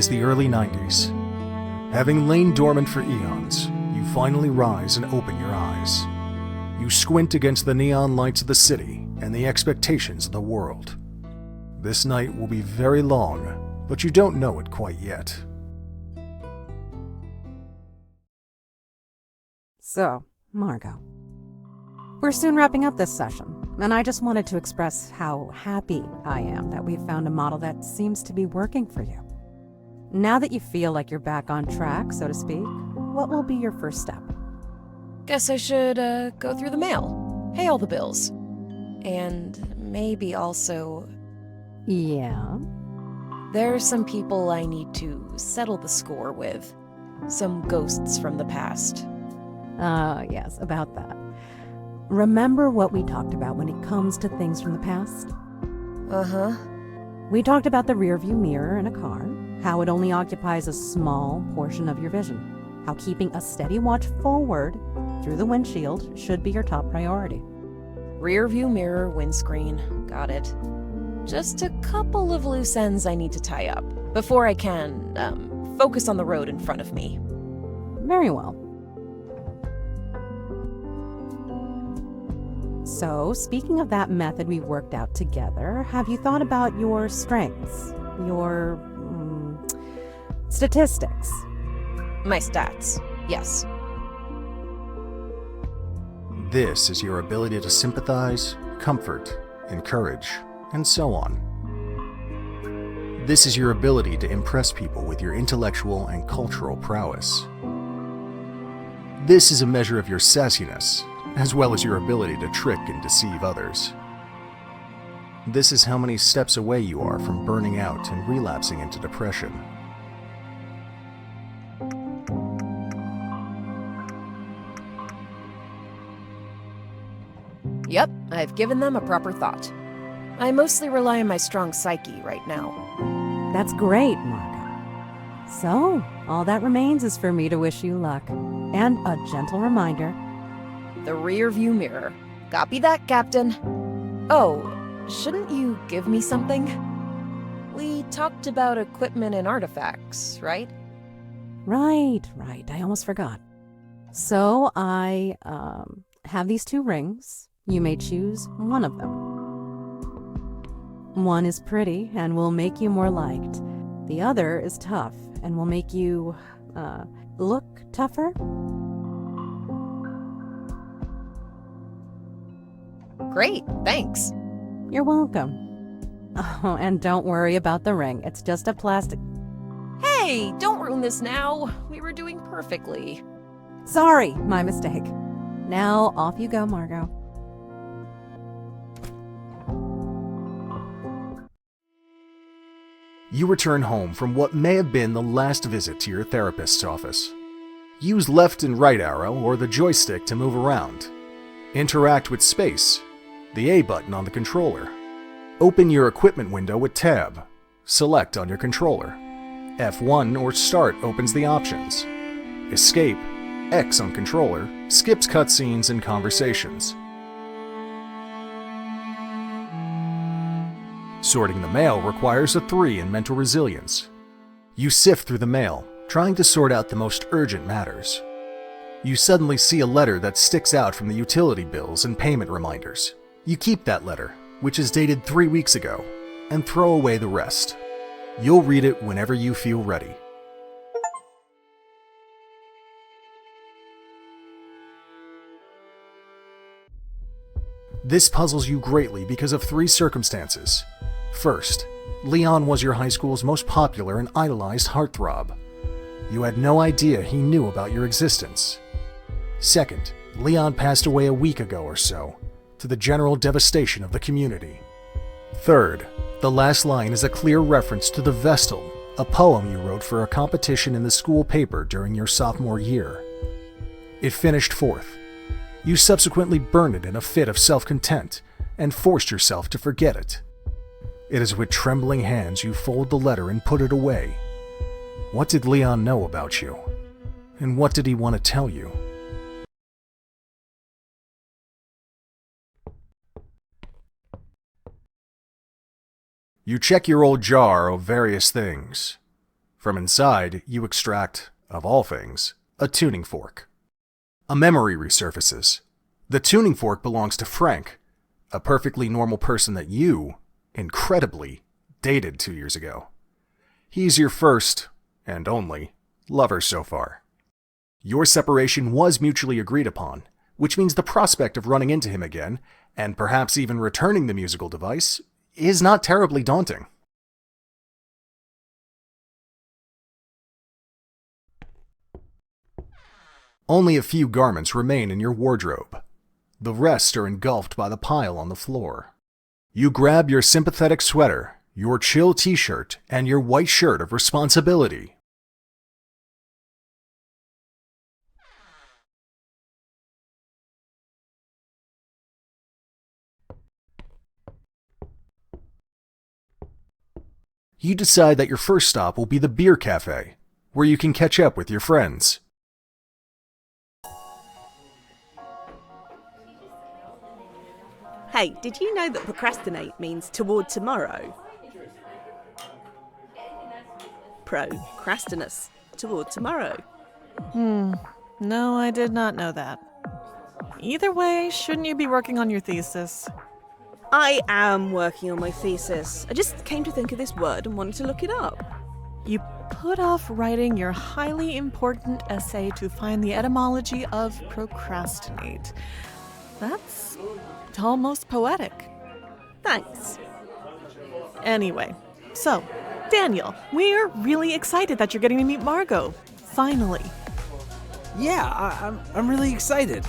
is the early 90s. Having lain dormant for eons, you finally rise and open your eyes. You squint against the neon lights of the city and the expectations of the world. This night will be very long, but you don't know it quite yet. So, Margo, we're soon wrapping up this session, and I just wanted to express how happy I am that we've found a model that seems to be working for you. Now that you feel like you're back on track, so to speak, what will be your first step? Guess I should go through the mail, pay all the bills, and maybe also... Yeah? There are some people I need to settle the score with. Some ghosts from the past. Yes, about that. Remember what we talked about when it comes to things from the past? Uh-huh. We talked about the rearview mirror in a car, how it only occupies a small portion of your vision, how keeping a steady watch forward through the windshield should be your top priority. Rearview mirror, windscreen. Got it. Just a couple of loose ends I need to tie up before I can, focus on the road in front of me. Very well. So, speaking of that method we worked out together, have you thought about your strengths? Your, statistics? My stats, yes. This is your ability to sympathize, comfort, encourage, and so on. This is your ability to impress people with your intellectual and cultural prowess. This is a measure of your sassiness, as well as your ability to trick and deceive others. This is how many steps away you are from burning out and relapsing into depression. Yep, I've given them a proper thought. I mostly rely on my strong psyche right now. That's great, Margo. So, all that remains is for me to wish you luck, and a gentle reminder. The rearview mirror. Copy that, Captain. Oh, shouldn't you give me something? We talked about equipment and artifacts, right? Right. I almost forgot. So, I, have these 2 rings. You may choose one of them. One is pretty and will make you more liked. The other is tough and will make you, look tougher. Great, thanks. You're welcome. Oh, and don't worry about the ring. It's just a plastic... Hey, don't ruin this now. We were doing perfectly. Sorry, my mistake. Now, off you go, Margo. You return home from what may have been the last visit to your therapist's office. Use left and right arrow or the joystick to move around. Interact with space, the A button on the controller. Open your equipment window with Tab. Select on your controller. F1 or Start opens the options. Escape, X on controller, skips cutscenes and conversations. Sorting the mail requires a 3 in mental resilience. You sift through the mail, trying to sort out the most urgent matters. You suddenly see a letter that sticks out from the utility bills and payment reminders. You keep that letter, which is dated 3 weeks ago, and throw away the rest. You'll read it whenever you feel ready. This puzzles you greatly because of 3 circumstances. First, Leon was your high school's most popular and idolized heartthrob. You had no idea he knew about your existence. Second, Leon passed away a week ago or so, to the general devastation of the community. Third, the last line is a clear reference to The Vestal, a poem you wrote for a competition in the school paper during your sophomore year. It finished 4th. You subsequently burned it in a fit of self-contempt and forced yourself to forget it. It is with trembling hands you fold the letter and put it away. What did Leon know about you? And what did he want to tell you? You check your old jar of various things. From inside, you extract, of all things, a tuning fork. A memory resurfaces. The tuning fork belongs to Frank, a perfectly normal person that you, incredibly, dated 2 years ago. He's your first, and only, lover so far. Your separation was mutually agreed upon, which means the prospect of running into him again, and perhaps even returning the musical device, is not terribly daunting. Only a few garments remain in your wardrobe. The rest are engulfed by the pile on the floor. You grab your sympathetic sweater, your chill t-shirt, and your white shirt of responsibility. You decide that your first stop will be the beer cafe, where you can catch up with your friends. Hey, did you know that procrastinate means toward tomorrow? Procrastinus, toward tomorrow. No, I did not know that. Either way, shouldn't you be working on your thesis? I am working on my thesis. I just came to think of this word and wanted to look it up. You put off writing your highly important essay to find the etymology of procrastinate. That's almost poetic. Thanks. Anyway, so, Daniel, we're really excited that you're getting to meet Margo. Finally. Yeah, I'm really excited.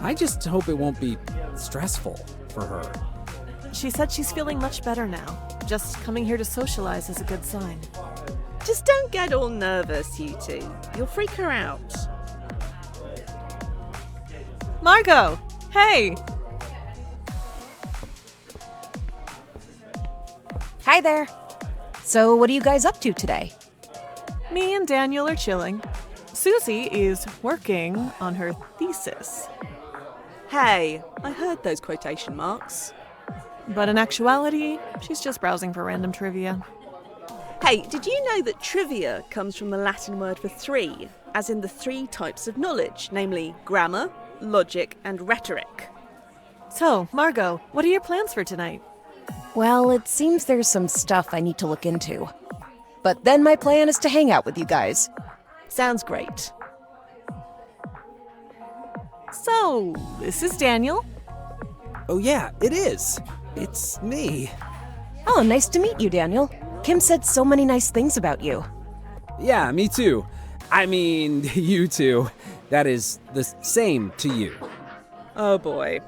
I just hope it won't be stressful for her. She said she's feeling much better now. Just coming here to socialize is a good sign. Just don't get all nervous, you two. You'll freak her out. Margo! Hey! Hi there. So what are you guys up to today? Me and Daniel are chilling. Susie is working on her thesis. Hey, I heard those quotation marks. But in actuality, she's just browsing for random trivia. Hey, did you know that trivia comes from the Latin word for three, as in the three types of knowledge, namely grammar, logic, and rhetoric? So, Margo, what are your plans for tonight? Well, it seems there's some stuff I need to look into. But then my plan is to hang out with you guys. Sounds great. So, this is Daniel. Oh yeah, it is. It's me. Oh, nice to meet you, Daniel. Kim said so many nice things about you. Yeah, me too. I mean, you too. That is the same to you. Oh boy.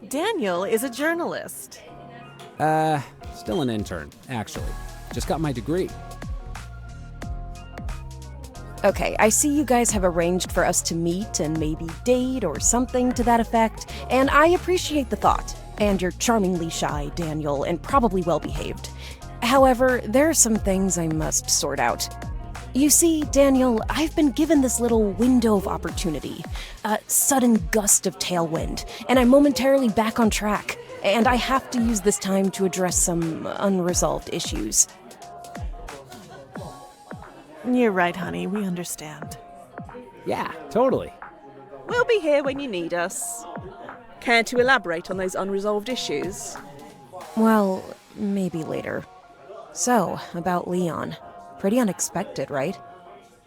Daniel is a journalist. Still an intern, actually. Just got my degree. Okay, I see you guys have arranged for us to meet and maybe date or something to that effect, and I appreciate the thought. And you're charmingly shy, Daniel, and probably well-behaved. However, there are some things I must sort out. You see, Daniel, I've been given this little window of opportunity, a sudden gust of tailwind, and I'm momentarily back on track, and I have to use this time to address some unresolved issues. You're right, honey. We understand. Yeah, totally. We'll be here when you need us. Care to elaborate on those unresolved issues? Well, maybe later. So, about Leon. Pretty unexpected, right?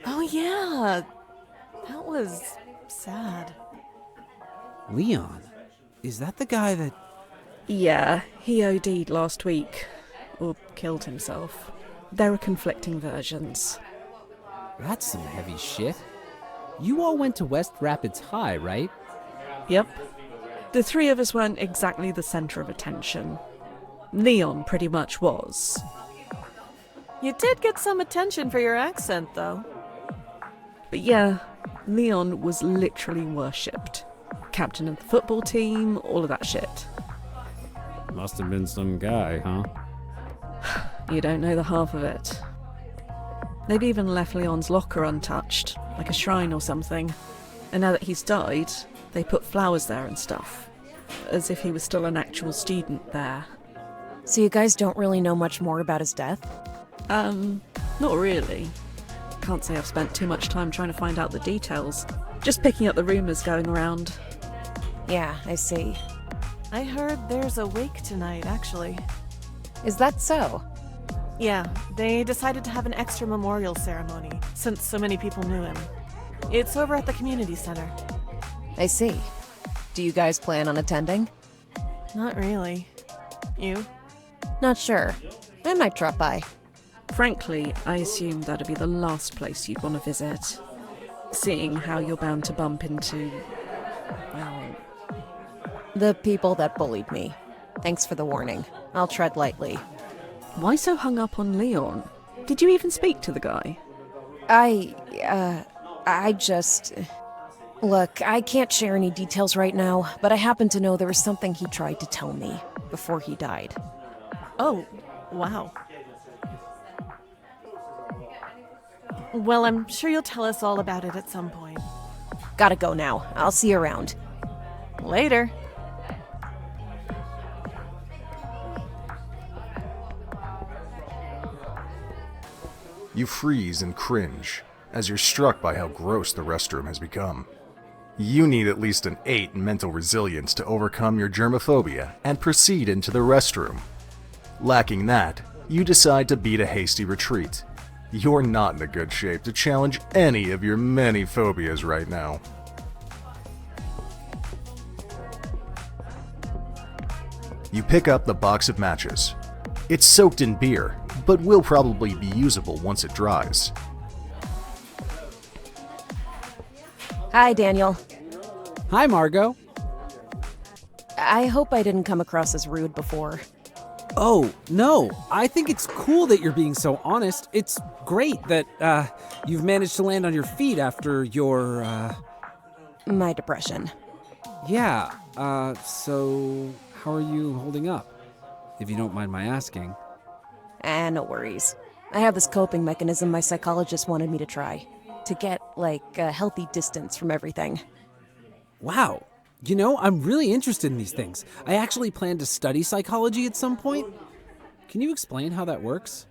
Oh, yeah. That was sad. Leon? Is that the guy that... Yeah, he OD'd last week. Or killed himself. There are conflicting versions. That's some heavy shit. You all went to West Rapids High, right? Yep. The three of us weren't exactly the center of attention. Leon pretty much was. You did get some attention for your accent, though. But yeah, Leon was literally worshipped. Captain of the football team, all of that shit. Must have been some guy, huh? You don't know the half of it. They've even left Leon's locker untouched, like a shrine or something. And now that he's died, they put flowers there and stuff. As if he was still an actual student there. So you guys don't really know much more about his death? Not really. can't say I've spent too much time trying to find out the details. Just picking up the rumours going around. Yeah, I see. I heard there's a wake tonight, actually. Is that so? Yeah, they decided to have an extra memorial ceremony, since so many people knew him. It's over at the community center. I see. Do you guys plan on attending? Not really. You? Not sure. I might drop by. Frankly, I assumed that'd be the last place you'd want to visit. Seeing how you're bound to bump into... well... The people that bullied me. Thanks for the warning. I'll tread lightly. Why so hung up on Leon? Did you even speak to the guy? I just... Look, I can't share any details right now, but I happen to know there was something he tried to tell me before he died. Oh, wow. Well, I'm sure you'll tell us all about it at some point. Gotta go now. I'll see you around. Later. You freeze and cringe as you're struck by how gross the restroom has become. You need at least an 8 in mental resilience to overcome your germophobia and proceed into the restroom. Lacking that, you decide to beat a hasty retreat. You're not in a good shape to challenge any of your many phobias right now. You pick up the box of matches. It's soaked in beer, but will probably be usable once it dries. Hi, Daniel. Hi, Margo. I hope I didn't come across as rude before. Oh, no. I think it's cool that you're being so honest. It's great that, you've managed to land on your feet after your, My depression. Yeah, so how are you holding up? If you don't mind my asking. No worries. I have this coping mechanism my psychologist wanted me to try. To get, a healthy distance from everything. Wow. You know, I'm really interested in these things. I actually plan to study psychology at some point. Can you explain how that works?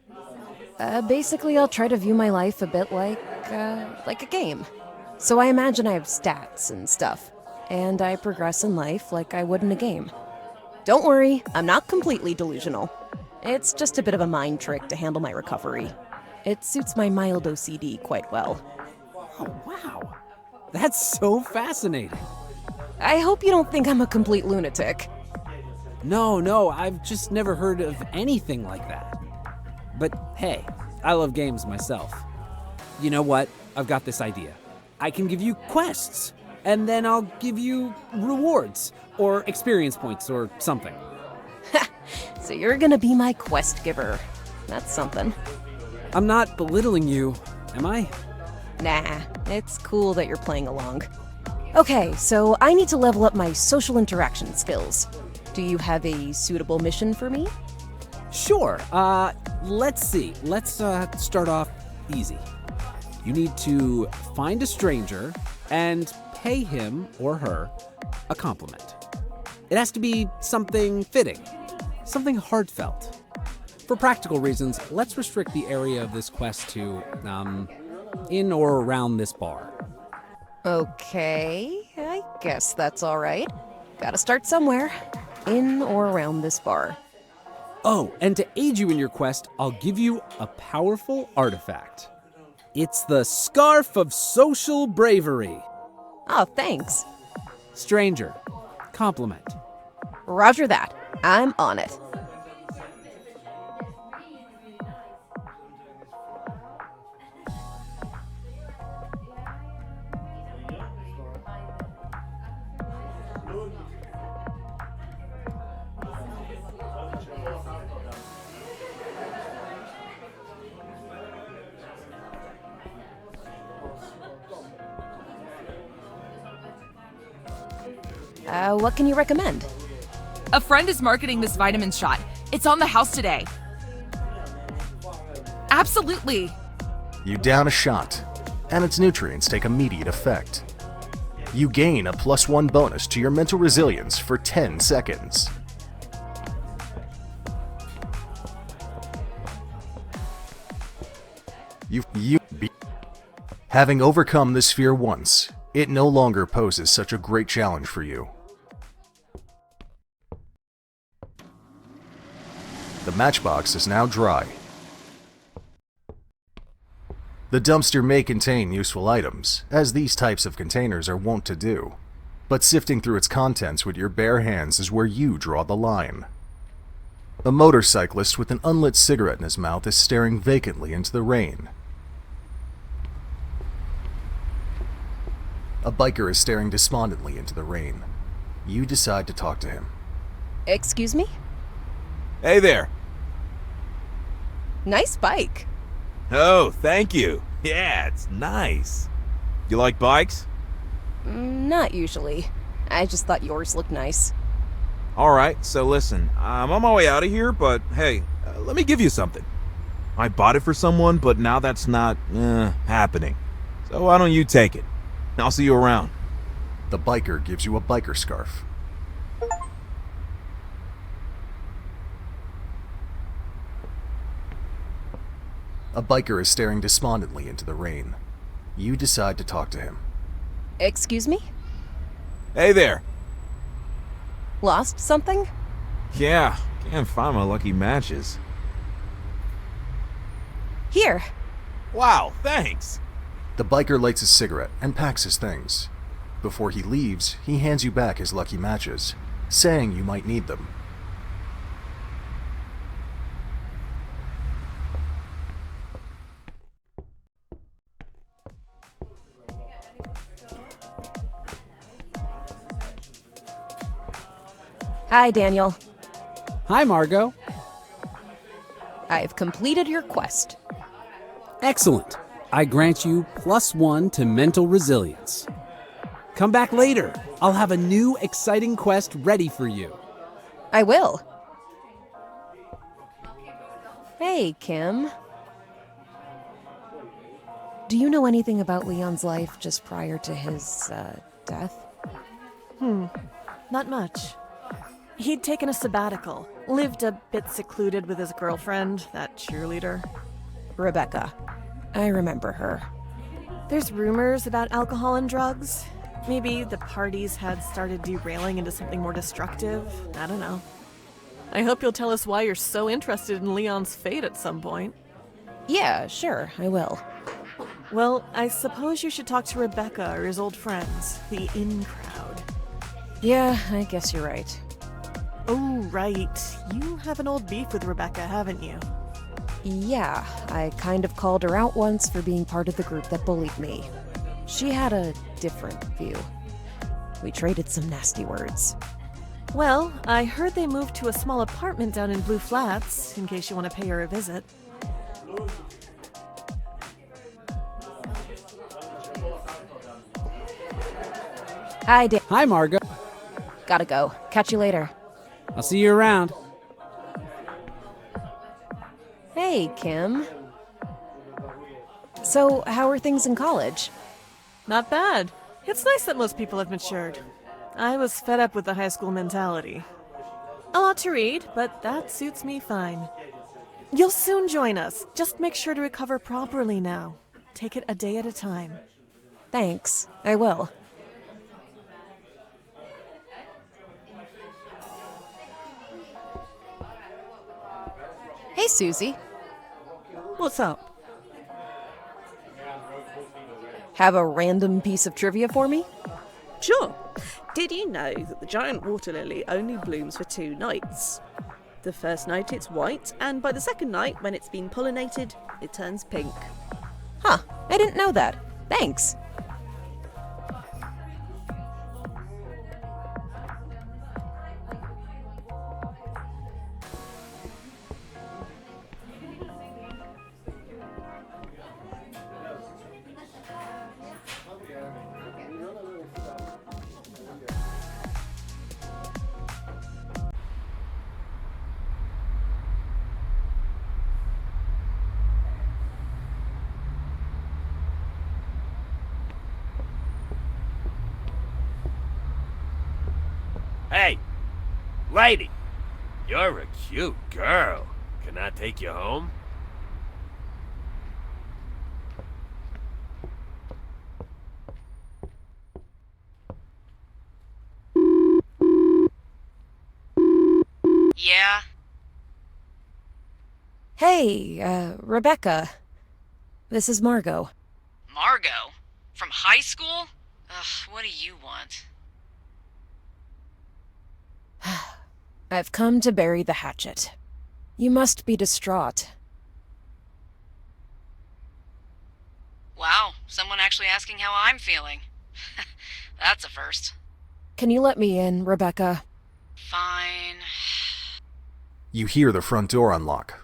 Basically, I'll try to view my life a bit like a game. So I imagine I have stats and stuff, and I progress in life like I would in a game. Don't worry, I'm not completely delusional. It's just a bit of a mind trick to handle my recovery. It suits my mild OCD quite well. Oh, wow. That's so fascinating. I hope you don't think I'm a complete lunatic. No, I've just never heard of anything like that. But hey, I love games myself. You know what? I've got this idea. I can give you quests, and then I'll give you rewards, or experience points, or something. So you're gonna be my quest giver. That's something. I'm not belittling you, am I? Nah, it's cool that you're playing along. Okay, so I need to level up my social interaction skills. Do you have a suitable mission for me? Sure. Let's see. Let's start off easy. You need to find a stranger and pay him or her a compliment. It has to be something fitting, something heartfelt. For practical reasons, let's restrict the area of this quest to, in or around this bar. Okay, I guess that's all right. Gotta start somewhere. In or around this bar. Oh, and to aid you in your quest, I'll give you a powerful artifact. It's the Scarf of Social Bravery. Oh, thanks. Stranger, compliment. Roger that. I'm on it. What can you recommend? A friend is marketing this vitamin shot. It's on the house today. Absolutely. You down a shot, and its nutrients take immediate effect. You gain a +1 bonus to your mental resilience for 10 seconds. Having overcome this fear once, it no longer poses such a great challenge for you. The matchbox is now dry. The dumpster may contain useful items, as these types of containers are wont to do, but sifting through its contents with your bare hands is where you draw the line. A motorcyclist with an unlit cigarette in his mouth is staring vacantly into the rain. A biker is staring despondently into the rain. You decide to talk to him. Excuse me? Hey there. Nice bike. Oh, thank you. Yeah, it's nice. You like bikes? Not usually. I just thought yours looked nice. Alright, so listen, I'm on my way out of here, but hey, let me give you something. I bought it for someone, but now that's not, happening. So why don't you take it? I'll see you around. The biker gives you a biker scarf. A biker is staring despondently into the rain. You decide to talk to him. Excuse me? Hey there. Lost something? Yeah, can't find my lucky matches. Here. Wow, thanks. The biker lights his cigarette and packs his things. Before he leaves, he hands you back his lucky matches, saying you might need them. Hi, Daniel. Hi, Margo. I've completed your quest. Excellent. I grant you +1 to mental resilience. Come back later. I'll have a new, exciting quest ready for you. I will. Hey, Kim. Do you know anything about Leon's life just prior to his, death? Not much. He'd taken a sabbatical, lived a bit secluded with his girlfriend, that cheerleader. Rebecca. I remember her. There's rumors about alcohol and drugs. Maybe the parties had started derailing into something more destructive. I don't know. I hope you'll tell us why you're so interested in Leon's fate at some point. Yeah, sure, I will. Well, I suppose you should talk to Rebecca or his old friends, the in crowd. Yeah, I guess you're right. Oh, right. You have an old beef with Rebecca, haven't you? Yeah, I kind of called her out once for being part of the group that bullied me. She had a different view. We traded some nasty words. Well, I heard they moved to a small apartment down in Blue Flats, in case you want to pay her a visit. Hi, Dan. Hi, Margo. Gotta go. Catch you later. I'll see you around. Hey, Kim. So, how are things in college? Not bad. It's nice that most people have matured. I was fed up with the high school mentality. A lot to read, but that suits me fine. You'll soon join us. Just make sure to recover properly now. Take it a day at a time. Thanks. I will. Hey, Susie. What's up? Have a random piece of trivia for me? Sure. Did you know that the giant water lily only blooms for 2 nights? The first night it's white, and by the second night, when it's been pollinated, it turns pink. Huh, I didn't know that. Thanks. Hey, lady, you're a cute girl. Can I take you home? Hey, Rebecca. This is Margo. Margo? From high school? Ugh, what do you want? I've come to bury the hatchet. You must be distraught. Wow, someone actually asking how I'm feeling. That's a first. Can you let me in, Rebecca? Fine. You hear the front door unlock.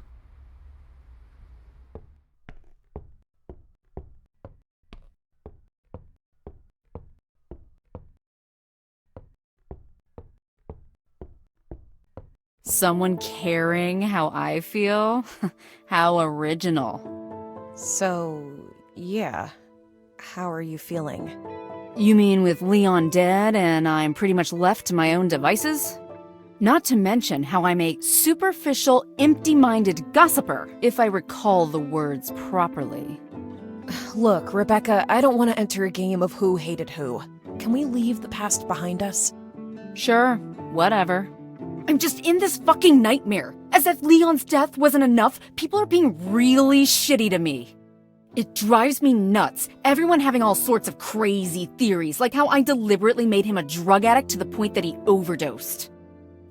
Someone caring how I feel? How original. So, yeah. How are you feeling? You mean with Leon dead and I'm pretty much left to my own devices? Not to mention how I'm a superficial, empty-minded gossiper, if I recall the words properly. Look, Rebecca, I don't want to enter a game of who hated who. Can we leave the past behind us? Sure, whatever. I'm just in this fucking nightmare. As if Leon's death wasn't enough, people are being really shitty to me. It drives me nuts, everyone having all sorts of crazy theories, like how I deliberately made him a drug addict to the point that he overdosed.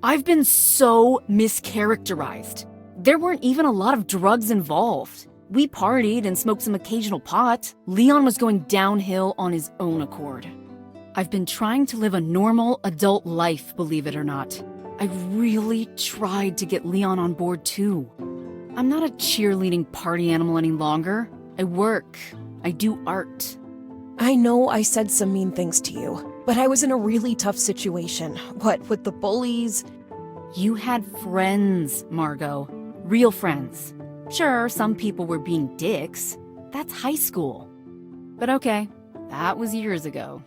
I've been so mischaracterized. There weren't even a lot of drugs involved. We partied and smoked some occasional pot. Leon was going downhill on his own accord. I've been trying to live a normal adult life, believe it or not. I really tried to get Leon on board too. I'm not a cheerleading party animal any longer. I work. I do art. I know I said some mean things to you, but I was in a really tough situation. What, with the bullies? You had friends, Margo. Real friends. Sure, some people were being dicks. That's high school. But okay, that was years ago.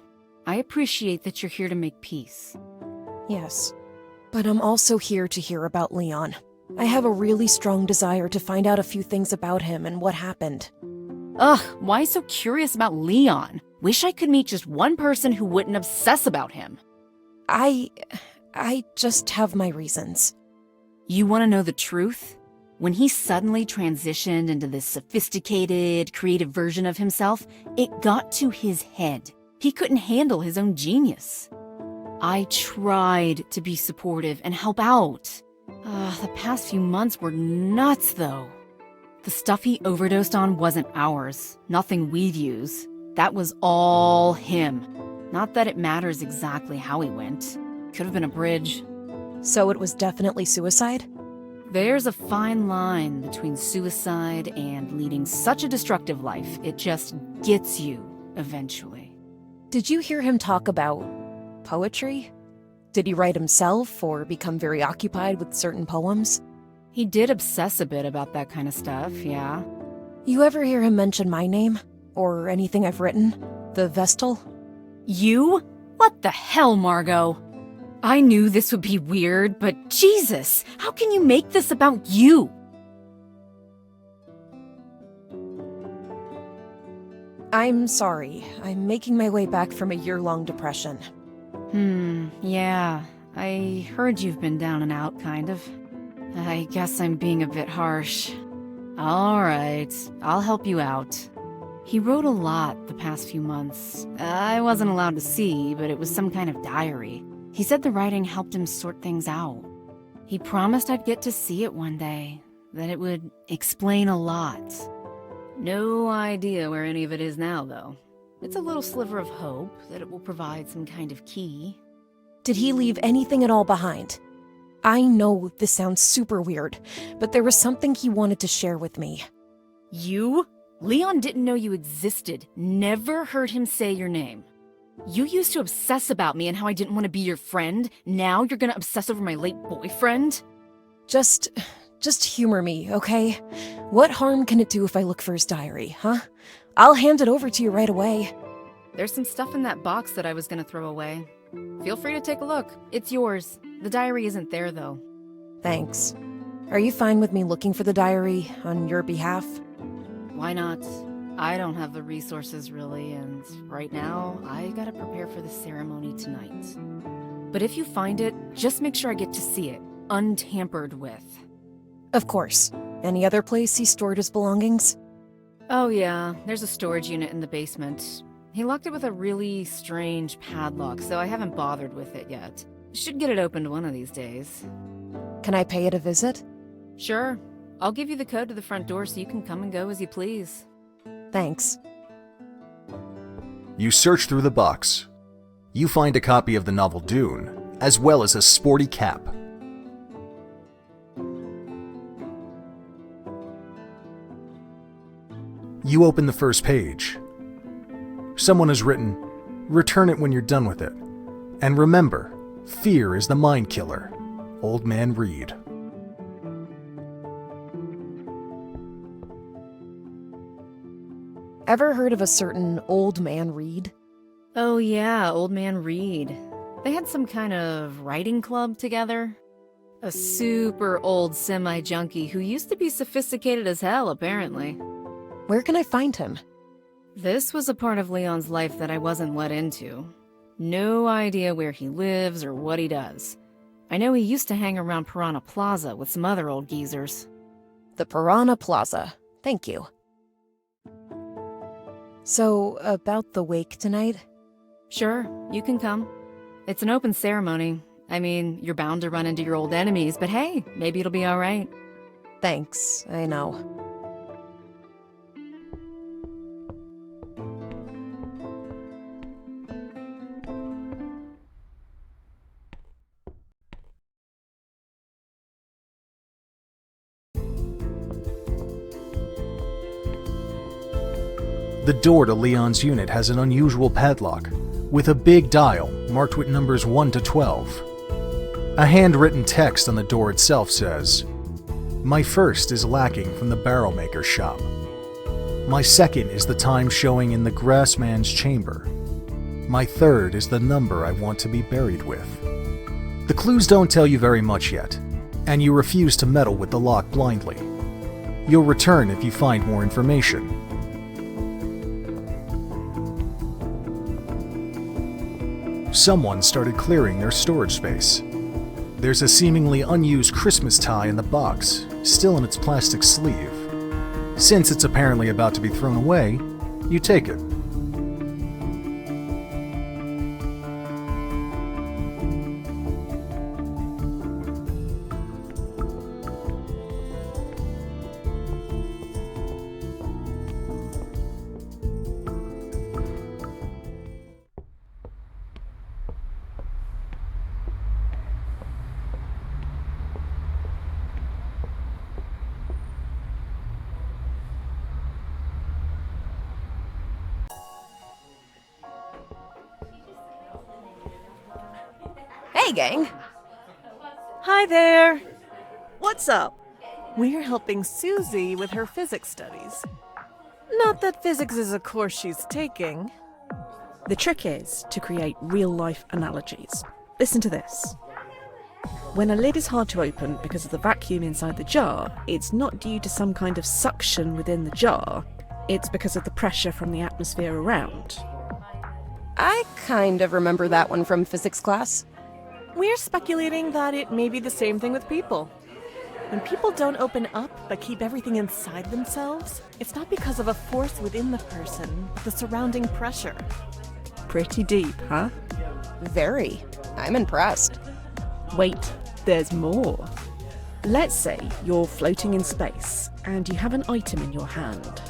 I appreciate that you're here to make peace. Yes, but I'm also here to hear about Leon. I have a really strong desire to find out a few things about him and what happened. Ugh, why so curious about Leon? Wish I could meet just one person who wouldn't obsess about him. I just have my reasons. You want to know the truth? When he suddenly transitioned into this sophisticated, creative version of himself, it got to his head. He couldn't handle his own genius. I tried to be supportive and help out. The past few months were nuts, though. The stuff he overdosed on wasn't ours, nothing we'd use. That was all him. Not that it matters exactly how he went. Could have been a bridge. So it was definitely suicide? There's a fine line between suicide and leading such a destructive life. It just gets you, eventually. Did you hear him talk about poetry? Did he write himself or become very occupied with certain poems? He did obsess a bit about that kind of stuff, yeah. You ever hear him mention my name? Or anything I've written? The Vestal? You? What the hell, Margo? I knew this would be weird, but Jesus, how can you make this about you? I'm sorry. I'm making my way back from a year-long depression. Yeah. I heard you've been down and out, kind of. I guess I'm being a bit harsh. All right, I'll help you out. He wrote a lot the past few months. I wasn't allowed to see, but it was some kind of diary. He said the writing helped him sort things out. He promised I'd get to see it one day, that it would explain a lot. No idea where any of it is now, though. It's a little sliver of hope that it will provide some kind of key. Did he leave anything at all behind? I know this sounds super weird, but there was something he wanted to share with me. You? Leon didn't know you existed. Never heard him say your name. You used to obsess about me and how I didn't want to be your friend. Now you're gonna obsess over my late boyfriend? Just humor me, okay? What harm can it do if I look for his diary, huh? I'll hand it over to you right away. There's some stuff in that box that I was gonna throw away. Feel free to take a look. It's yours. The diary isn't there, though. Thanks. Are you fine with me looking for the diary on your behalf? Why not? I don't have the resources, really, and right now, I gotta prepare for the ceremony tonight. But if you find it, just make sure I get to see it, untampered with. Of course. Any other place he stored his belongings? Oh yeah, there's a storage unit in the basement. He locked it with a really strange padlock, so I haven't bothered with it yet. Should get it opened one of these days. Can I pay it a visit? Sure. I'll give you the code to the front door so you can come and go as you please. Thanks. You search through the box. You find a copy of the novel Dune, as well as a sporty cap. You open the first page. Someone has written, "Return it when you're done with it. And remember, fear is the mind killer. Old Man Reed." Ever heard of a certain Old Man Reed? Oh yeah, Old Man Reed. They had some kind of writing club together. A super old semi-junkie who used to be sophisticated as hell, apparently. Where can I find him? This was a part of Leon's life that I wasn't let into. No idea where he lives or what he does. I know he used to hang around Piranha Plaza with some other old geezers. The Piranha Plaza. Thank you. So, about the wake tonight? Sure, you can come. It's an open ceremony. I mean, you're bound to run into your old enemies, but hey, maybe it'll be alright. Thanks, I know. The door to Leon's unit has an unusual padlock, with a big dial marked with numbers 1 to 12. A handwritten text on the door itself says, "My first is lacking from the barrel maker's shop. My second is the time showing in the grassman's chamber. My third is the number I want to be buried with." The clues don't tell you very much yet, and you refuse to meddle with the lock blindly. You'll return if you find more information. Someone started clearing their storage space. There's a seemingly unused Christmas tie in the box, still in its plastic sleeve. Since it's apparently about to be thrown away, you take it. Hey, gang! Hi there! What's up? We're helping Susie with her physics studies. Not that physics is a course she's taking. The trick is to create real-life analogies. Listen to this. When a lid is hard to open because of the vacuum inside the jar, it's not due to some kind of suction within the jar. It's because of the pressure from the atmosphere around. I kind of remember that one from physics class. We're speculating that it may be the same thing with people. When people don't open up but keep everything inside themselves, it's not because of a force within the person, but the surrounding pressure. Pretty deep, huh? Very. I'm impressed. Wait, there's more. Let's say you're floating in space and you have an item in your hand.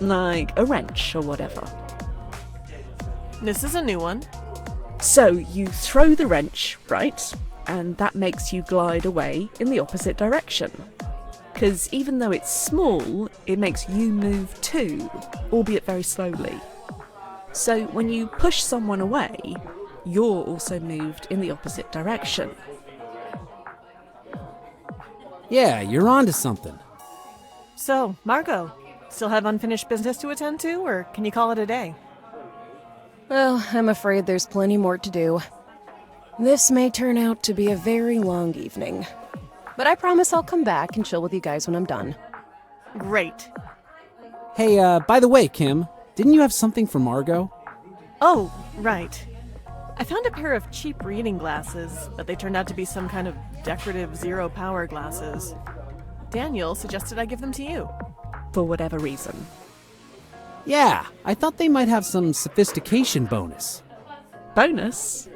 Like a wrench or whatever. This is a new one. So you throw the wrench, right? And that makes you glide away in the opposite direction. Because even though it's small, it makes you move too, albeit very slowly. So when you push someone away, you're also moved in the opposite direction. Yeah, you're onto something. So, Margo, still have unfinished business to attend to, or can you call it a day? Well, I'm afraid there's plenty more to do. This may turn out to be a very long evening. But I promise I'll come back and chill with you guys when I'm done. Great. Hey, by the way, Kim, didn't you have something for Margo? Oh, right. I found a pair of cheap reading glasses, but they turned out to be some kind of decorative zero-power glasses. Daniel suggested I give them to you. For whatever reason. Yeah, I thought they might have some sophistication bonus. Bonus?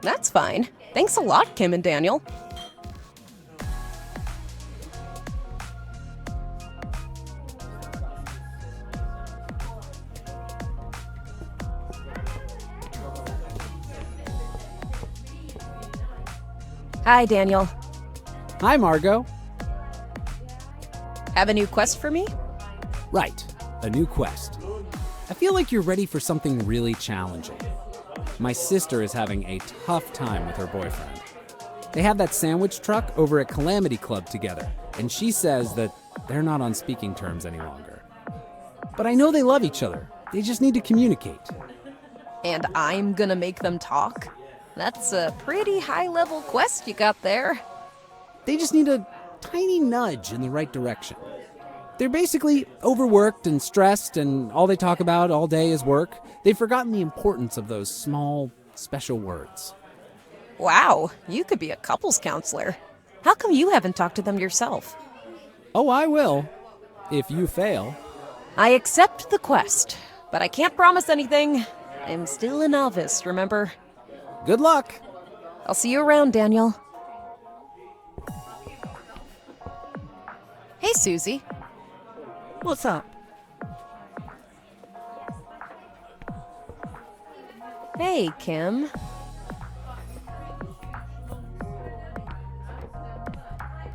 That's fine. Thanks a lot, Kim and Daniel. Hi, Daniel. Hi, Margo. Have a new quest for me? Right, a new quest. I feel like you're ready for something really challenging. My sister is having a tough time with her boyfriend. They have that sandwich truck over at Calamity Club together, and she says that they're not on speaking terms any longer. But I know they love each other. They just need to communicate. And I'm gonna make them talk? That's a pretty high-level quest you got there. They just need a tiny nudge in the right direction. They're basically overworked and stressed, and all they talk about all day is work. They've forgotten the importance of those small, special words. Wow, you could be a couples counselor. How come you haven't talked to them yourself? Oh, I will, if you fail. I accept the quest, but I can't promise anything. I'm still a novice, remember? Good luck. I'll see you around, Daniel. Hey, Susie. What's up? Hey, Kim.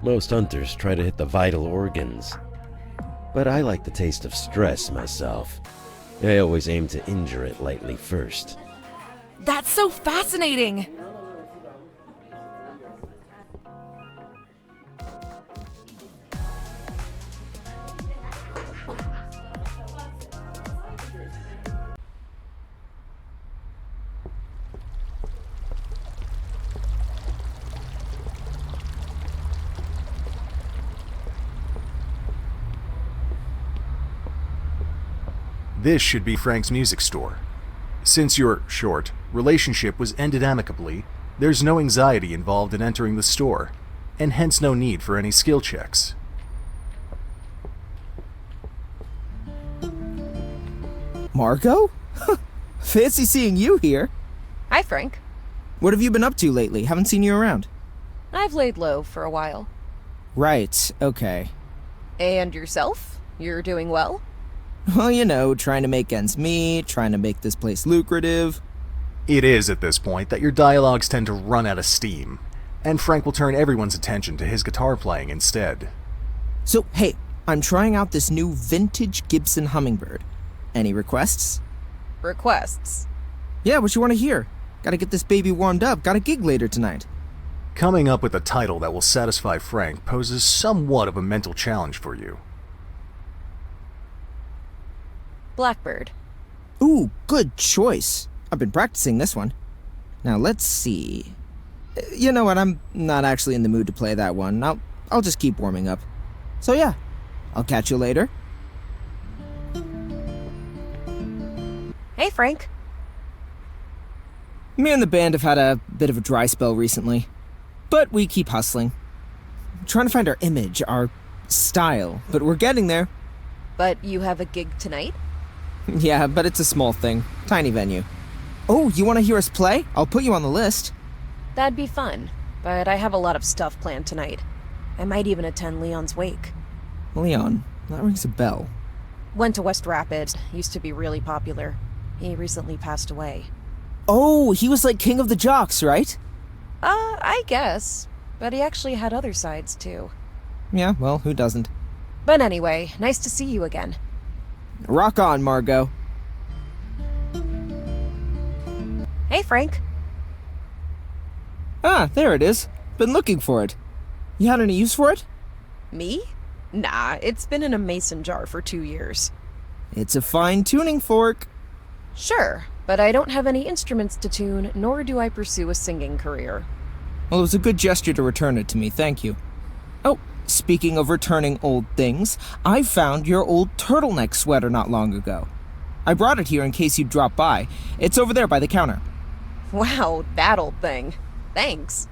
Most hunters try to hit the vital organs, but I like the taste of stress myself. I always aim to injure it lightly first. That's so fascinating! This should be Frank's music store. Since your short relationship was ended amicably, there's no anxiety involved in entering the store, and hence no need for any skill checks. Margo? Fancy seeing you here. Hi, Frank. What have you been up to lately? Haven't seen you around. I've laid low for a while. Right, okay. And yourself? You're doing well? Well, you know, trying to make ends meet, trying to make this place lucrative. It is at this point that your dialogues tend to run out of steam, and Frank will turn everyone's attention to his guitar playing instead. So, hey, I'm trying out this new vintage Gibson Hummingbird. Any requests? Requests? Yeah, what you want to hear? Gotta get this baby warmed up, got a gig later tonight. Coming up with a title that will satisfy Frank poses somewhat of a mental challenge for you. Blackbird. Ooh, good choice. I've been practicing this one. Now let's see. You know what, I'm not actually in the mood to play that one. I'll just keep warming up. So yeah, I'll catch you later. Hey, Frank. Me and the band have had a bit of a dry spell recently, but we keep hustling. Trying to find our image, our style, but we're getting there. But you have a gig tonight? Yeah, but it's a small thing. Tiny venue. Oh, you want to hear us play? I'll put you on the list. That'd be fun, but I have a lot of stuff planned tonight. I might even attend Leon's wake. Leon, that rings a bell. Went to West Rapids, used to be really popular. He recently passed away. Oh, he was like king of the jocks, right? I guess. But he actually had other sides, too. Yeah, well, who doesn't? But anyway, nice to see you again. Rock on, Margo. Hey, Frank. Ah, there it is. Been looking for it. You had any use for it? Me? Nah, it's been in a mason jar for 2 years. It's a fine tuning fork. Sure, but I don't have any instruments to tune, nor do I pursue a singing career. Well, it was a good gesture to return it to me, thank you. Oh, speaking of returning old things, I found your old turtleneck sweater not long ago. I brought it here in case you'd drop by. It's over there by the counter. Wow, that old thing. Thanks.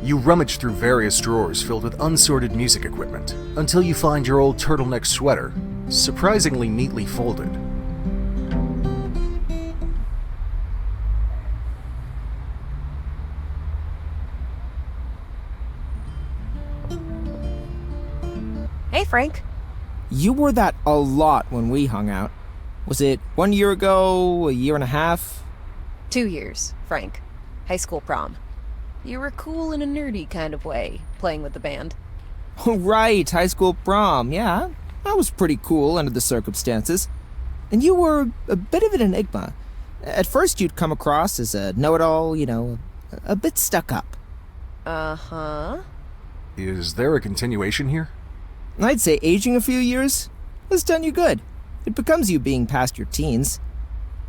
You rummage through various drawers filled with unsorted music equipment until you find your old turtleneck sweater, surprisingly neatly folded. Hey, Frank. You wore that a lot when we hung out. Was it 1 year ago, a year and a half? 2 years, Frank. High school prom. You were cool in a nerdy kind of way, playing with the band. Oh, right, high school prom. Yeah, I was pretty cool under the circumstances. And you were a bit of an enigma. At first you'd come across as a know-it-all, a bit stuck up. Uh-huh. Is there a continuation here? I'd say aging a few years has done you good. It becomes you being past your teens.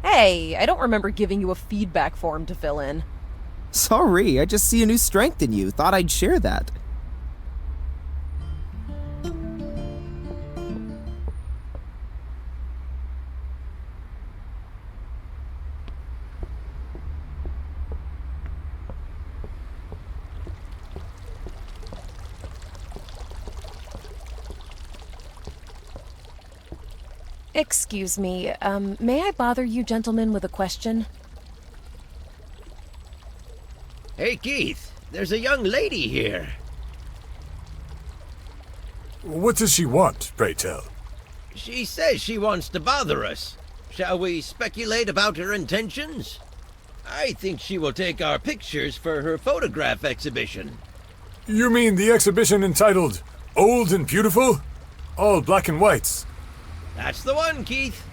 Hey, I don't remember giving you a feedback form to fill in. Sorry, I just see a new strength in you. Thought I'd share that. Excuse me, may I bother you gentlemen with a question? Hey, Keith, there's a young lady here. What does she want, pray tell? She says she wants to bother us. Shall we speculate about her intentions? I think she will take our pictures for her photograph exhibition. You mean the exhibition entitled Old and Beautiful? All black and whites. That's the one, Keith.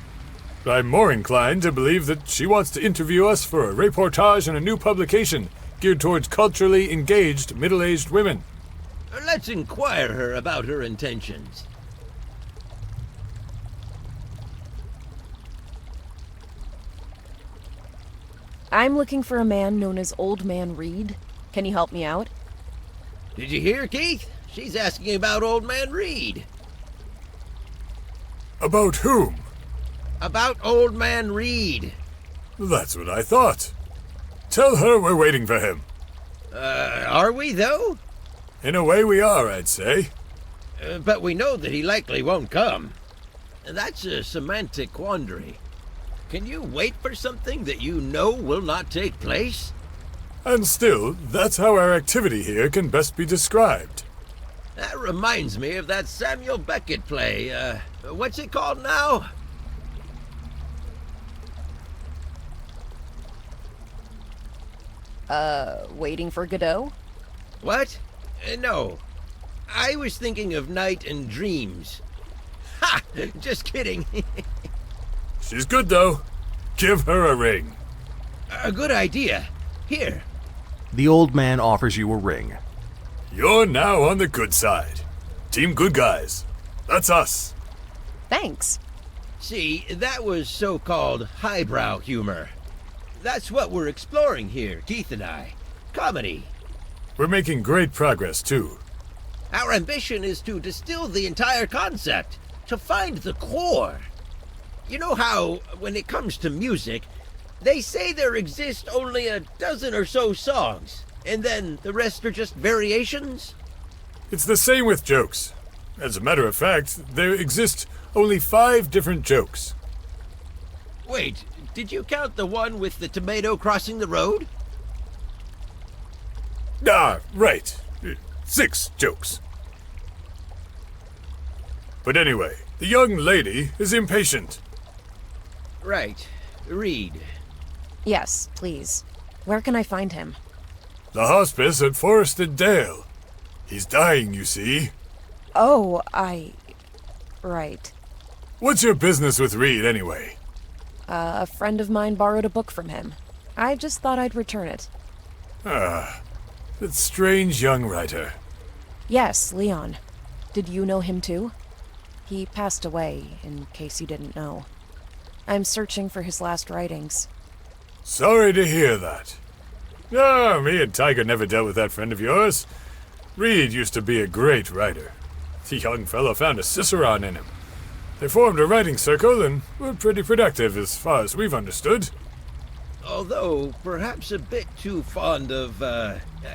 I'm more inclined to believe that she wants to interview us for a reportage in a new publication geared towards culturally engaged middle-aged women. Let's inquire her about her intentions. I'm looking for a man known as Old Man Reed. Can you help me out? Did you hear, Keith? She's asking about Old Man Reed. About whom? About Old Man Reed. That's what I thought. Tell her we're waiting for him. Are we, though? In a way we are, I'd say. But we know that he likely won't come. That's a semantic quandary. Can you wait for something that you know will not take place? And still, that's how our activity here can best be described. That reminds me of that Samuel Beckett play. What's it called now? Waiting for Godot? What? No. I was thinking of Night and Dreams. Ha! Just kidding. She's good, though. Give her a ring. A good idea. Here. The old man offers you a ring. You're now on the good side. Team Good Guys. That's us. Thanks. See, that was so-called highbrow humor. That's what we're exploring here, Keith and I. Comedy. We're making great progress, too. Our ambition is to distill the entire concept, to find the core. You know how, when it comes to music, they say there exist only a dozen or so songs, and then the rest are just variations? It's the same with jokes. As a matter of fact, there exist only 5 different jokes. Wait, did you count the one with the tomato crossing the road? Ah, right. 6 jokes. But anyway, the young lady is impatient. Right. Reed. Yes, please. Where can I find him? The hospice at Forested Dale. He's dying, you see. Oh, Right. What's your business with Reed, anyway? A friend of mine borrowed a book from him. I just thought I'd return it. Ah, that strange young writer. Yes, Leon. Did you know him too? He passed away, in case you didn't know. I'm searching for his last writings. Sorry to hear that. Ah, me and Tiger never dealt with that friend of yours. Reed used to be a great writer. The young fellow found a Cicerone in him. They formed a writing circle and were pretty productive as far as we've understood. although perhaps a bit too fond of,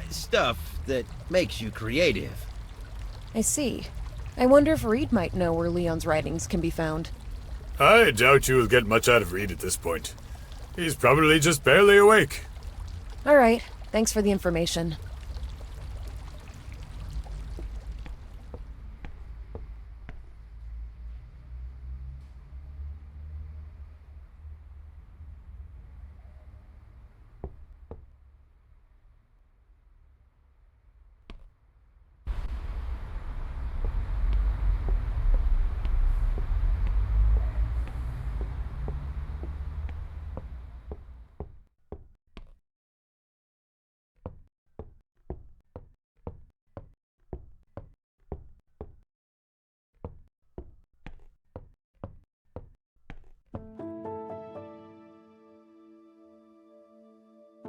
stuff that makes you creative. I see. I wonder if Reed might know where Leon's writings can be found. I doubt you will get much out of Reed at this point. He's probably just barely awake. All right, thanks for the information.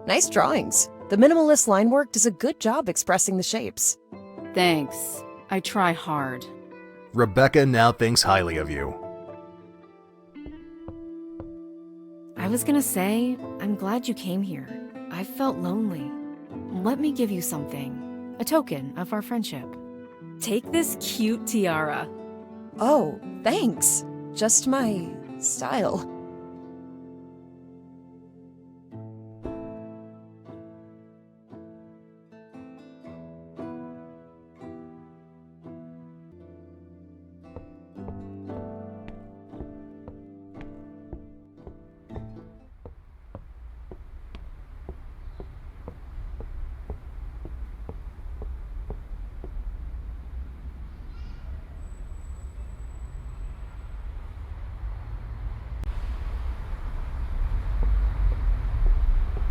Nice drawings. The minimalist line work does a good job expressing the shapes. Thanks. I try hard. Rebecca now thinks highly of you. I was gonna say, I'm glad you came here. I felt lonely. Let me give you something. A token of our friendship. Take this cute tiara. Oh, thanks. Just my style.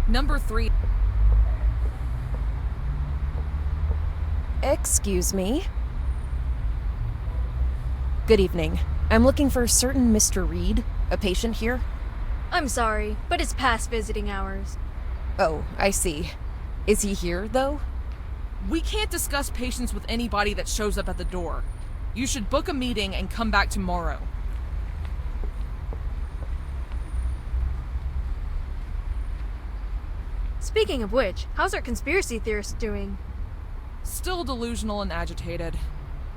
Number 3. Excuse me. Good evening. I'm looking for a certain Mr. Reed, a patient here. I'm sorry, but it's past visiting hours. Oh, I see. Is he here, though? We can't discuss patients with anybody that shows up at the door. You should book a meeting and come back tomorrow. Speaking of which, how's our conspiracy theorist doing? Still delusional and agitated.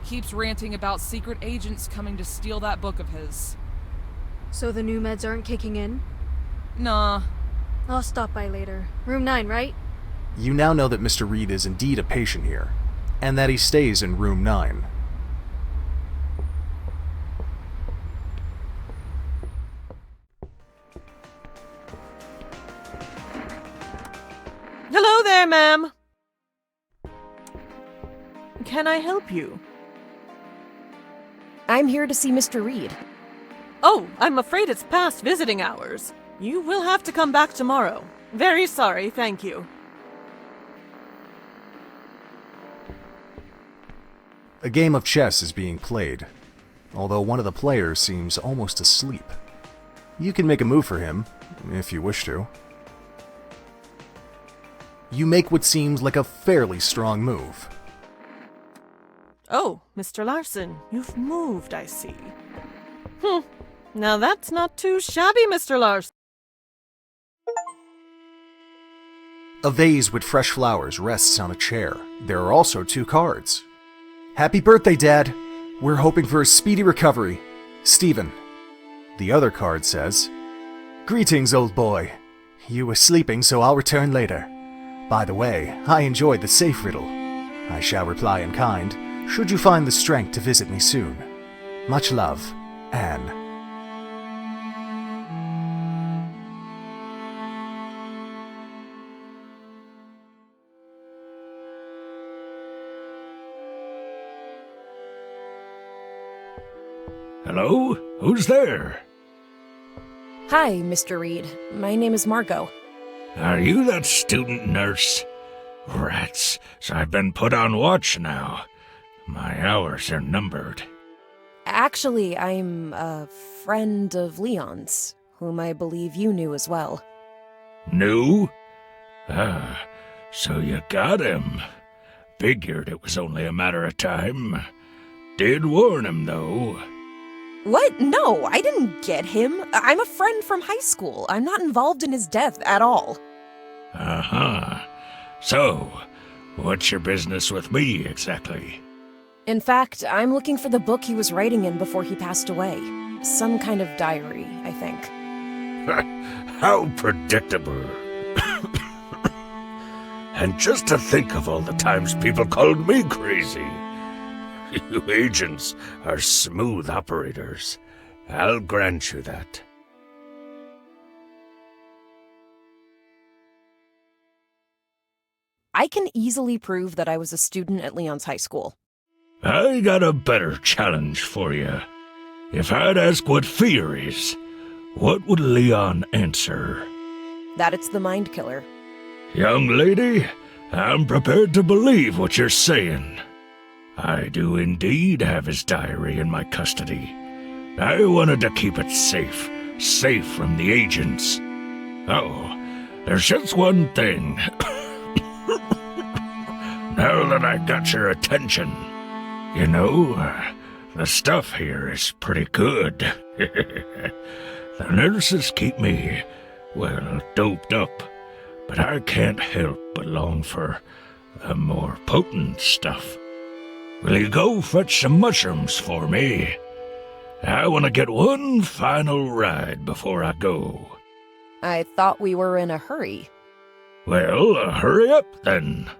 Keeps ranting about secret agents coming to steal that book of his. So the new meds aren't kicking in? Nah. I'll stop by later. Room 9, right? You now know that Mr. Reed is indeed a patient here, and that he stays in room 9. Hello there, ma'am. Can I help you? I'm here to see Mr. Reed. Oh, I'm afraid it's past visiting hours. You will have to come back tomorrow. Very sorry, thank you. A game of chess is being played, although one of the players seems almost asleep. You can make a move for him, if you wish to. You make what seems like a fairly strong move. Oh, Mr. Larson, you've moved, I see. Now that's not too shabby, Mr. Larson. A vase with fresh flowers rests on a chair. There are also 2 cards. Happy birthday, Dad! We're hoping for a speedy recovery. Stephen. The other card says, Greetings, old boy. You were sleeping, so I'll return later. By the way, I enjoyed the safe riddle. I shall reply in kind, should you find the strength to visit me soon. Much love, Anne. Hello? Who's there? Hi, Mr. Reed. My name is Margo. Are you that student nurse? Rats, so I've been put on watch now. My hours are numbered. Actually, I'm a friend of Leon's, whom I believe you knew as well. Knew? Ah, so you got him. Figured it was only a matter of time. Did warn him, though. What? No, I didn't get him. I'm a friend from high school. I'm not involved in his death at all. Uh-huh. So, what's your business with me, exactly? In fact, I'm looking for the book he was writing in before he passed away. Some kind of diary, I think. How predictable. And just to think of all the times people called me crazy. You agents are smooth operators. I'll grant you that. I can easily prove that I was a student at Leon's high school. I got a better challenge for you. If I'd ask what fear is, what would Leon answer? That it's the mind killer. Young lady, I'm prepared to believe what you're saying. I do indeed have his diary in my custody. I wanted to keep it safe from the agents. Oh, there's just one thing. Now that I got your attention, you know, the stuff here is pretty good. The nurses keep me, well, doped up, but I can't help but long for a more potent stuff. Will you go fetch some mushrooms for me? I want to get one final ride before I go. I thought we were in a hurry. Well, hurry up then.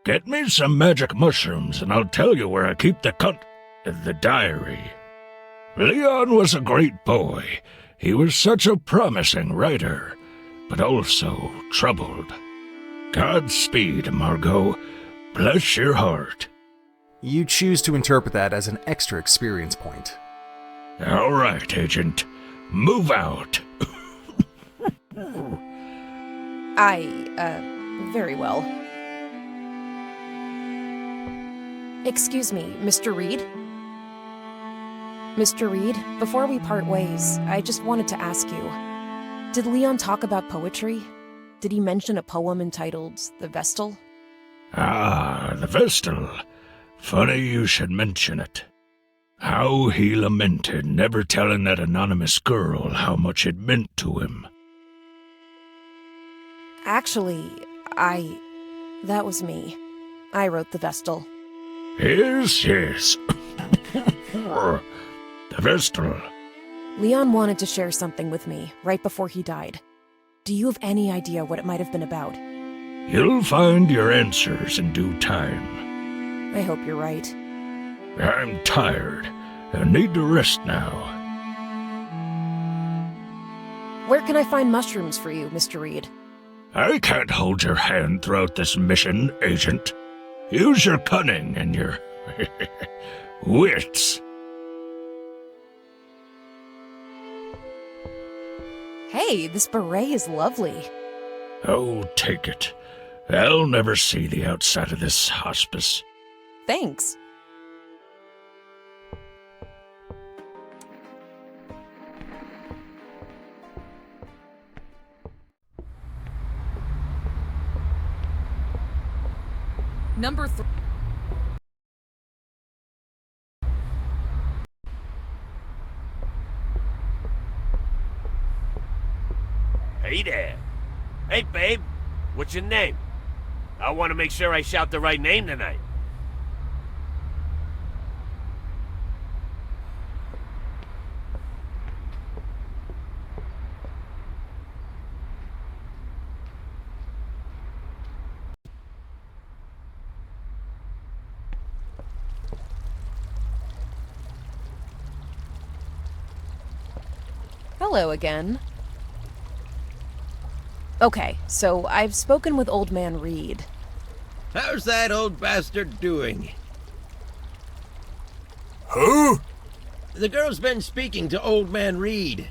Get me some magic mushrooms and I'll tell you where I keep the diary. Leon was a great boy. He was such a promising writer, but also troubled. Godspeed, Margo. Bless your heart. You choose to interpret that as an extra experience point. All right, Agent. Move out. Very well. Excuse me, Mr. Reed? Mr. Reed, before we part ways, I just wanted to ask you, did Leon talk about poetry? Did he mention a poem entitled The Vestal? Ah, the Vestal. Funny you should mention it. How he lamented never telling that anonymous girl how much it meant to him. Actually, that was me. I wrote The Vestal. Yes. The Vestal. Leon wanted to share something with me right before he died. Do you have any idea what it might have been about? You'll find your answers in due time. I hope you're right. I'm tired and need to rest now. Where can I find mushrooms for you, Mr. Reed? I can't hold your hand throughout this mission, Agent. Use your cunning and your wits. Hey, this beret is lovely. Oh, take it. I'll never see the outside of this hospice. Thanks. Number 3. Hey there. Hey, babe. What's your name? I want to make sure I shout the right name tonight. Hello again. Okay, so I've spoken with Old Man Reed. How's that old bastard doing? Who? The girl's been speaking to Old Man Reed.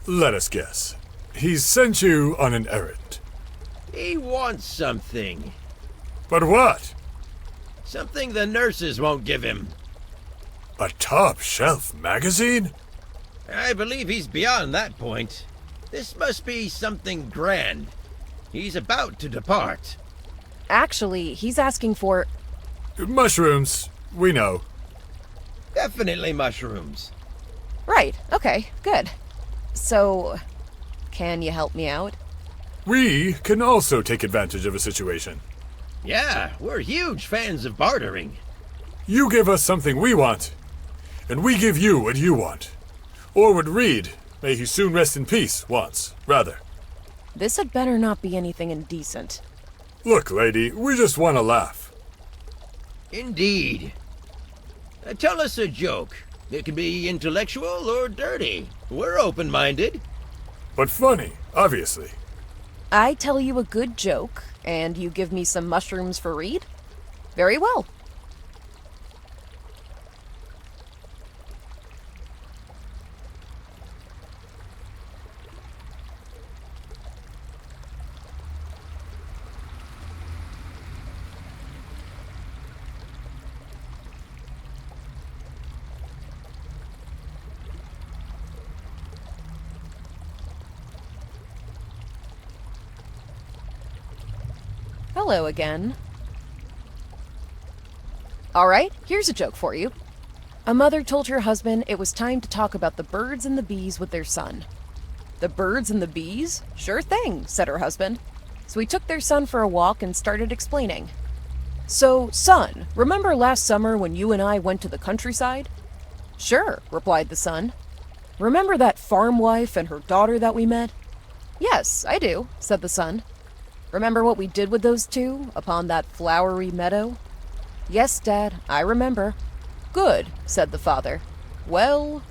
Let us guess. He's sent you on an errand. He wants something. But what? Something the nurses won't give him. A top-shelf magazine? I believe he's beyond that point. This must be something grand. He's about to depart. Actually, he's asking for... Mushrooms, we know. Definitely mushrooms. Right, okay, good. So, can you help me out? We can also take advantage of a situation. Yeah, we're huge fans of bartering. You give us something we want, and we give you what you want. Or what Reed, may he soon rest in peace, wants, rather. This had better not be anything indecent. Look, lady, we just want to laugh. Indeed. Tell us a joke. It can be intellectual or dirty. We're open-minded. But funny, obviously. I tell you a good joke, and you give me some mushrooms for Reed? Very well. Hello again. Alright, here's a joke for you. A mother told her husband it was time to talk about the birds and the bees with their son. The birds and the bees? Sure thing, said her husband. So he took their son for a walk and started explaining. So, son, remember last summer when you and I went to the countryside? Sure, replied the son. Remember that farm wife and her daughter that we met? Yes, I do, said the son. Remember what we did with those two upon that flowery meadow? Yes, Dad, I remember. Good, said the father. Well,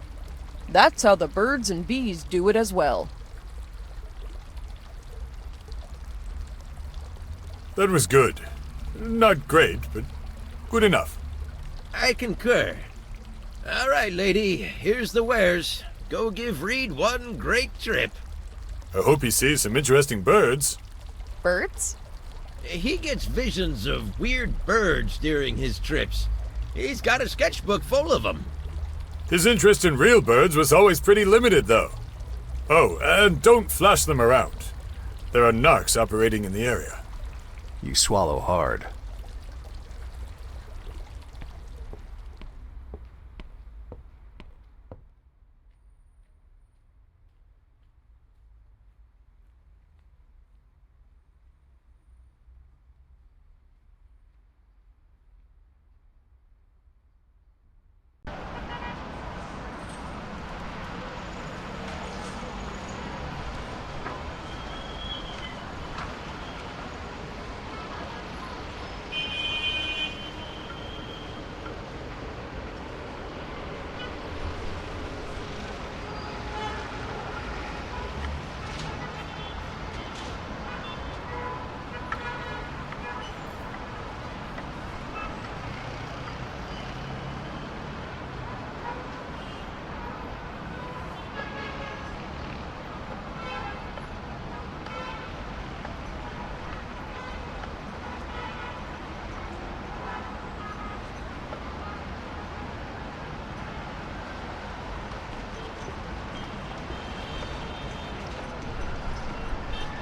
that's how the birds and bees do it as well. That was good. Not great, but good enough. I concur. All right, lady, here's the wares. Go give Reed one great trip. I hope he sees some interesting birds. Birds? He gets visions of weird birds during his trips. He's got a sketchbook full of them. His interest in real birds was always pretty limited, though. Oh, and don't flash them around. There are narcs operating in the area. You swallow hard.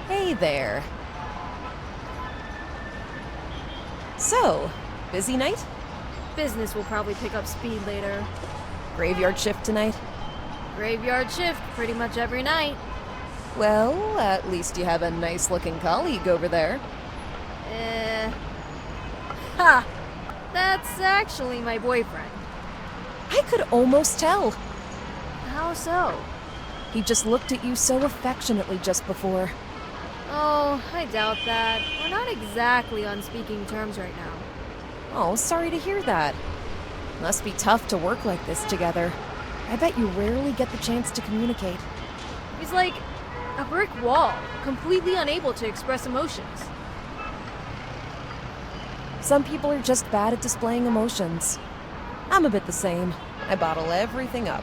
Hey there. So, busy night? Business will probably pick up speed later. Graveyard shift tonight? Graveyard shift pretty much every night. Well, at least you have a nice-looking colleague over there. Ha! That's actually my boyfriend. I could almost tell. How so? He just looked at you so affectionately just before. Oh, I doubt that. We're not exactly on speaking terms right now. Oh, sorry to hear that. Must be tough to work like this together. I bet you rarely get the chance to communicate. He's like a brick wall, completely unable to express emotions. Some people are just bad at displaying emotions. I'm a bit the same. I bottle everything up.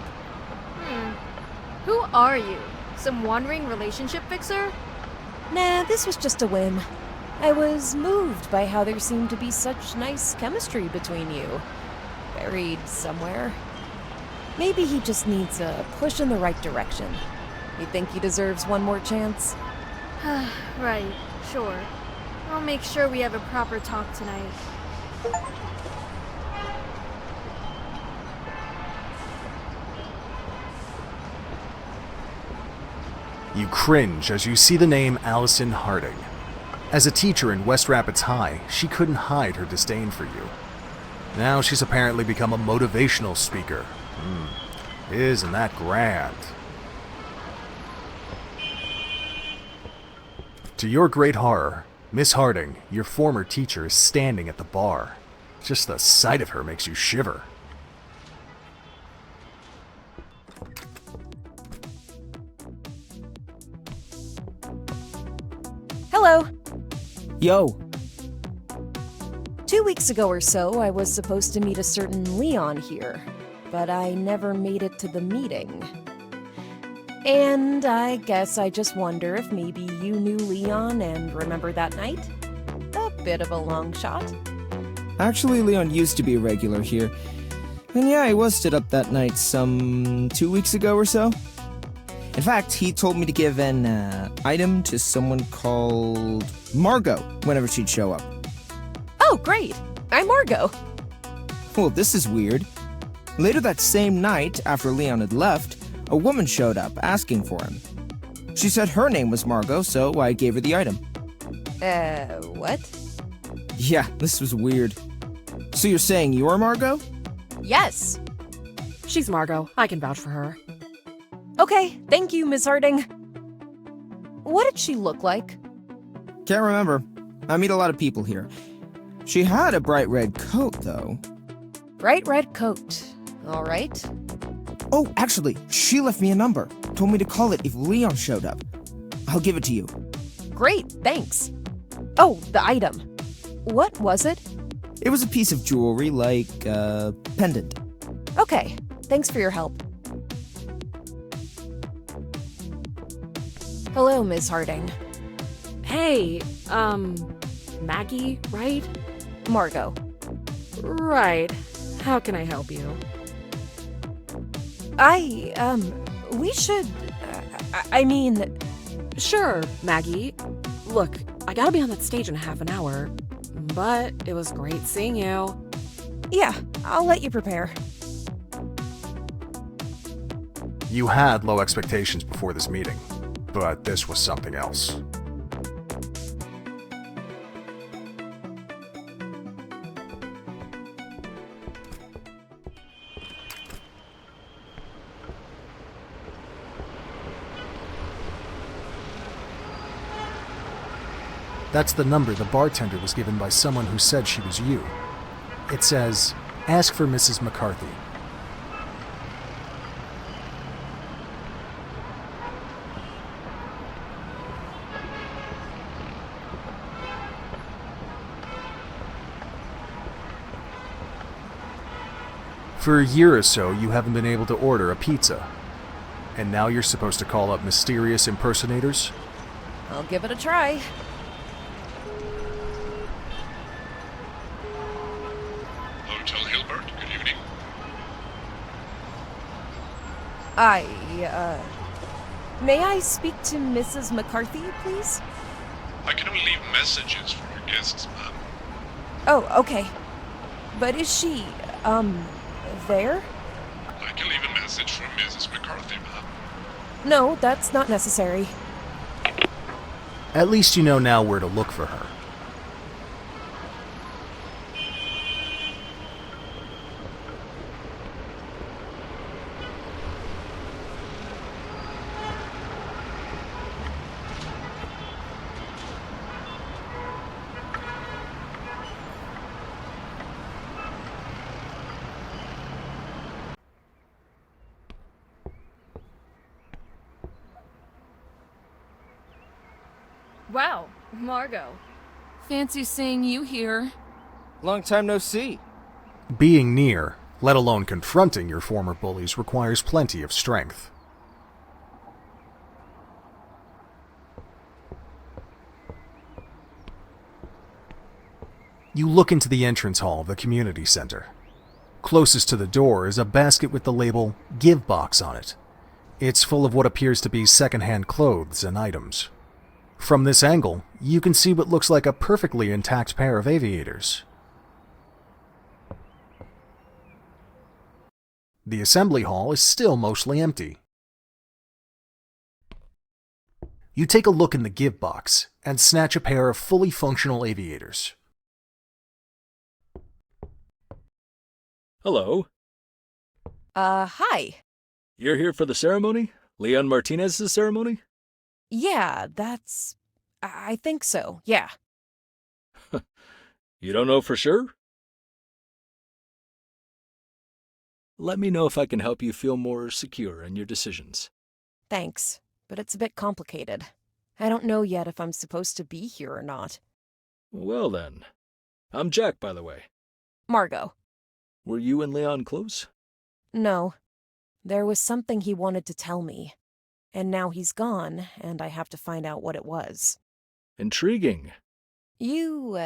Who are you? Some wandering relationship fixer? Nah, this was just a whim. I was moved by how there seemed to be such nice chemistry between you. Buried somewhere. Maybe he just needs a push in the right direction. You think he deserves one more chance? Right, sure. I'll make sure we have a proper talk tonight. You cringe as you see the name Allison Harding. As a teacher in West Rapids High, she couldn't hide her disdain for you. Now she's apparently become a motivational speaker. Isn't that grand? To your great horror, Miss Harding, your former teacher, is standing at the bar. Just the sight of her makes you shiver. Hello. Yo. 2 weeks ago or so, I was supposed to meet a certain Leon here, but I never made it to the meeting. And I guess I just wonder if maybe you knew Leon and remember that night? A bit of a long shot. Actually, Leon used to be a regular here. And yeah, he was stood up that night some 2 weeks ago or so. In fact, he told me to give an item to someone called Margo whenever she'd show up. Oh, great! I'm Margo. Well, this is weird. Later that same night, after Leon had left, a woman showed up asking for him. She said her name was Margo, so I gave her the item. What? Yeah, this was weird. So you're saying you're Margo? Yes. She's Margo. I can vouch for her. Okay, thank you, Miss Harding. What did she look like? Can't remember. I meet a lot of people here. She had a bright red coat, though. Bright red coat. All right. Oh, actually, she left me a number. Told me to call it if Leon showed up. I'll give it to you. Great, thanks. Oh, the item. What was it? It was a piece of jewelry, like a pendant. Okay, thanks for your help. Hello, Miss Harding. Hey, Maggie, right? Margo. Right. How can I help you? We should... I mean... Sure, Maggie. Look, I gotta be on that stage in half an hour, but it was great seeing you. Yeah, I'll let you prepare. You had low expectations before this meeting, but this was something else. That's the number the bartender was given by someone who said she was you. It says, "Ask for Mrs. McCarthy." For a year or so, you haven't been able to order a pizza. And now you're supposed to call up mysterious impersonators? I'll give it a try. Hotel Hilbert, good evening. May I speak to Mrs. McCarthy, please? I can only leave messages for your guests, ma'am. Oh, okay. But is she, there? I can leave a message for Mrs. McCarthy, ma'am. No, that's not necessary. At least you know now where to look for her. Wow, Margo. Fancy seeing you here. Long time no see. Being near, let alone confronting your former bullies, requires plenty of strength. You look into the entrance hall of the community center. Closest to the door is a basket with the label "Give Box" on it. It's full of what appears to be secondhand clothes and items. From this angle, you can see what looks like a perfectly intact pair of aviators. The assembly hall is still mostly empty. You take a look in the give box and snatch a pair of fully functional aviators. Hello. Hi. You're here for the ceremony? Leon Martinez's ceremony? Yeah, I think so, yeah. You don't know for sure? Let me know if I can help you feel more secure in your decisions. Thanks, but it's a bit complicated. I don't know yet if I'm supposed to be here or not. Well then. I'm Jack, by the way. Margo. Were you and Leon close? No. There was something he wanted to tell me. And now he's gone, and I have to find out what it was. Intriguing. You,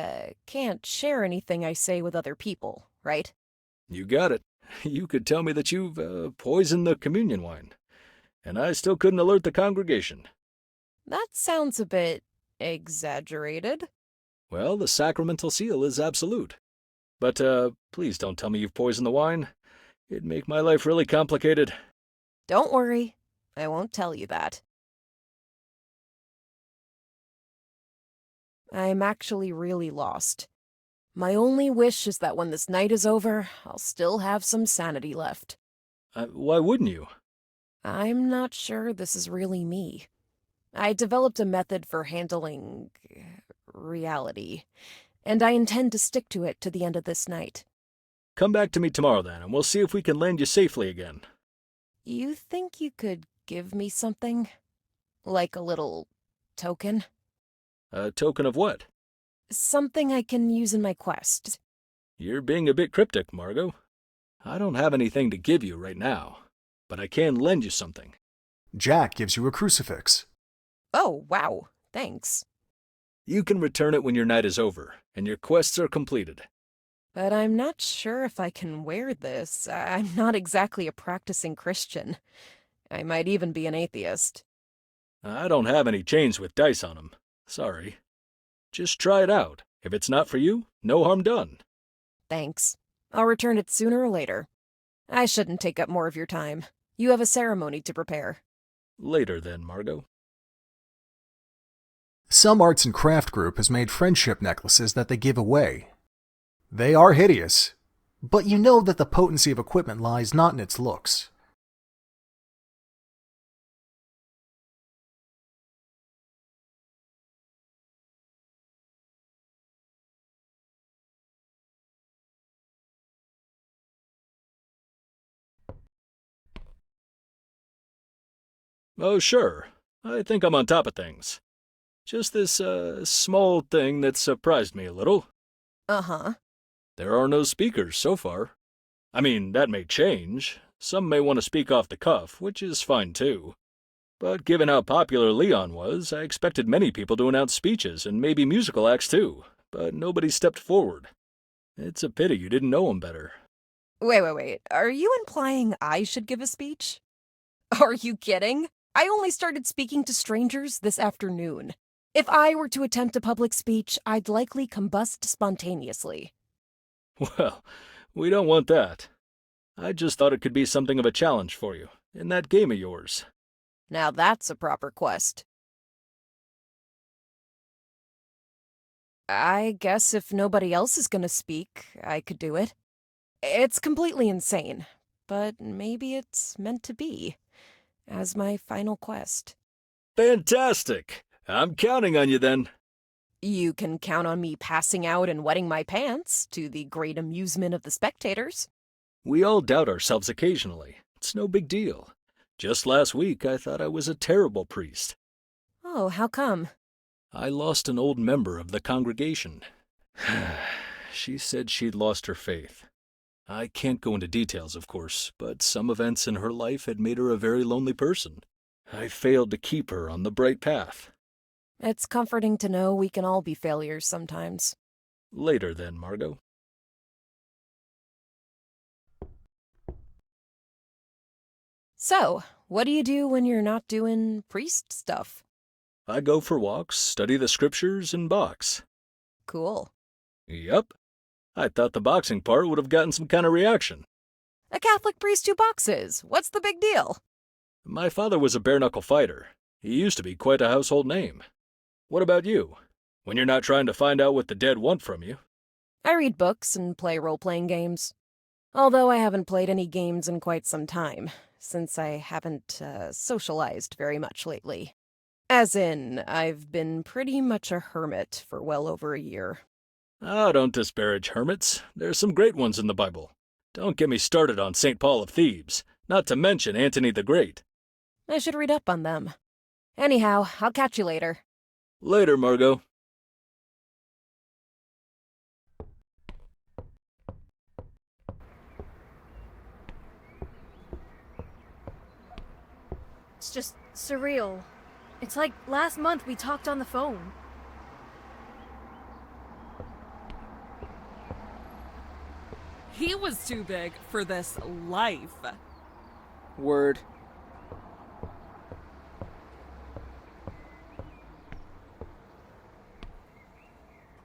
can't share anything I say with other people, right? You got it. You could tell me that you've, poisoned the communion wine. And I still couldn't alert the congregation. That sounds a bit exaggerated. Well, the sacramental seal is absolute. But, please don't tell me you've poisoned the wine. It'd make my life really complicated. Don't worry. I won't tell you that. I'm actually really lost. My only wish is that when this night is over, I'll still have some sanity left. Why wouldn't you? I'm not sure this is really me. I developed a method for handling reality, and I intend to stick to it to the end of this night. Come back to me tomorrow then, and we'll see if we can land you safely again. You think you could give me something? Like a little token? A token of what? Something I can use in my quest. You're being a bit cryptic, Margo. I don't have anything to give you right now, but I can lend you something. Jack gives you a crucifix. Oh, wow. Thanks. You can return it when your night is over, and your quests are completed. But I'm not sure if I can wear this. I'm not exactly a practicing Christian. I might even be an atheist. I don't have any chains with dice on them. Sorry. Just try it out. If it's not for you, no harm done. Thanks. I'll return it sooner or later. I shouldn't take up more of your time. You have a ceremony to prepare. Later then, Margo. Some arts and craft group has made friendship necklaces that they give away. They are hideous, but you know that the potency of equipment lies not in its looks. Oh, sure. I think I'm on top of things. Just this, small thing that surprised me a little. Uh-huh. There are no speakers so far. I mean, that may change. Some may want to speak off the cuff, which is fine too. But given how popular Leon was, I expected many people to announce speeches and maybe musical acts too, but nobody stepped forward. It's a pity you didn't know him better. Wait. Are you implying I should give a speech? Are you kidding? I only started speaking to strangers this afternoon. If I were to attempt a public speech, I'd likely combust spontaneously. Well, we don't want that. I just thought it could be something of a challenge for you, in that game of yours. Now that's a proper quest. I guess if nobody else is gonna speak, I could do it. It's completely insane, but maybe it's meant to be, as my final quest. Fantastic! I'm counting on you then. You can count on me passing out and wetting my pants, to the great amusement of the spectators. We all doubt ourselves occasionally. It's no big deal. Just last week, I thought I was a terrible priest. Oh, how come? I lost an old member of the congregation. She said she'd lost her faith. I can't go into details, of course, but some events in her life had made her a very lonely person. I failed to keep her on the bright path. It's comforting to know we can all be failures sometimes. Later then, Margo. So, what do you do when you're not doing priest stuff? I go for walks, study the scriptures, and box. Cool. Yup. I thought the boxing part would have gotten some kind of reaction. A Catholic priest who boxes. What's the big deal? My father was a bare-knuckle fighter. He used to be quite a household name. What about you? When you're not trying to find out what the dead want from you? I read books and play role-playing games. Although I haven't played any games in quite some time, since I haven't socialized very much lately. As in, I've been pretty much a hermit for well over a year. Oh, don't disparage hermits. There's some great ones in the Bible. Don't get me started on St. Paul of Thebes, not to mention Antony the Great. I should read up on them. Anyhow, I'll catch you later. Later, Margo. It's just surreal. It's like last month we talked on the phone. He was too big for this life. Word.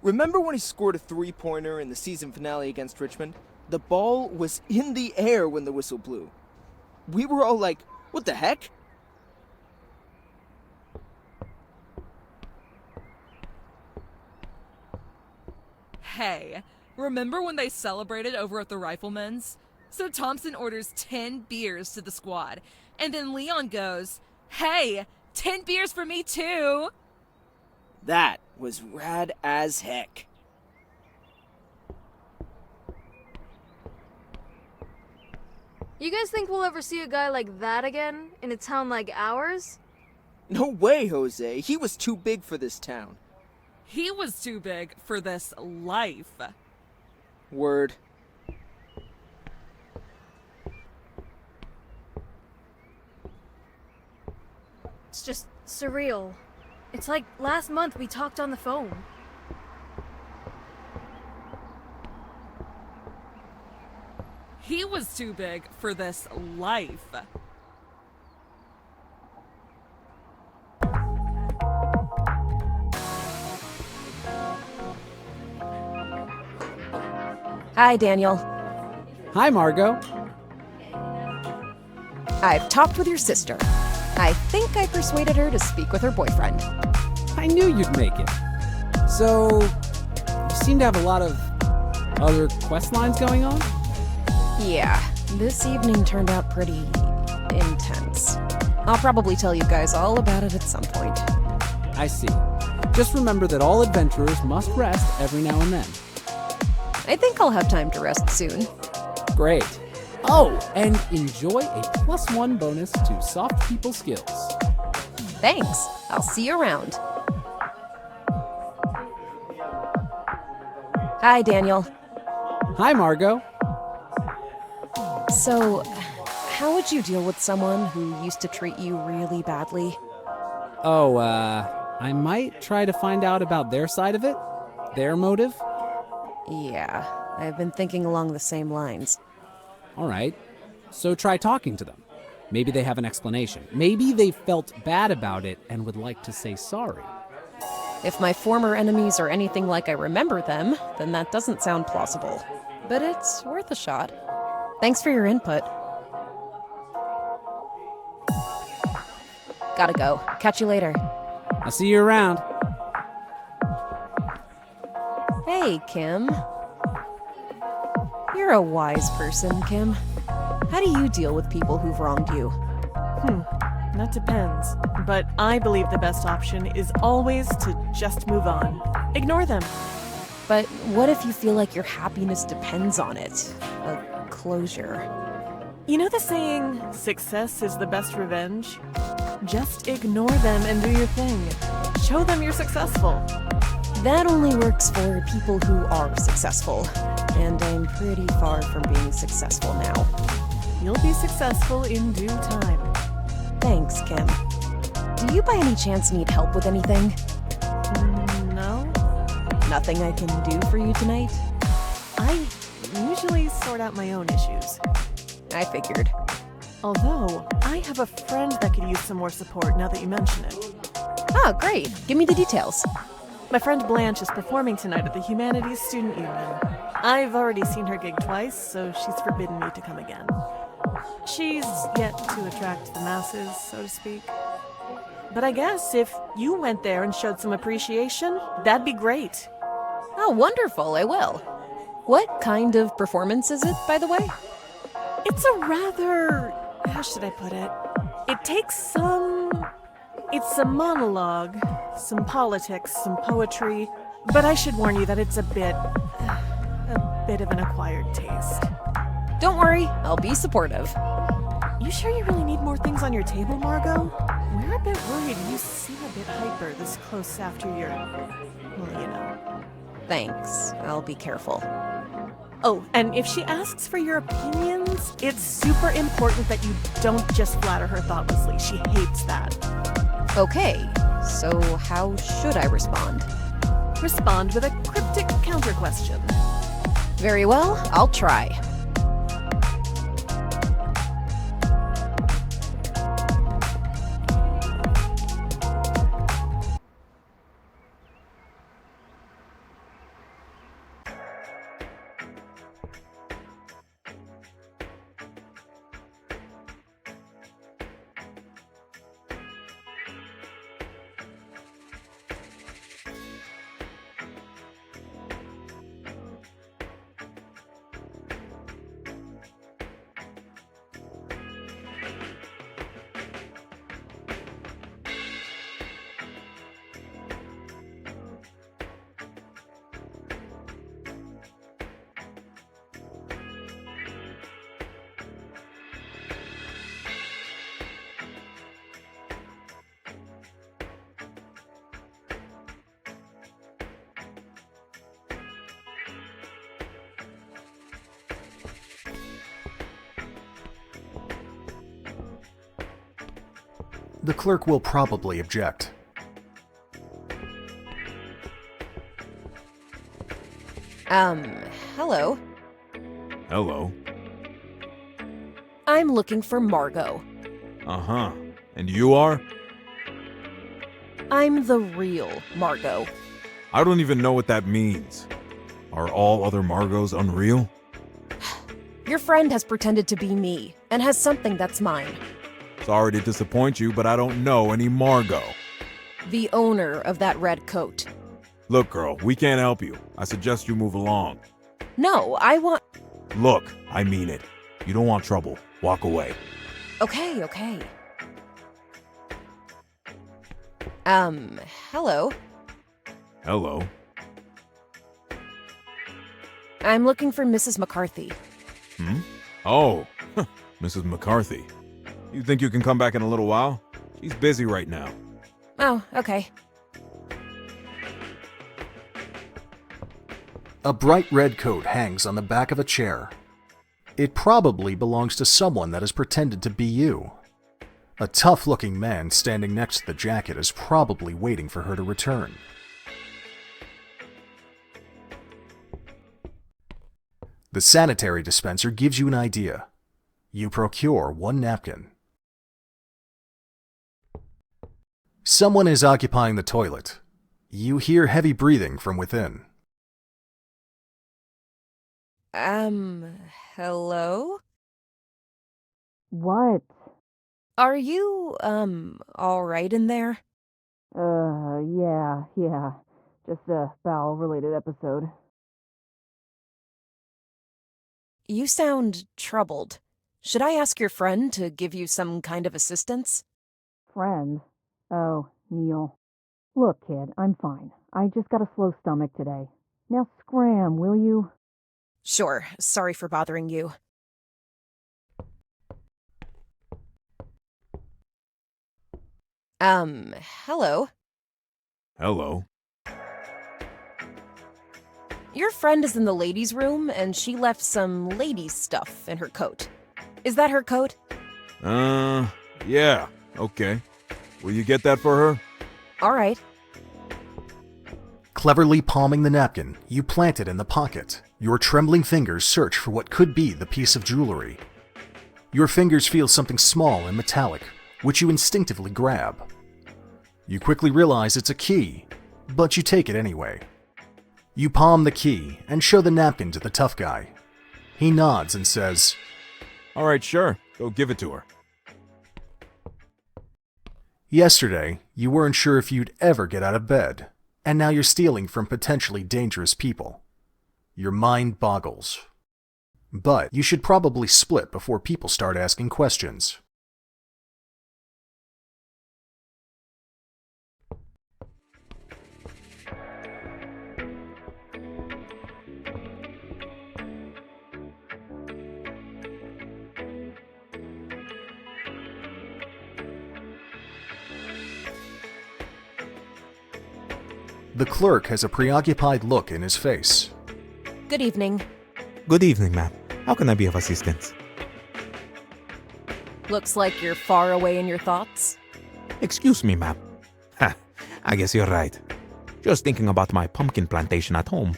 Remember when he scored a three-pointer in the season finale against Richmond? The ball was in the air when the whistle blew. We were all like, what the heck? Hey, remember when they celebrated over at the Rifleman's? So Thompson orders 10 beers to the squad, and then Leon goes, "Hey, 10 beers for me too!" That was rad as heck. You guys think we'll ever see a guy like that again in a town like ours? No way, Jose. He was too big for this town. He was too big for this life. Word. It's just surreal. It's like last month we talked on the phone. He was too big for this life. Hi, Daniel. Hi, Margo. I've talked with your sister. I think I persuaded her to speak with her boyfriend. I knew you'd make it. So, you seem to have a lot of other quest lines going on? Yeah, this evening turned out pretty intense. I'll probably tell you guys all about it at some point. I see. Just remember that all adventurers must rest every now and then. I think I'll have time to rest soon. Great. Oh, and enjoy a +1 bonus to soft people skills. Thanks. I'll see you around. Hi, Daniel. Hi, Margo. So, how would you deal with someone who used to treat you really badly? Oh, I might try to find out about their side of it, their motive. Yeah, I've been thinking along the same lines. All right, so try talking to them. Maybe they have an explanation. Maybe they felt bad about it and would like to say sorry. If my former enemies are anything like I remember them, then that doesn't sound plausible. But it's worth a shot. Thanks for your input. Gotta go. Catch you later. I'll see you around. Hey, Kim. You're a wise person, Kim. How do you deal with people who've wronged you? That depends. But I believe the best option is always to just move on. Ignore them. But what if you feel like your happiness depends on it? Like closure. You know the saying, success is the best revenge? Just ignore them and do your thing. Show them you're successful. That only works for people who are successful. And I'm pretty far from being successful now. You'll be successful in due time. Thanks, Kim. Do you by any chance need help with anything? No. Nothing I can do for you tonight? I usually sort out my own issues. I figured. Although, I have a friend that could use some more support now that you mention it. Oh, great. Give me the details. My friend Blanche is performing tonight at the Humanities Student Union. I've already seen her gig twice, so she's forbidden me to come again. She's yet to attract the masses, so to speak. but I guess if you went there and showed some appreciation, that'd be great. Oh, wonderful, I will. What kind of performance is it, by the way? It's a rather... how should I put it? It takes some... it's some monologue, some politics, some poetry, but I should warn you that it's a bit of an acquired taste. Don't worry, I'll be supportive. You sure you really need more things on your table, Margo? We're a bit worried you seem a bit hyper this close after your... well, you know. Thanks, I'll be careful. Oh, and if she asks for your opinions, it's super important that you don't just flatter her thoughtlessly. She hates that. Okay, so how should I respond? Respond with a cryptic counter-question. Very well, I'll try. The clerk will probably object. Hello. Hello. I'm looking for Margo. Uh-huh. And you are? I'm the real Margo. I don't even know what that means. Are all other Margos unreal? Your friend has pretended to be me, and has something that's mine. Sorry to disappoint you, but I don't know any Margo. The owner of that red coat. Look, girl, we can't help you. I suggest you move along. No, I want... Look, I mean it. You don't want trouble. Walk away. Okay. Hello. Hello. I'm looking for Mrs. McCarthy. Oh, Mrs. McCarthy. You think you can come back in a little while? She's busy right now. Oh, okay. A bright red coat hangs on the back of a chair. It probably belongs to someone that has pretended to be you. A tough-looking man standing next to the jacket is probably waiting for her to return. The sanitary dispenser gives you an idea. You procure one napkin. Someone is occupying the toilet. You hear heavy breathing from within. Hello? What? Are you, alright in there? Yeah. Just a bowel-related episode. You sound troubled. Should I ask your friend to give you some kind of assistance? Friend? Oh, Neil. Look, kid, I'm fine. I just got a slow stomach today. Now scram, will you? Sure, sorry for bothering you. Hello? Hello. Your friend is in the ladies' room, and she left some ladies' stuff in her coat. Is that her coat? Yeah, okay. Will you get that for her? All right. Cleverly palming the napkin, you plant it in the pocket. Your trembling fingers search for what could be the piece of jewelry. Your fingers feel something small and metallic, which you instinctively grab. You quickly realize it's a key, but you take it anyway. You palm the key and show the napkin to the tough guy. He nods and says, "All right, sure. Go give it to her." Yesterday, You weren't sure if you'd ever get out of bed, and now you're stealing from potentially dangerous people. Your mind boggles. But you should probably split before people start asking questions. The clerk has a preoccupied look in his face. Good evening. Good evening, ma'am. How can I be of assistance? Looks like you're far away in your thoughts. Excuse me, ma'am. Ha, I guess you're right. Just thinking about my pumpkin plantation at home.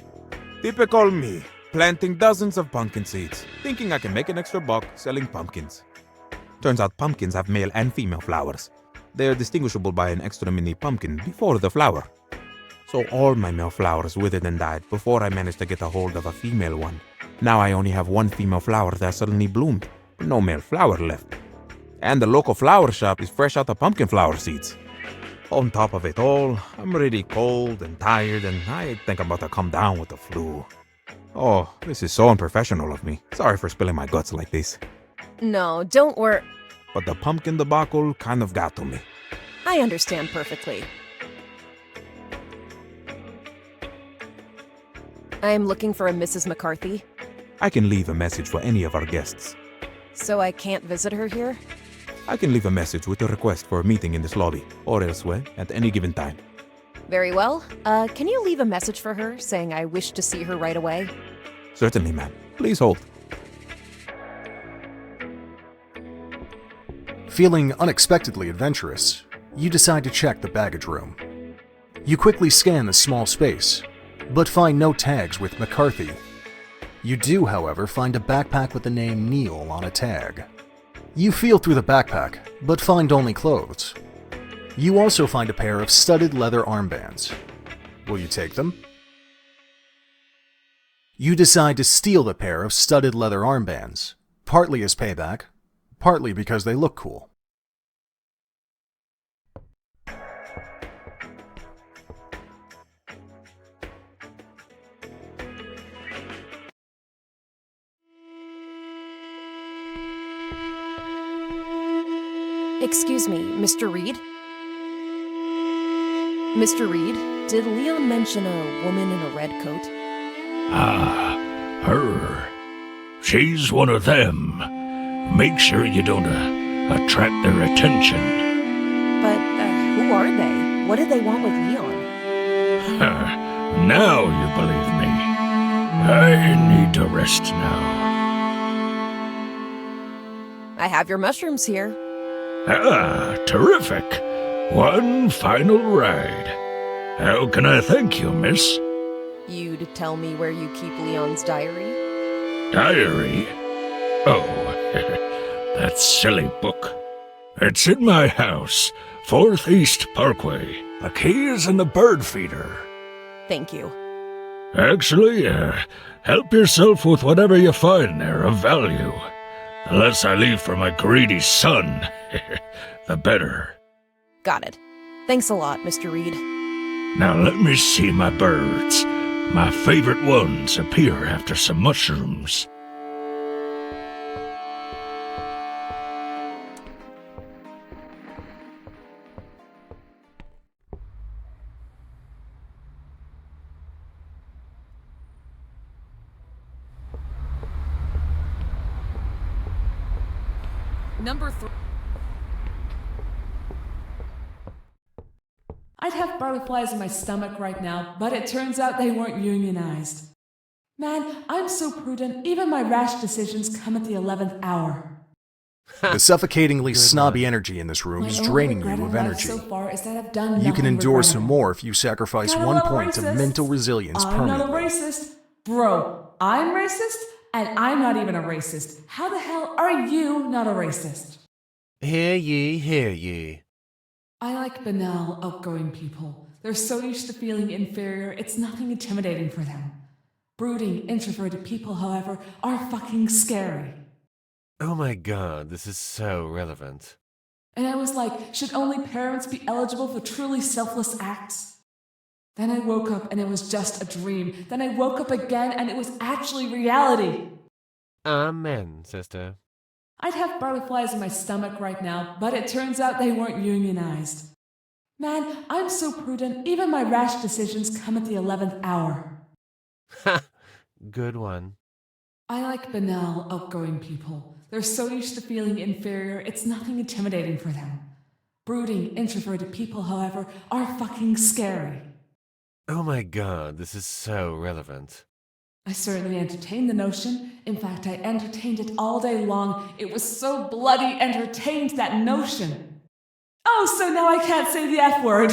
Typical me, planting dozens of pumpkin seeds, thinking I can make an extra buck selling pumpkins. Turns out pumpkins have male and female flowers. They are distinguishable by an extra mini pumpkin before the flower. So all my male flowers withered and died before I managed to get a hold of a female one. Now I only have one female flower that suddenly bloomed, but no male flower left. And the local flower shop is fresh out of pumpkin flower seeds. On top of it all, I'm really cold and tired, and I think I'm about to come down with the flu. Oh, this is so unprofessional of me. Sorry for spilling my guts like this. No, don't worry. But the pumpkin debacle kind of got to me. I understand perfectly. I am looking for a Mrs. McCarthy. I can leave a message for any of our guests. So I can't visit her here? I can leave a message with a request for a meeting in this lobby, or elsewhere, at any given time. Very well. Can you leave a message for her, saying I wish to see her right away? Certainly, ma'am. Please hold. Feeling unexpectedly adventurous, you decide to check the baggage room. You quickly scan the small space, but find no tags with McCarthy. You do, however, find a backpack with the name Neil on a tag. You feel through the backpack, but find only clothes. You also find a pair of studded leather armbands. Will you take them? You decide to steal the pair of studded leather armbands, partly as payback, partly because they look cool. Excuse me, Mr. Reed? Mr. Reed, did Leon mention a woman in a red coat? Ah, her. She's one of them. Make sure you don't attract their attention. But who are they? What did they want with Leon? Now you believe me. I need to rest now. I have your mushrooms here. Ah, terrific. One final ride. How can I thank you, miss? You'd tell me where you keep Leon's diary? Diary? Oh, that silly book. It's in my house, 4th East Parkway. The key is in the bird feeder. Thank you. Actually, help yourself with whatever you find there of value. The less I leave for my greedy son, the better. Got it. Thanks a lot, Mr. Reed. Now let me see my birds. My favorite ones appear after some mushrooms. Number 3. I'd have butterflies in my stomach right now, but it turns out they weren't unionized. Man, I'm so prudent, even my rash decisions come at the 11th hour. The suffocatingly snobby energy in this room is draining you of energy. So far is that I've done You can endure regrettable. some more if you sacrifice Kinda 1 not a point to racist. mental resilience I'm not a permanently. racist. Bro, I'm racist, and I'm not even a racist. How the hell are you not a racist? Hear ye, hear ye. I like banal, outgoing people. They're so used to feeling inferior, it's nothing intimidating for them. Brooding, introverted people, however, are fucking scary. Oh my god, this is so relevant. And I was like, should only parents be eligible for truly selfless acts? Then I woke up and it was just a dream. Then I woke up again and it was actually reality. Amen, sister. I'd have butterflies in my stomach right now, but it turns out they weren't unionized. Man, I'm so prudent, even my rash decisions come at the 11th hour. Ha! Good one. I like banal, outgoing people. They're so used to feeling inferior, it's nothing intimidating for them. Brooding, introverted people, however, are fucking scary. Oh my god, this is so relevant. I certainly entertained the notion. In fact, I entertained it all day long. It was so bloody entertained, that notion. Oh, so now I can't say the F word.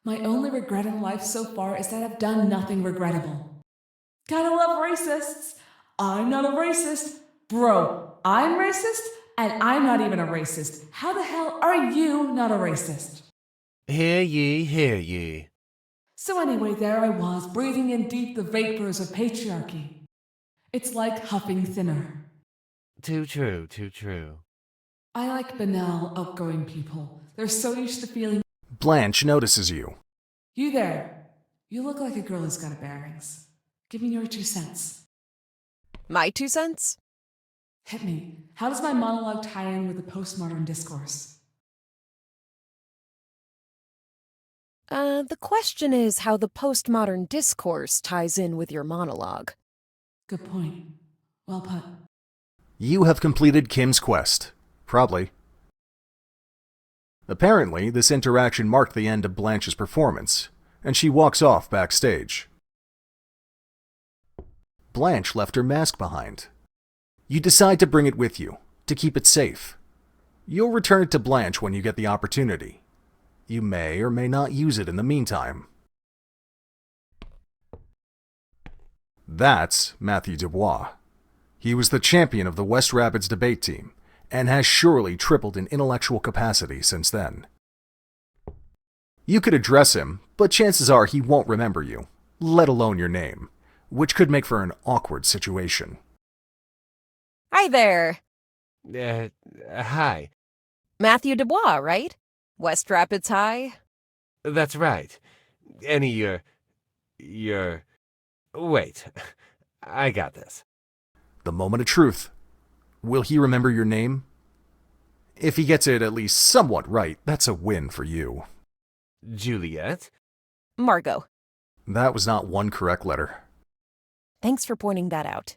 My only regret in life so far is that I've done nothing regrettable. Gotta love racists. I'm not a racist. Bro, I'm racist, and I'm not even a racist. How the hell are you not a racist? Hear ye, hear ye. So anyway, there I was, breathing in deep the vapors of patriarchy. It's like huffing thinner. Too true, too true. I like banal, outgoing people. They're so used to feeling... Blanche notices you. You there. You look like a girl who's got bearings. Give me your 2 cents. My 2 cents? Hit me. How does my monologue tie in with the postmodern discourse? The question is how the postmodern discourse ties in with your monologue. Good point. Well put. You have completed Kim's quest. Probably. Apparently, this interaction marked the end of Blanche's performance, and she walks off backstage. Blanche left her mask behind. You decide to bring it with you, to keep it safe. You'll return it to Blanche when you get the opportunity. You may or may not use it in the meantime. That's Matthew Dubois. He was the champion of the West Rapids debate team, and has surely tripled in intellectual capacity since then. You could address him, but chances are he won't remember you, let alone your name, which could make for an awkward situation. Hi there. Hi. Matthew Dubois, right? West Rapids High? That's right. Wait. I got this. The moment of truth. Will he remember your name? If he gets it at least somewhat right, that's a win for you. Juliet? Margo. That was not one correct letter. Thanks for pointing that out.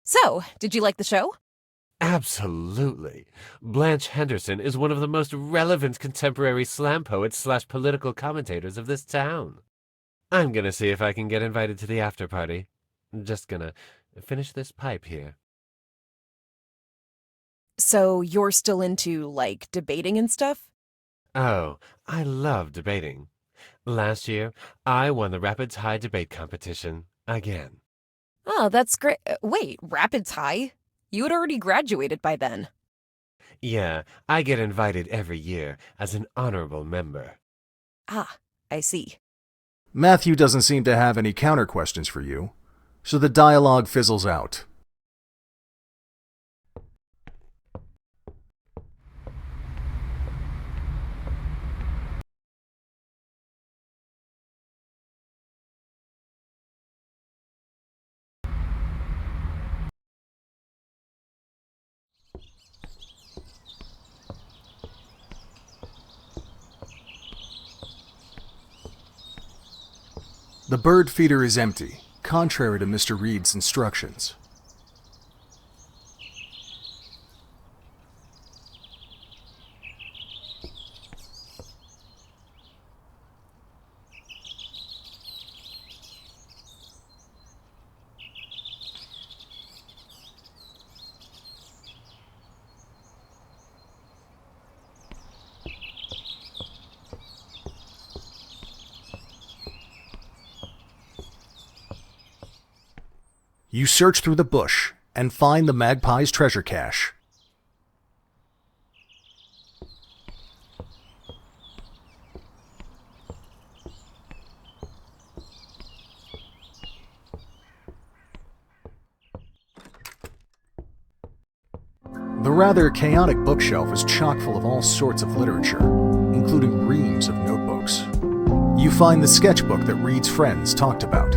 So, did you like the show? Absolutely. Blanche Henderson is one of the most relevant contemporary slam poets / political commentators of this town. I'm gonna see if I can get invited to the after party. I'm just gonna finish this pipe here. So you're still into, like, debating and stuff? Oh, I love debating. Last year, I won the Rapids High debate competition again. Oh, that's great. Wait, Rapids High? You had already graduated by then. Yeah, I get invited every year as an honorable member. Ah, I see. Matthew doesn't seem to have any counter questions for you, so the dialogue fizzles out. The bird feeder is empty, contrary to Mr. Reed's instructions. You search through the bush and find the magpie's treasure cache. The rather chaotic bookshelf is chock full of all sorts of literature, including reams of notebooks. You find the sketchbook that Reed's friends talked about.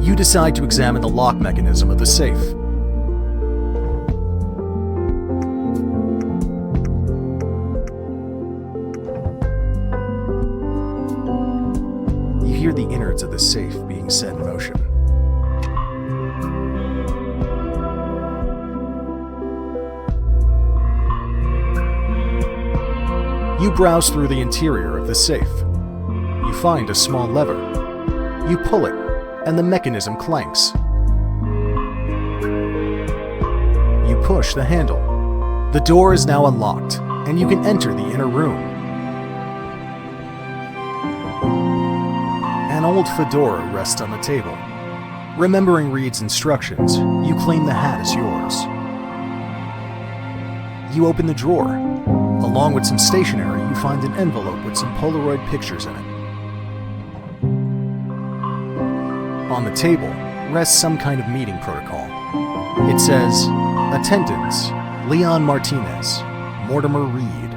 You decide to examine the lock mechanism of the safe. You hear the innards of the safe being set in motion. You browse through the interior of the safe. You find a small lever. You pull it, and the mechanism clanks. You push the handle. The door is now unlocked, and you can enter the inner room. An old fedora rests on the table. Remembering Reed's instructions, you claim the hat is yours. You open the drawer. Along with some stationery, you find an envelope with some Polaroid pictures in it. On the table rests some kind of meeting protocol. It says, Attendance, Leon Martinez, Mortimer Reed,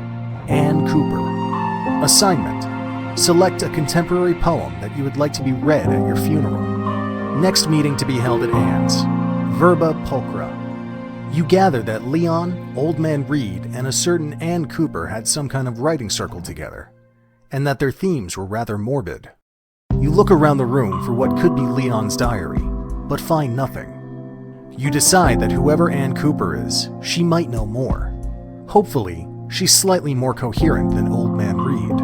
Ann Cooper. Assignment, select a contemporary poem that you would like to be read at your funeral. Next meeting to be held at Ann's, Verba Pulchra. You gather that Leon, Old Man Reed, and a certain Ann Cooper had some kind of writing circle together, and that their themes were rather morbid. You look around the room for what could be Leon's diary, but find nothing. You decide that whoever Ann Cooper is, she might know more. Hopefully, she's slightly more coherent than Old Man Reed.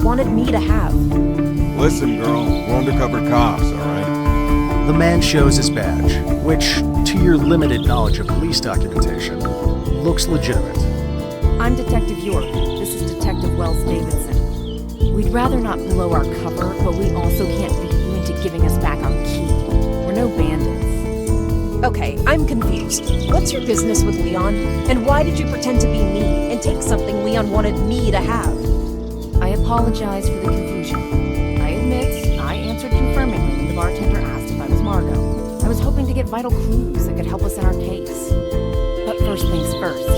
Wanted me to have. Listen, girl, we're undercover cops, alright? The man shows his badge, which, to your limited knowledge of police documentation, looks legitimate. I'm Detective York. This is Detective Wells Davidson. We'd rather not blow our cover, but we also can't beat you into giving us back our key. We're no bandits. Okay, I'm confused. What's your business with Leon? And why did you pretend to be me and take something Leon wanted me to have? I apologize for the confusion. I admit, I answered confirmingly when the bartender asked if I was Margo. I was hoping to get vital clues that could help us in our case. But first things first,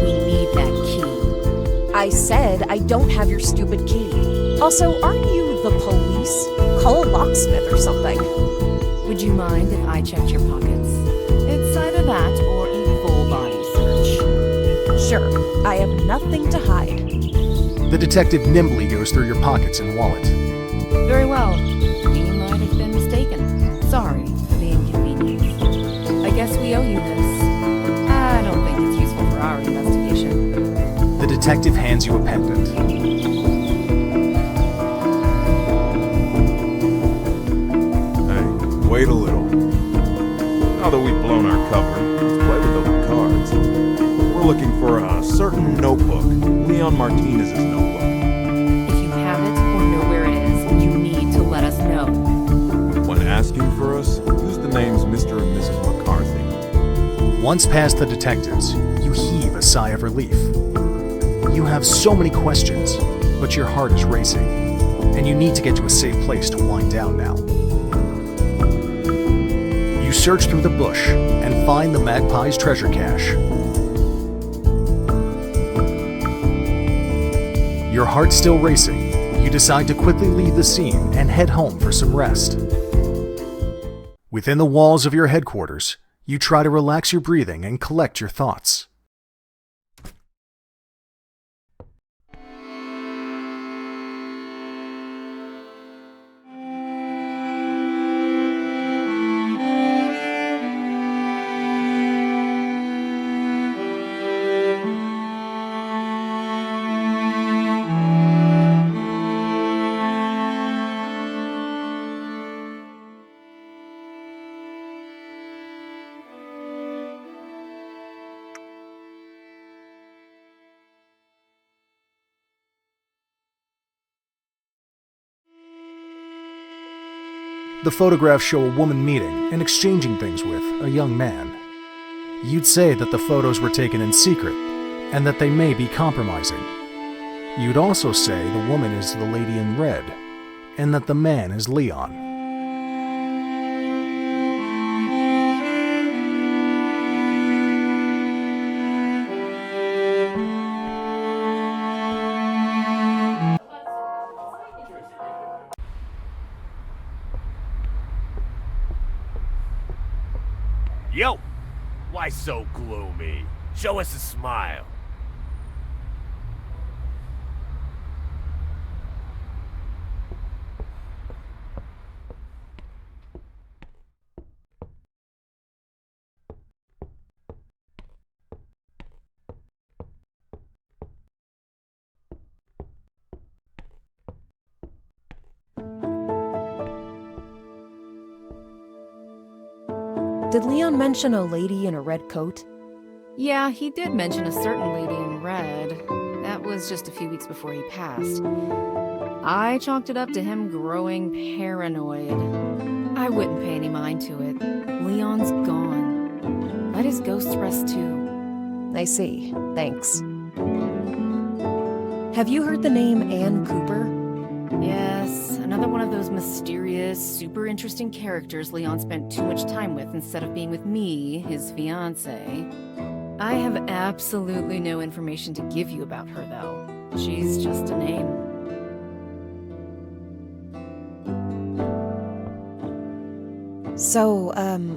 we need that key. I said I don't have your stupid key. Also, aren't you the police? Call a locksmith or something. Would you mind if I checked your pockets? It's either that or a full body search. Sure, I have nothing to hide. The detective nimbly goes through your pockets and wallet. Very well. You might have been mistaken. Sorry for the inconvenience. I guess we owe you this. I don't think it's useful for our investigation. The detective hands you a pendant. Hey, wait a little. Now that we've blown our cover, let's play with those cards. We're looking for a certain notebook. Leon Martinez's notebook. If you have it or know where it is, you need to let us know. When asking for us, use the names Mr. and Mrs. McCarthy. Once past the detectives, you heave a sigh of relief. You have so many questions, but your heart is racing. and you need to get to a safe place to wind down now. You search through the bush and find the magpie's treasure cache. Your heart still racing, you decide to quickly leave the scene and head home for some rest. Within the walls of your headquarters, you try to relax your breathing and collect your thoughts. The photographs show a woman meeting and exchanging things with a young man. You'd say that the photos were taken in secret and that they may be compromising. You'd also say the woman is the lady in red and that the man is Leon. Yo! Why so gloomy? Show us a smile. Did Leon mention a lady in a red coat? Yeah, he did mention a certain lady in red. That was just a few weeks before he passed. I chalked it up to him growing paranoid. I wouldn't pay any mind to it. Leon's gone. Let his ghost rest too. I see. Thanks. Have you heard the name Anne Cooper? Yes, another one of those mysterious, super interesting characters Leon spent too much time with instead of being with me, his fiancé. I have absolutely no information to give you about her, though. She's just a name. So,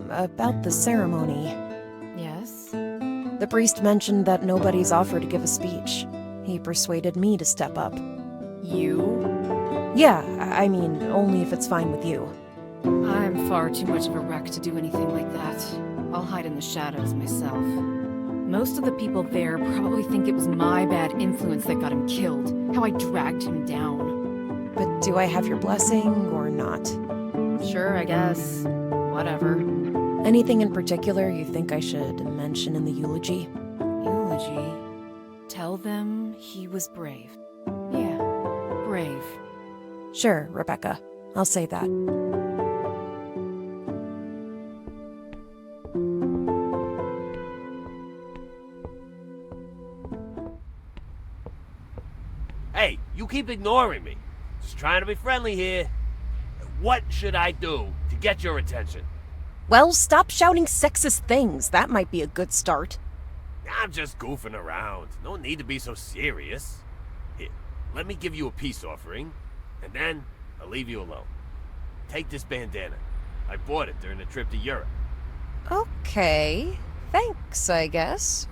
about the ceremony. Yes? The priest mentioned that nobody's offered to give a speech. He persuaded me to step up. You? Yeah, I mean, only if it's fine with you. I'm far too much of a wreck to do anything like that. I'll hide in the shadows myself. Most of the people there probably think it was my bad influence that got him killed, how I dragged him down. But do I have your blessing or not? Sure, I guess. Whatever. Anything in particular you think I should mention in the eulogy? Eulogy? Tell them he was brave. Yeah, brave. Sure, Rebecca. I'll say that. Hey, you keep ignoring me. Just trying to be friendly here. What should I do to get your attention? Well, stop shouting sexist things. That might be a good start. I'm just goofing around. No need to be so serious. Here, let me give you a peace offering, and then I'll leave you alone. Take this bandana. I bought it during a trip to Europe. Okay. Thanks, I guess.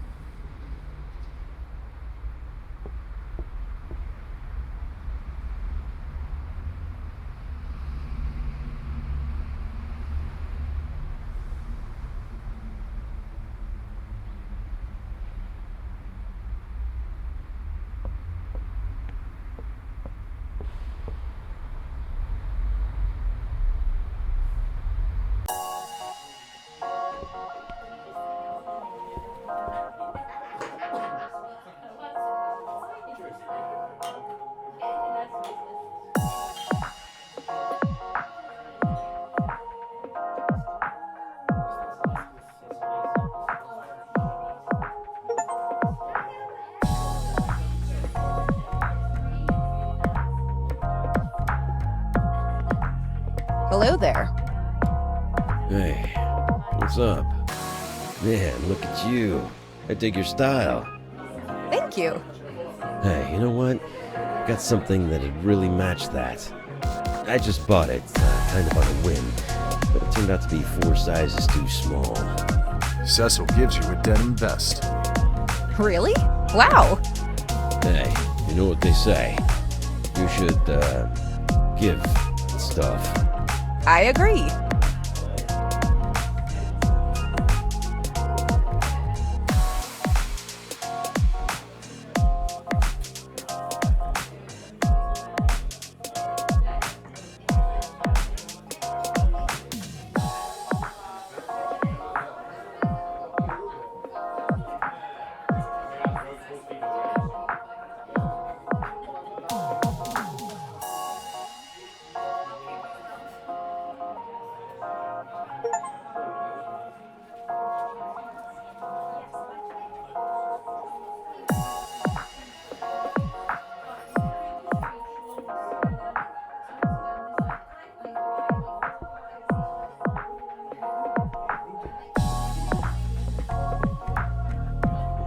Hello there. Hey, what's up? Man, look at you. I dig your style. Thank you. Hey, you know what? Got something that'd really match that. I just bought it, kind of on a whim, but it turned out to be 4 sizes too small. Cecil gives you a denim vest. Really? Wow. Hey, you know what they say? You should, give stuff. I agree.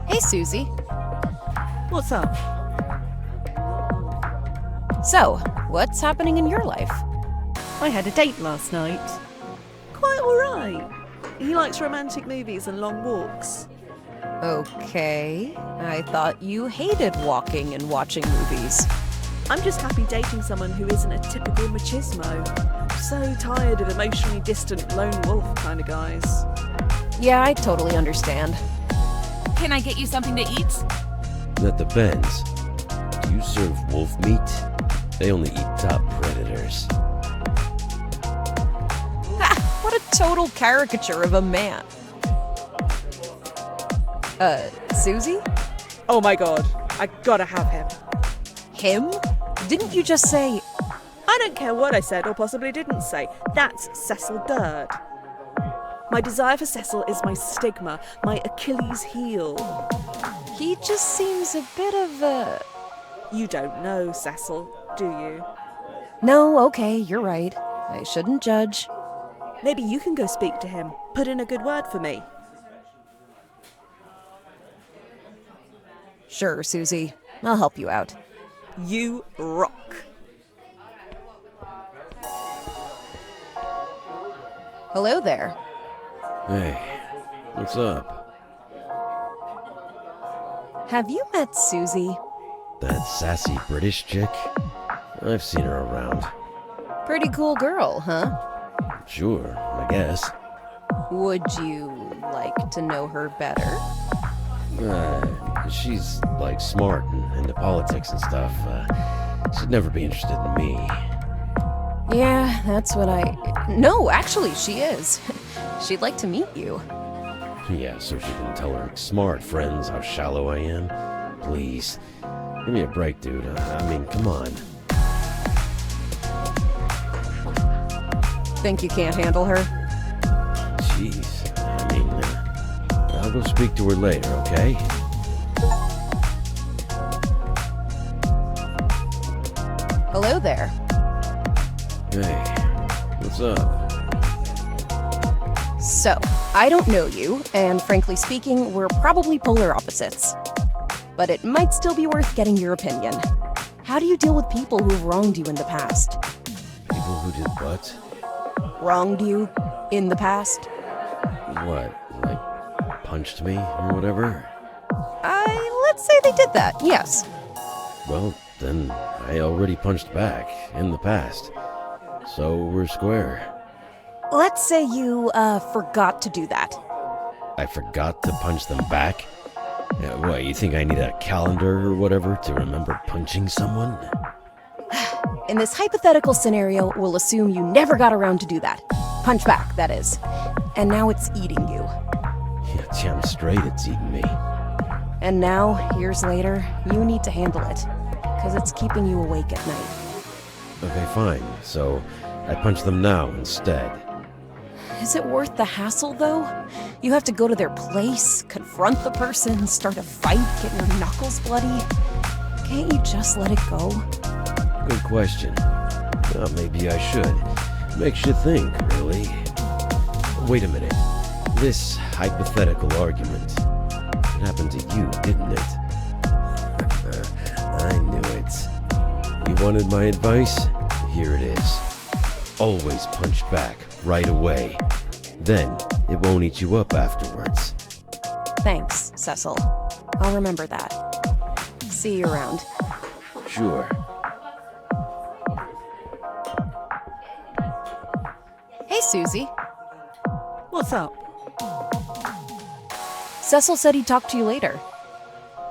Hey, Susie. What's up? So, what's happening in your life? I had a date last night. Quite alright. He likes romantic movies and long walks. Okay. I thought you hated walking and watching movies. I'm just happy dating someone who isn't a typical machismo. So tired of emotionally distant lone wolf kind of guys. Yeah, I totally understand. Can I get you something to eat? That depends. Do you serve wolf meat? They only eat top predators. Ha! What a total caricature of a man. Susie? Oh my god, I gotta have him. Him? Didn't you just say... I don't care what I said or possibly didn't say. That's Cecil Durd. My desire for Cecil is my stigma, my Achilles heel. He just seems a bit of a... You don't know Cecil, do you? No, okay, you're right. I shouldn't judge. Maybe you can go speak to him. Put in a good word for me. Sure, Susie. I'll help you out. You rock. Hello there. Hey, what's up? Have you met Susie? That sassy British chick? I've seen her around. Pretty cool girl, huh? Sure, I guess. Would you like to know her better? She's, like, smart and into politics and stuff. She'd never be interested in me. Yeah, that's what I... No, actually, she is. She'd like to meet you. Yeah, so she can tell her smart friends how shallow I am? Please. Give me a break, dude. I mean, come on. Think you can't handle her? Jeez. I mean, I'll go speak to her later, okay? Hello there. Hey, what's up? So, I don't know you, and frankly speaking, we're probably polar opposites. But it might still be worth getting your opinion. How do you deal with people who've wronged you in the past? People who did what? Wronged you in the past? What, like, punched me or whatever? Let's say they did that, yes. Well, then I already punched back in the past. So we're square. Let's say you, forgot to do that. I forgot to punch them back? What, you think I need a calendar or whatever to remember punching someone? In this hypothetical scenario, we'll assume you never got around to do that. Punch back, that is. And now it's eating you. Yeah, damn straight it's eating me. And now, years later, you need to handle it. Because it's keeping you awake at night. Okay, fine. So I punch them now instead. Is it worth the hassle, though? You have to go to their place, confront the person, start a fight, get your knuckles bloody. Can't you just let it go? Good question. Well, maybe I should. Makes you think, really. Wait a minute. This hypothetical argument, it happened to you, didn't it? I knew it. You wanted my advice? Here it is. Always punch back, right away. Then, it won't eat you up afterwards. Thanks, Cecil. I'll remember that. See you around. Sure. Hey, Susie. What's up? Cecil said he'd talk to you later.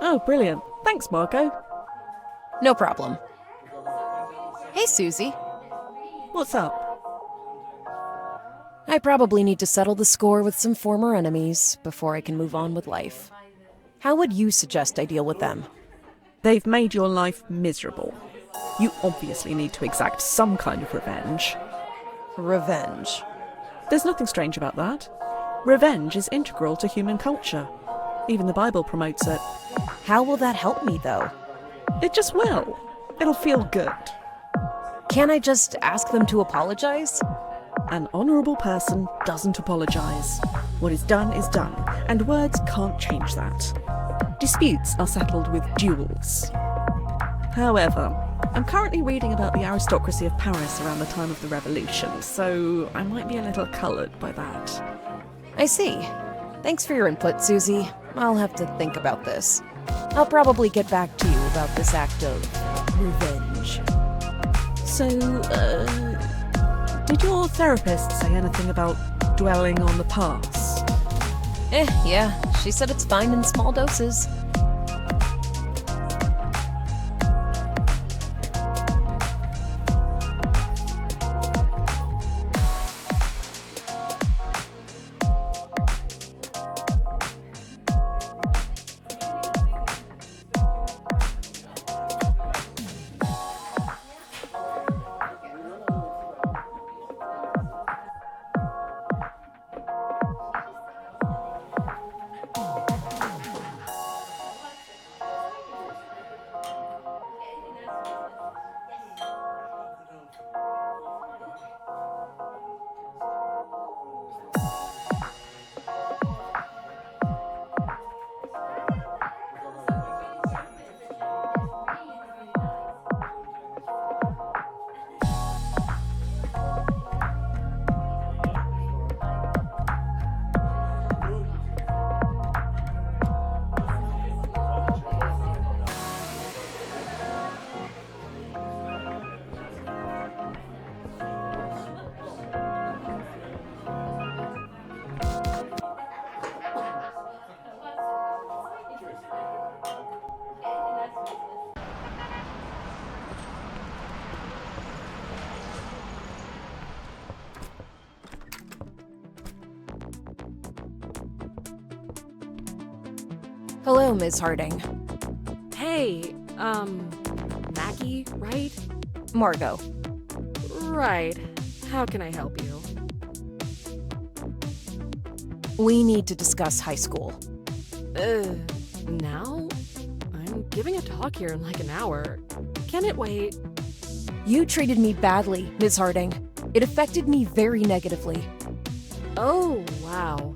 Oh, brilliant. Thanks, Margo. No problem. Hey, Susie. What's up? I probably need to settle the score with some former enemies before I can move on with life. How would you suggest I deal with them? They've made your life miserable. You obviously need to exact some kind of revenge. Revenge? There's nothing strange about that. Revenge is integral to human culture. Even the Bible promotes it. How will that help me, though? It just will. It'll feel good. Can't I just ask them to apologize? An honourable person doesn't apologise. What is done, and words can't change that. Disputes are settled with duels. However, I'm currently reading about the aristocracy of Paris around the time of the Revolution, so I might be a little coloured by that. I see. Thanks for your input, Susie. I'll have to think about this. I'll probably get back to you about this act of revenge. So, did your therapist say anything about dwelling on the past? Yeah. She said it's fine in small doses. Hello, Ms. Harding. Hey, Maggie, right? Margo. Right. How can I help you? We need to discuss high school. Now? I'm giving a talk here in like an hour. Can it wait? You treated me badly, Ms. Harding. It affected me very negatively. Oh, wow.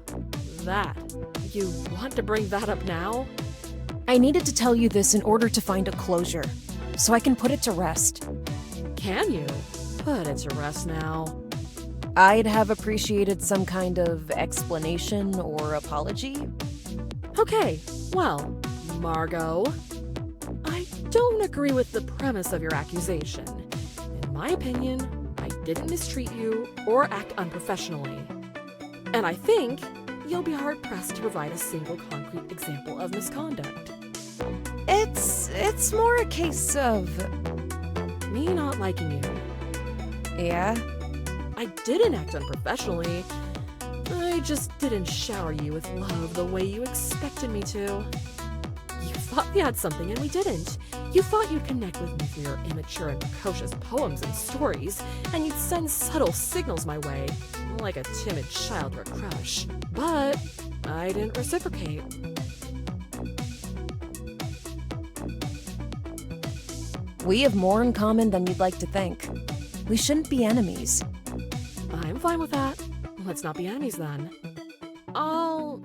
That. You want to bring that up now? I needed to tell you this in order to find a closure, so I can put it to rest. Can you? Put it to rest now. I'd have appreciated some kind of explanation or apology. Okay, well, Margo, I don't agree with the premise of your accusation. In my opinion, I didn't mistreat you or act unprofessionally. And I think you'll be hard-pressed to provide a single concrete example of misconduct. It's more a case of me not liking you. Yeah? I didn't act unprofessionally. I just didn't shower you with love the way you expected me to. You thought we had something and we didn't. You thought you'd connect with me through your immature and precocious poems and stories, and you'd send subtle signals my way, like a timid child or a crush. But I didn't reciprocate. We have more in common than you'd like to think. We shouldn't be enemies. I'm fine with that. Let's not be enemies then. I'll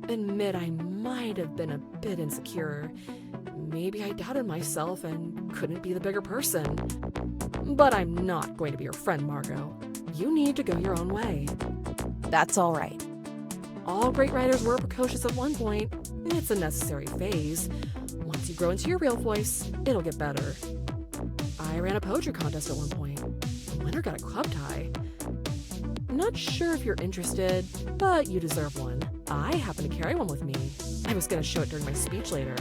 admit I might have been a bit insecure. Maybe I doubted myself and couldn't be the bigger person. But I'm not going to be your friend, Margo. You need to go your own way. That's all right. All great writers were precocious at one point. It's a necessary phase. Once you grow into your real voice, it'll get better. I ran a poetry contest at one point. The winner got a club tie. Not sure if you're interested, but you deserve one. I happen to carry one with me. I was going to show it during my speech later.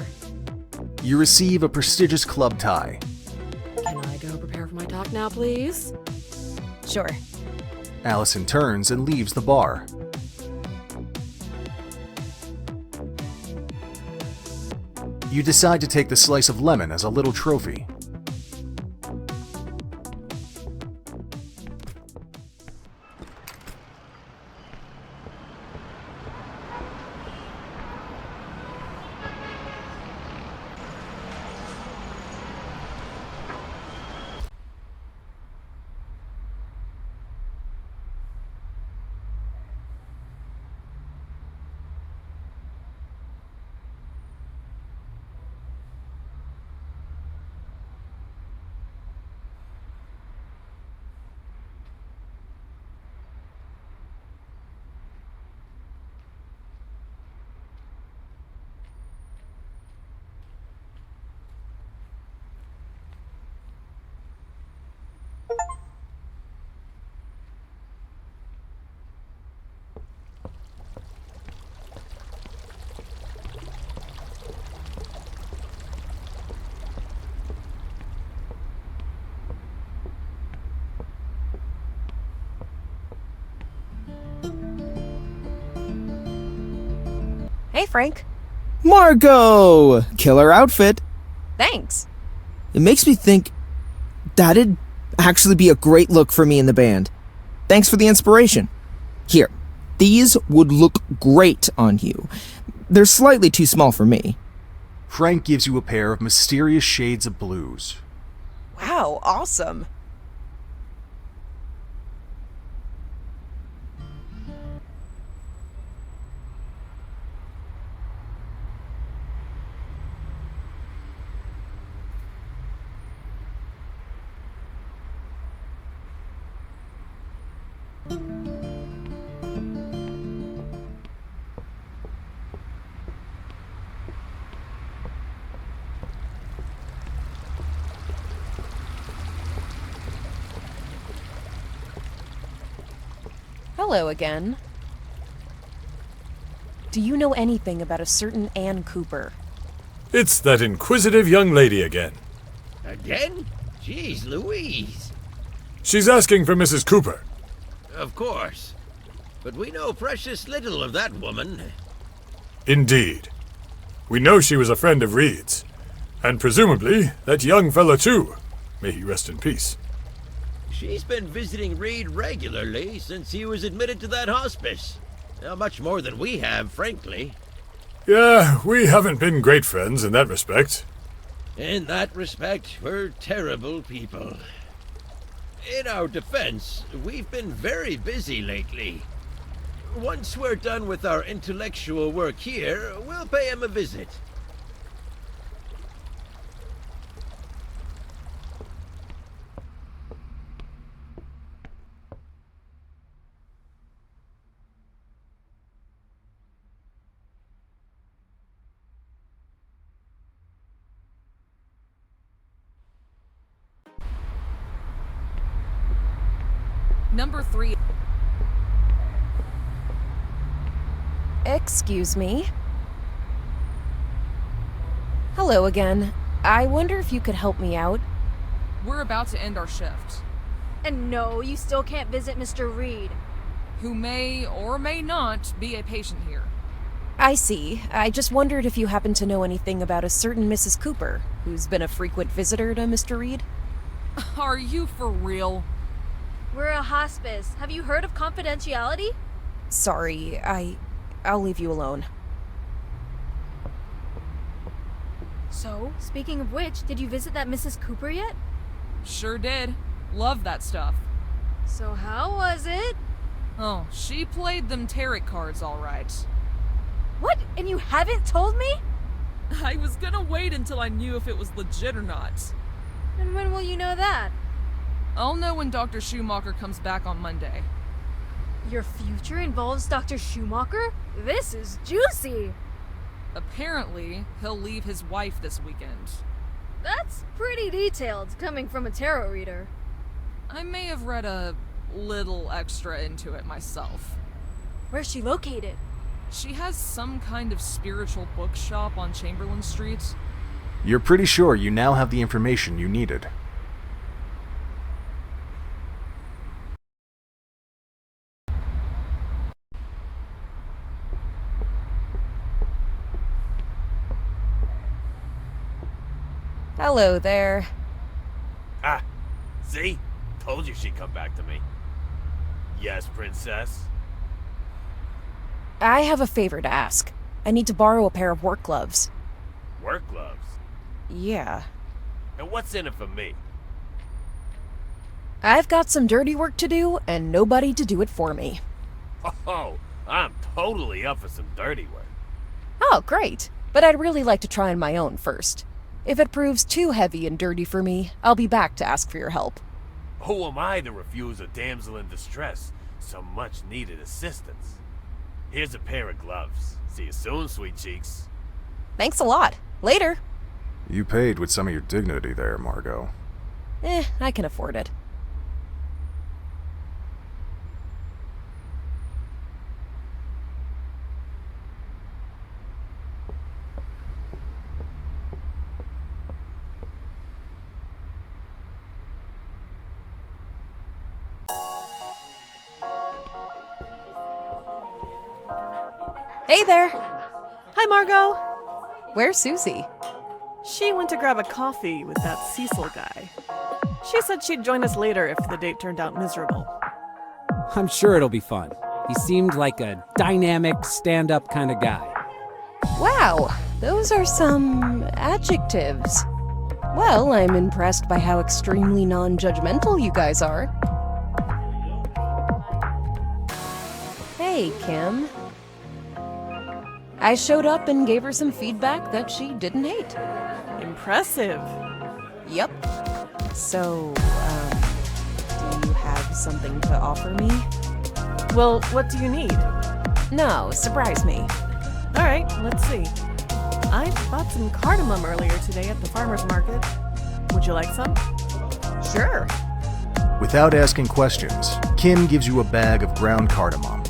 You receive a prestigious club tie. Can I go prepare for my talk now, please? Sure. Allison turns and leaves the bar. You decide to take the slice of lemon as a little trophy. Hey, Frank. Margo! Killer outfit. Thanks. It makes me think that'd actually be a great look for me in the band. Thanks for the inspiration. Here, these would look great on you. They're slightly too small for me. Frank gives you a pair of mysterious shades of blues. Wow, awesome. Hello again. Do you know anything about a certain Ann Cooper? It's that inquisitive young lady again. Again? Jeez Louise. She's asking for Mrs. Cooper. Of course. But we know precious little of that woman. Indeed. We know she was a friend of Reed's. And presumably, that young fella too. May he rest in peace. She's been visiting Reed regularly since he was admitted to that hospice. Not much more than we have, frankly. Yeah, we haven't been great friends in that respect. In that respect, we're terrible people. In our defense, we've been very busy lately. Once we're done with our intellectual work here, we'll pay him a visit. Number 3. Excuse me. Hello again. I wonder if you could help me out. We're about to end our shift. And no, you still can't visit Mr. Reed. Who may or may not be a patient here. I see. I just wondered if you happen to know anything about a certain Mrs. Cooper, who's been a frequent visitor to Mr. Reed. Are you for real? We're a hospice. Have you heard of confidentiality? Sorry, I'll leave you alone. So, speaking of which, did you visit that Mrs. Cooper yet? Sure did. Love that stuff. So how was it? Oh, she played them tarot cards all right. What? And you haven't told me? I was gonna wait until I knew if it was legit or not. And when will you know that? I'll know when Dr. Schumacher comes back on Monday. Your future involves Dr. Schumacher? This is juicy! Apparently, he'll leave his wife this weekend. That's pretty detailed, coming from a tarot reader. I may have read a little extra into it myself. Where's she located? She has some kind of spiritual bookshop on Chamberlain Street. You're pretty sure you now have the information you needed. Hello there. Ah, see? Told you she'd come back to me. Yes, princess? I have a favor to ask. I need to borrow a pair of work gloves. Work gloves? Yeah. And what's in it for me? I've got some dirty work to do, and nobody to do it for me. Oh, I'm totally up for some dirty work. Oh, great. But I'd really like to try on my own first. If it proves too heavy and dirty for me, I'll be back to ask for your help. Who am I to refuse a damsel in distress some much-needed assistance? Here's a pair of gloves. See you soon, sweet cheeks. Thanks a lot. Later. You paid with some of your dignity there, Margo. I can afford it. Hey there! Hi, Margo! Where's Susie? She went to grab a coffee with that Cecil guy. She said she'd join us later if the date turned out miserable. I'm sure it'll be fun. He seemed like a dynamic, stand-up kind of guy. Wow, those are some adjectives. Well, I'm impressed by how extremely non-judgmental you guys are. Hey, Kim. I showed up and gave her some feedback that she didn't hate. Impressive. Yep. So, do you have something to offer me? Well, what do you need? No, surprise me. Alright, let's see. I bought some cardamom earlier today at the farmer's market. Would you like some? Sure. Without asking questions, Kim gives you a bag of ground cardamom.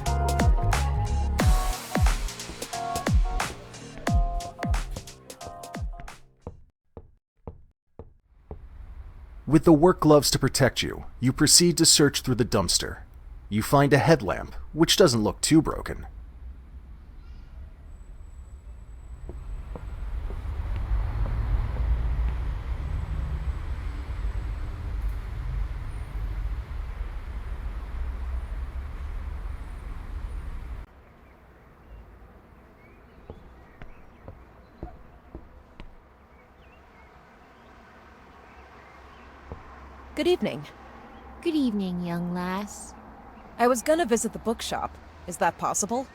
With the work gloves to protect you, you proceed to search through the dumpster. You find a headlamp, which doesn't look too broken. Good evening. Good evening, young lass. I was gonna visit the bookshop. Is that possible?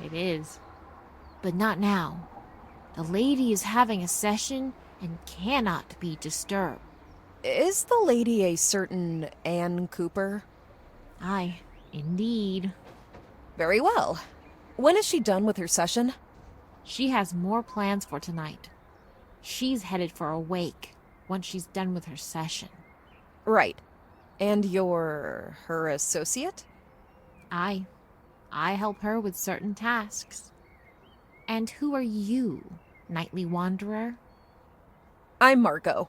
It is. But not now. The lady is having a session and cannot be disturbed. Is the lady a certain Anne Cooper? Aye, indeed. Very well. When is she done with her session? She has more plans for tonight. She's headed for a wake once she's done with her session. Right. And you're her associate? Aye. I help her with certain tasks. And who are you, nightly wanderer? I'm Margo.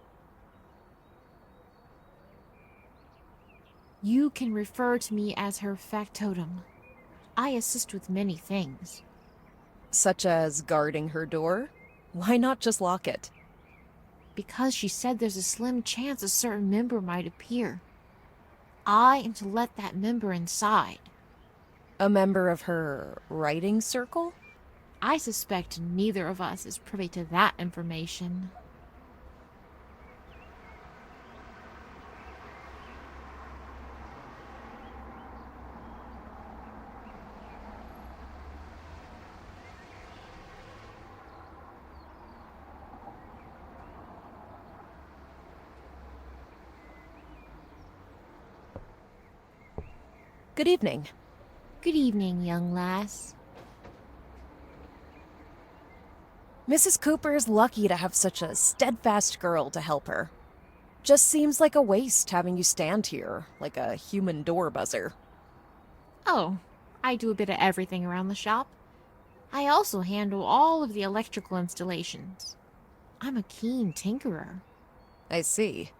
You can refer to me as her factotum. I assist with many things. Such as guarding her door? Why not just lock it? Because she said there's a slim chance a certain member might appear. I am to let that member inside. A member of her writing circle? I suspect neither of us is privy to that information. Good evening. Good evening, young lass. Mrs. Cooper's lucky to have such a steadfast girl to help her. Just seems like a waste having you stand here, like a human door buzzer. Oh, I do a bit of everything around the shop. I also handle all of the electrical installations. I'm a keen tinkerer. I see.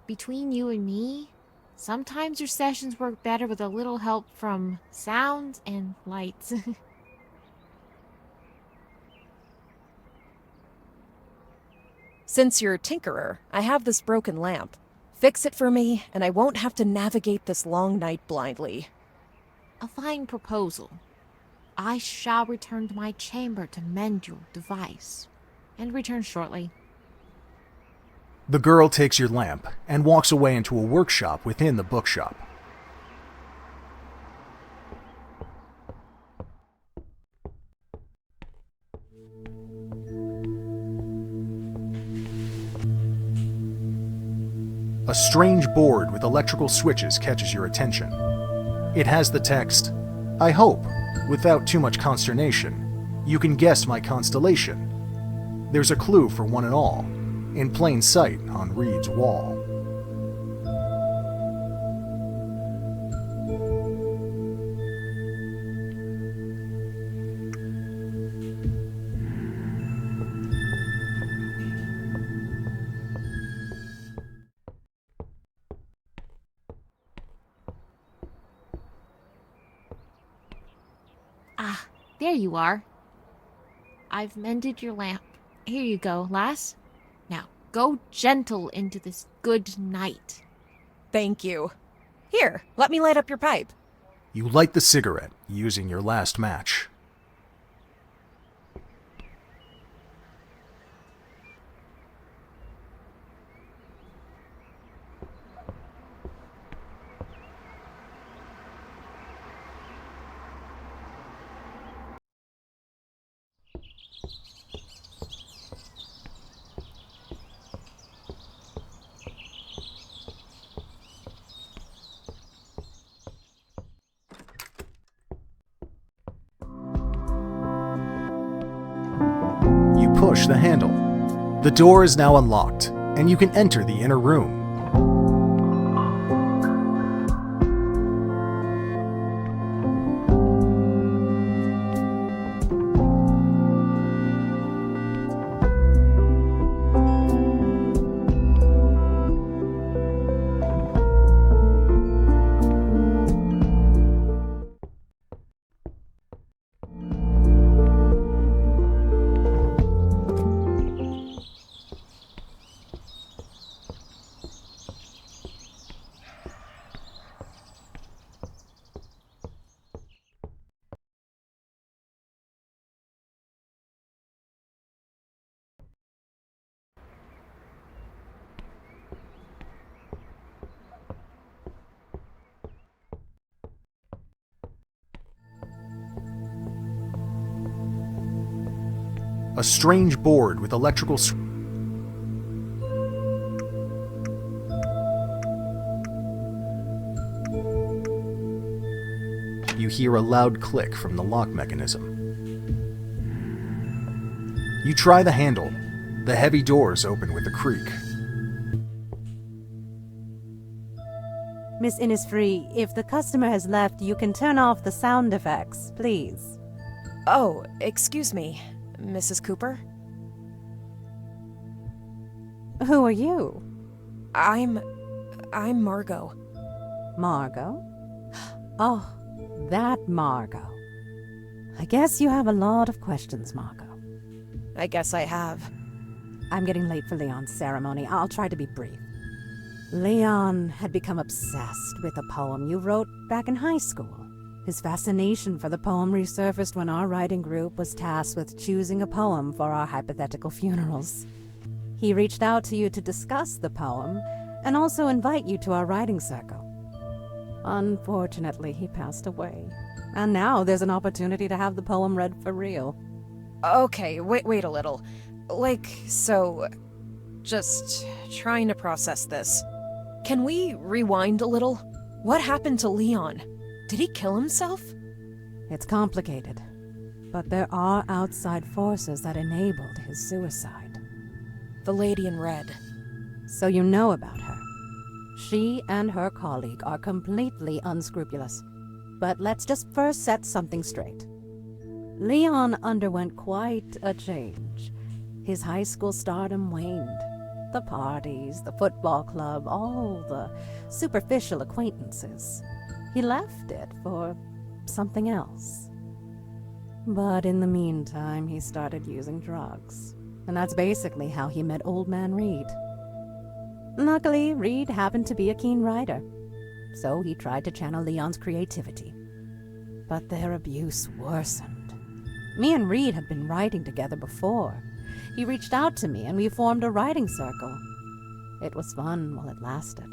Between you and me, sometimes your sessions work better with a little help from sounds and lights. Since you're a tinkerer, I have this broken lamp. Fix it for me, and I won't have to navigate this long night blindly. A fine proposal. I shall return to my chamber to mend your device, and return shortly. The girl takes your lamp and walks away into a workshop within the bookshop. A strange board with electrical switches catches your attention. It has the text, "I hope, without too much consternation, you can guess my constellation." There's a clue for one and all, in plain sight on Reed's wall. Ah, there you are. I've mended your lamp. Here you go, lass. Now, go gentle into this good night. Thank you. Here, let me light up your pipe. You light the cigarette using your last match. Push the handle. The door is now unlocked, and you can enter the inner room. A strange board with electrical You hear a loud click from the lock mechanism. You try the handle. The heavy doors open with a creak. Miss Innisfree, if the customer has left, you can turn off the sound effects, please. Oh, excuse me, Mrs. Cooper? Who are you? I'm Margo. Margo? Oh, that Margo. I guess you have a lot of questions, Margo. I guess I have. I'm getting late for Leon's ceremony. I'll try to be brief. Leon had become obsessed with a poem you wrote back in high school. His fascination for the poem resurfaced when our writing group was tasked with choosing a poem for our hypothetical funerals. He reached out to you to discuss the poem and also invite you to our writing circle. Unfortunately, he passed away. And now there's an opportunity to have the poem read for real. Okay, wait a little. Just trying to process this. Can we rewind a little? What happened to Leon? Did he kill himself? It's complicated, but there are outside forces that enabled his suicide. The lady in red. So you know about her. She and her colleague are completely unscrupulous. But let's just first set something straight. Leon underwent quite a change. His high school stardom waned. The parties, the football club, all the superficial acquaintances. He left it for something else. But in the meantime, he started using drugs. And that's basically how he met Old Man Reed. Luckily, Reed happened to be a keen writer, so he tried to channel Leon's creativity. But their abuse worsened. Me and Reed had been writing together before. He reached out to me and we formed a writing circle. It was fun while it lasted.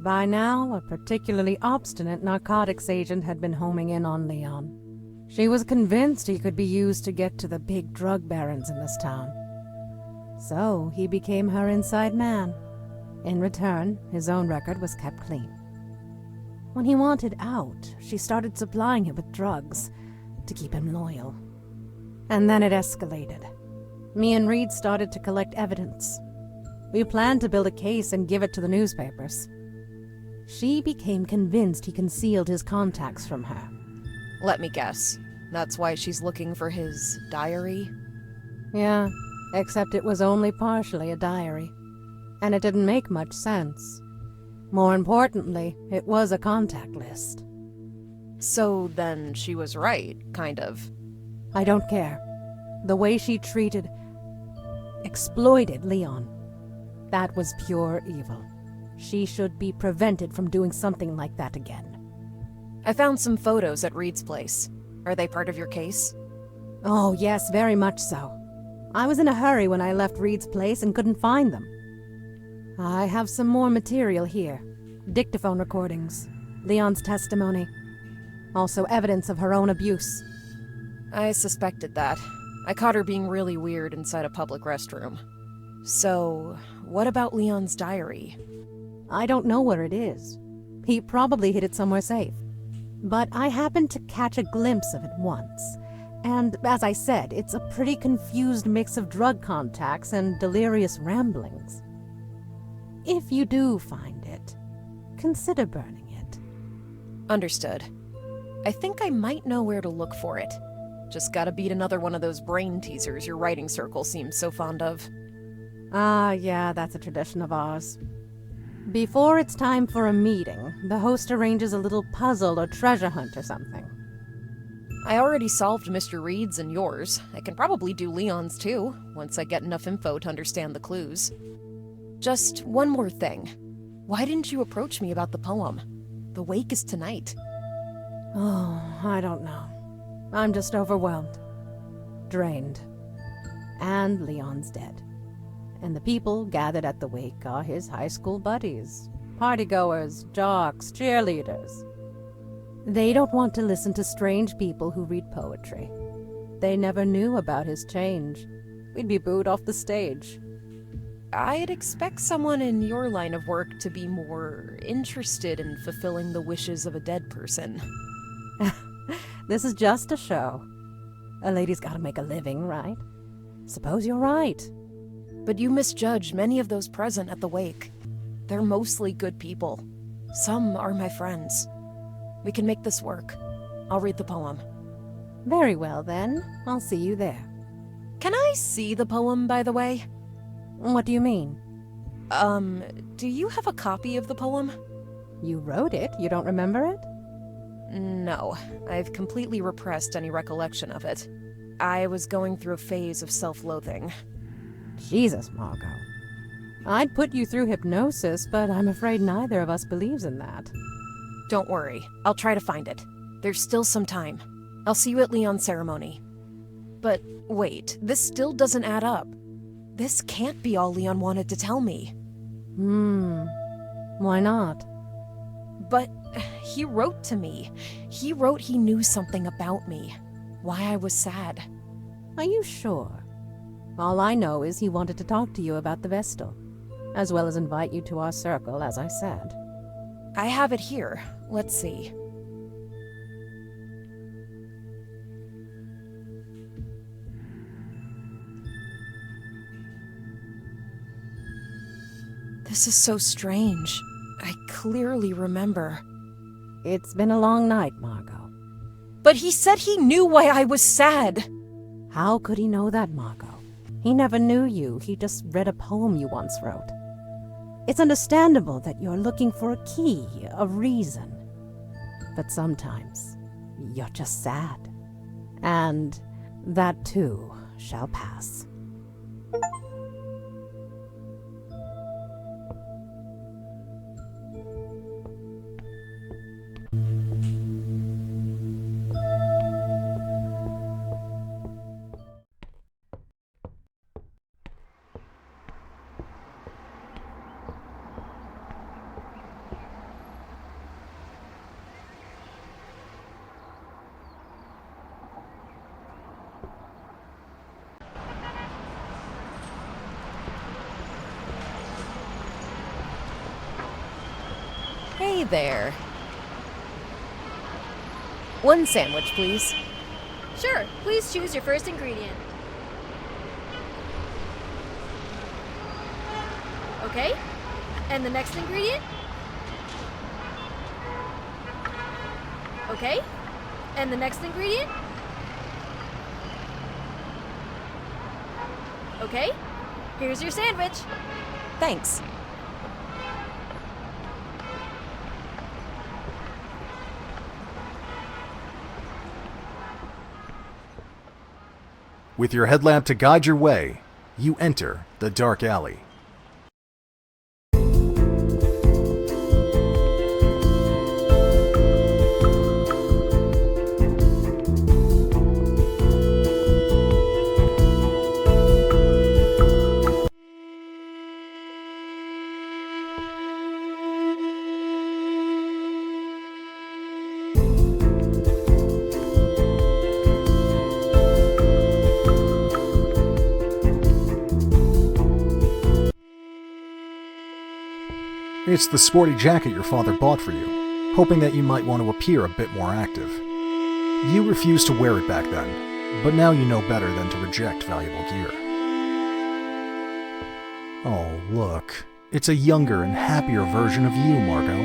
By now, a particularly obstinate narcotics agent had been homing in on Leon. She was convinced he could be used to get to the big drug barons in this town. So he became her inside man. In return, his own record was kept clean. When he wanted out, she started supplying him with drugs to keep him loyal. And then it escalated. Me and Reed started to collect evidence. We planned to build a case and give it to the newspapers. She became convinced he concealed his contacts from her. Let me guess. That's why she's looking for his diary? Yeah, except it was only partially a diary. And it didn't make much sense. More importantly, it was a contact list. So then she was right, kind of. I don't care. The way she exploited Leon. That was pure evil. She should be prevented from doing something like that again. I found some photos at Reed's place. Are they part of your case? Oh, yes, very much so. I was in a hurry when I left Reed's place and couldn't find them. I have some more material here. Dictaphone recordings, Leon's testimony, also evidence of her own abuse. I suspected that. I caught her being really weird inside a public restroom. So, what about Leon's diary? I don't know where it is. He probably hid it somewhere safe. But I happened to catch a glimpse of it once. And as I said, it's a pretty confused mix of drug contacts and delirious ramblings. If you do find it, consider burning it. Understood. I think I might know where to look for it. Just gotta beat another one of those brain teasers your writing circle seems so fond of. Ah, yeah, that's a tradition of ours. Before it's time for a meeting, the host arranges a little puzzle or treasure hunt or something. I already solved Mr. Reed's and yours. I can probably do Leon's too, once I get enough info to understand the clues. Just one more thing. Why didn't you approach me about the poem? The wake is tonight. Oh, I don't know. I'm just overwhelmed. Drained. And Leon's dead. And the people gathered at the wake are his high school buddies. Partygoers, jocks, cheerleaders. They don't want to listen to strange people who read poetry. They never knew about his change. We'd be booed off the stage. I'd expect someone in your line of work to be more interested in fulfilling the wishes of a dead person. This is just a show. A lady's gotta make a living, right? Suppose you're right. But you misjudge many of those present at the wake. They're mostly good people. Some are my friends. We can make this work. I'll read the poem. Very well, then. I'll see you there. Can I see the poem, by the way? What do you mean? Do you have a copy of the poem? You wrote it. You don't remember it? No. I've completely repressed any recollection of it. I was going through a phase of self-loathing. Jesus, Margo. I'd put you through hypnosis, but I'm afraid neither of us believes in that. Don't worry. I'll try to find it. There's still some time. I'll see you at Leon's ceremony. But wait, this still doesn't add up. This can't be all Leon wanted to tell me. Why not? But he wrote to me. He wrote he knew something about me. Why I was sad. Are you sure? All I know is he wanted to talk to you about the Vestal, as well as invite you to our circle, as I said. I have it here. Let's see. This is so strange. I clearly remember. It's been a long night, Margo. But he said he knew why I was sad. How could he know that, Margo? He never knew you. He just read a poem you once wrote. It's understandable that you're looking for a key, a reason. But sometimes you're just sad. And that too shall pass. Hey there. One sandwich, please. Sure, please choose your first ingredient. Okay, and the next ingredient? Okay, and the next ingredient? Okay, here's your sandwich. Thanks. With your headlamp to guide your way, you enter the dark alley. It's the sporty jacket your father bought for you, hoping that you might want to appear a bit more active. You refused to wear it back then, but now you know better than to reject valuable gear. Oh, look. It's a younger and happier version of you, Margo.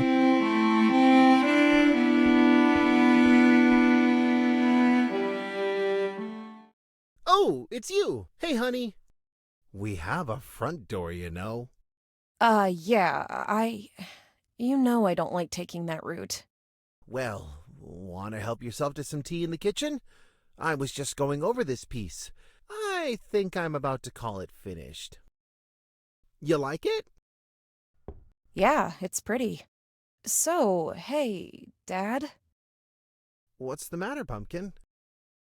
Oh, it's you. Hey, honey. We have a front door, you know. Yeah, You know I don't like taking that route. Well, want to help yourself to some tea in the kitchen? I was just going over this piece. I think I'm about to call it finished. You like it? Yeah, it's pretty. So, hey, Dad? What's the matter, Pumpkin?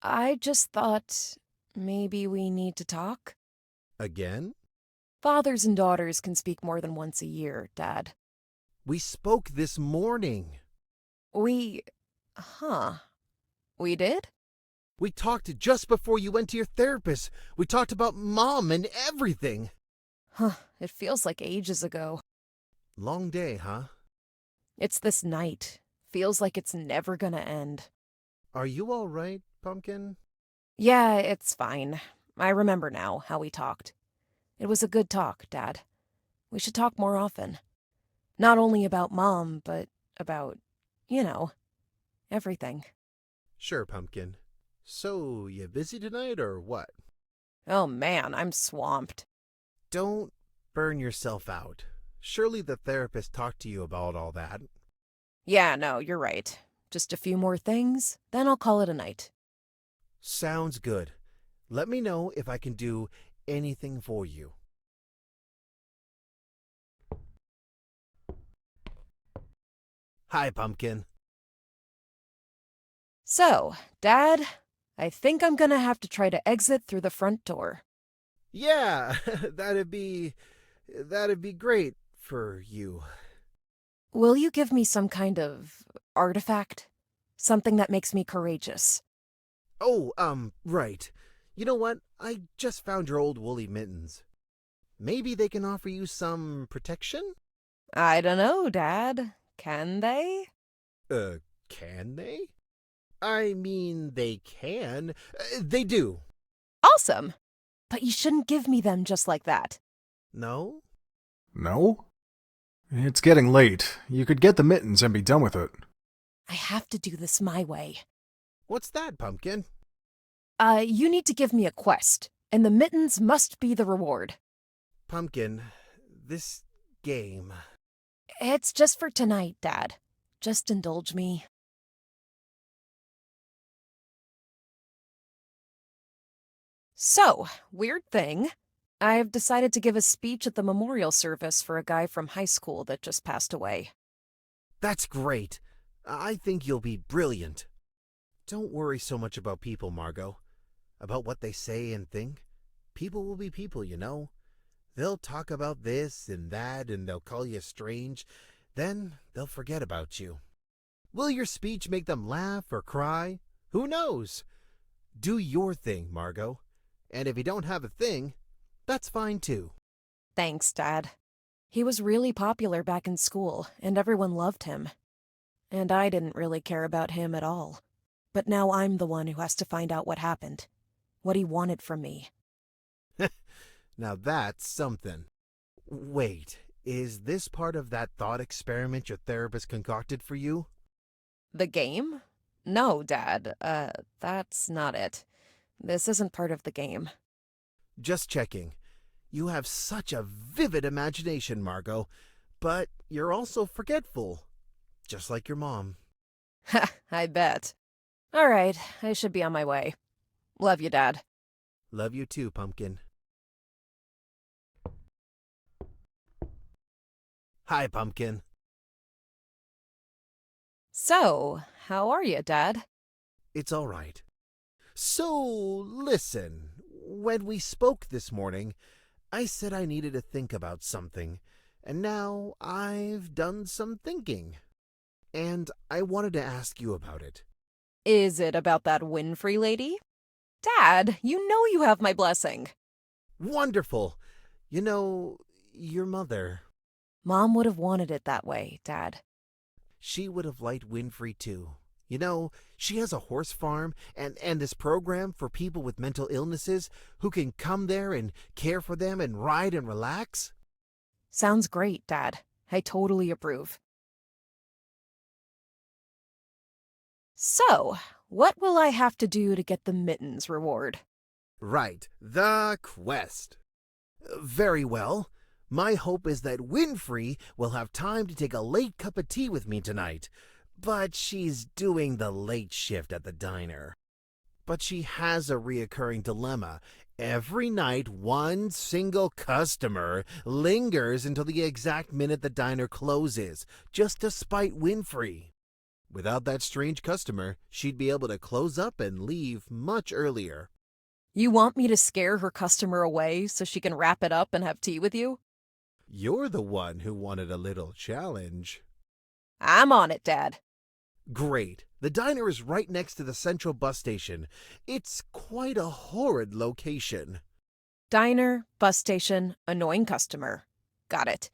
I just thought maybe we need to talk. Again? Fathers and daughters can speak more than once a year, Dad. We spoke this morning. We did? We talked just before you went to your therapist. We talked about Mom and everything. Huh, it feels like ages ago. Long day, huh? It's this night. Feels like it's never gonna end. Are you all right, Pumpkin? Yeah, it's fine. I remember now how we talked. It was a good talk, Dad. We should talk more often. Not only about Mom, but about, everything. Sure, Pumpkin. So, you busy tonight or what? Oh man, I'm swamped. Don't burn yourself out. Surely the therapist talked to you about all that. Yeah, no, you're right. Just a few more things, then I'll call it a night. Sounds good. Let me know if I can do anything for you. Hi, Pumpkin. So, Dad, I think I'm gonna have to try to exit through the front door. Yeah, that'd be great for you. Will you give me some kind of artifact? Something that makes me courageous. Oh, right. You know what? I just found your old woolly mittens. Maybe they can offer you some protection? I don't know, Dad. Can they? Can they? I mean, they can. They do. Awesome! But you shouldn't give me them just like that. No? No? It's getting late. You could get the mittens and be done with it. I have to do this my way. What's that, Pumpkin? You need to give me a quest, and the mittens must be the reward. Pumpkin, this game... It's just for tonight, Dad. Just indulge me. So, weird thing. I've decided to give a speech at the memorial service for a guy from high school that just passed away. That's great. I think you'll be brilliant. Don't worry so much about people, Margo. About what they say and think. People will be people, you know. They'll talk about this and that, and they'll call you strange. Then they'll forget about you. Will your speech make them laugh or cry? Who knows? Do your thing, Margo. And if you don't have a thing, that's fine too. Thanks, Dad. He was really popular back in school, and everyone loved him. And I didn't really care about him at all. But now I'm the one who has to find out what happened. What he wanted from me. Now that's something. Wait, is this part of that thought experiment your therapist concocted for you? The game? No, Dad. That's not it. This isn't part of the game. Just checking. You have such a vivid imagination, Margo, but you're also forgetful. Just like your mom. Ha, I bet. All right, I should be on my way. Love you, Dad. Love you too, Pumpkin. Hi, Pumpkin. So, how are you, Dad? It's all right. So, listen. When we spoke this morning, I said I needed to think about something, and now I've done some thinking. And I wanted to ask you about it. Is it about that Winfrey lady? Dad, you know you have my blessing. Wonderful. You know, your mother... Mom would have wanted it that way, Dad. She would have liked Winfrey too. You know, she has a horse farm and this program for people with mental illnesses who can come there and care for them and ride and relax. Sounds great, Dad. I totally approve. So, what will I have to do to get the mittens reward? Right, the quest. Very well. My hope is that Winfrey will have time to take a late cup of tea with me tonight, but she's doing the late shift at the diner. But she has a reoccurring dilemma. Every night, one single customer lingers until the exact minute the diner closes, just to spite Winfrey. Without that strange customer, she'd be able to close up and leave much earlier. You want me to scare her customer away so she can wrap it up and have tea with you? You're the one who wanted a little challenge. I'm on it, Dad. Great. The diner is right next to the central bus station. It's quite a horrid location. Diner, bus station, annoying customer. Got it.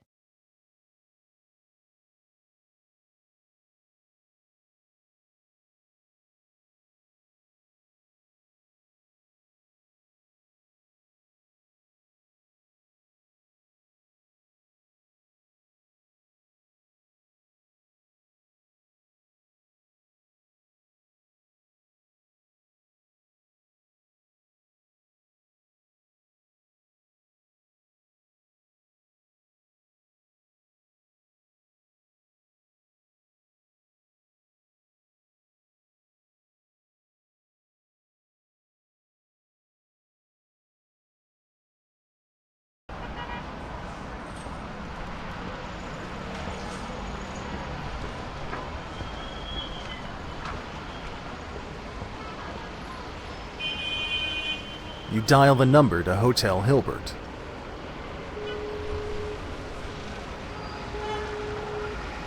You dial the number to Hotel Hilbert.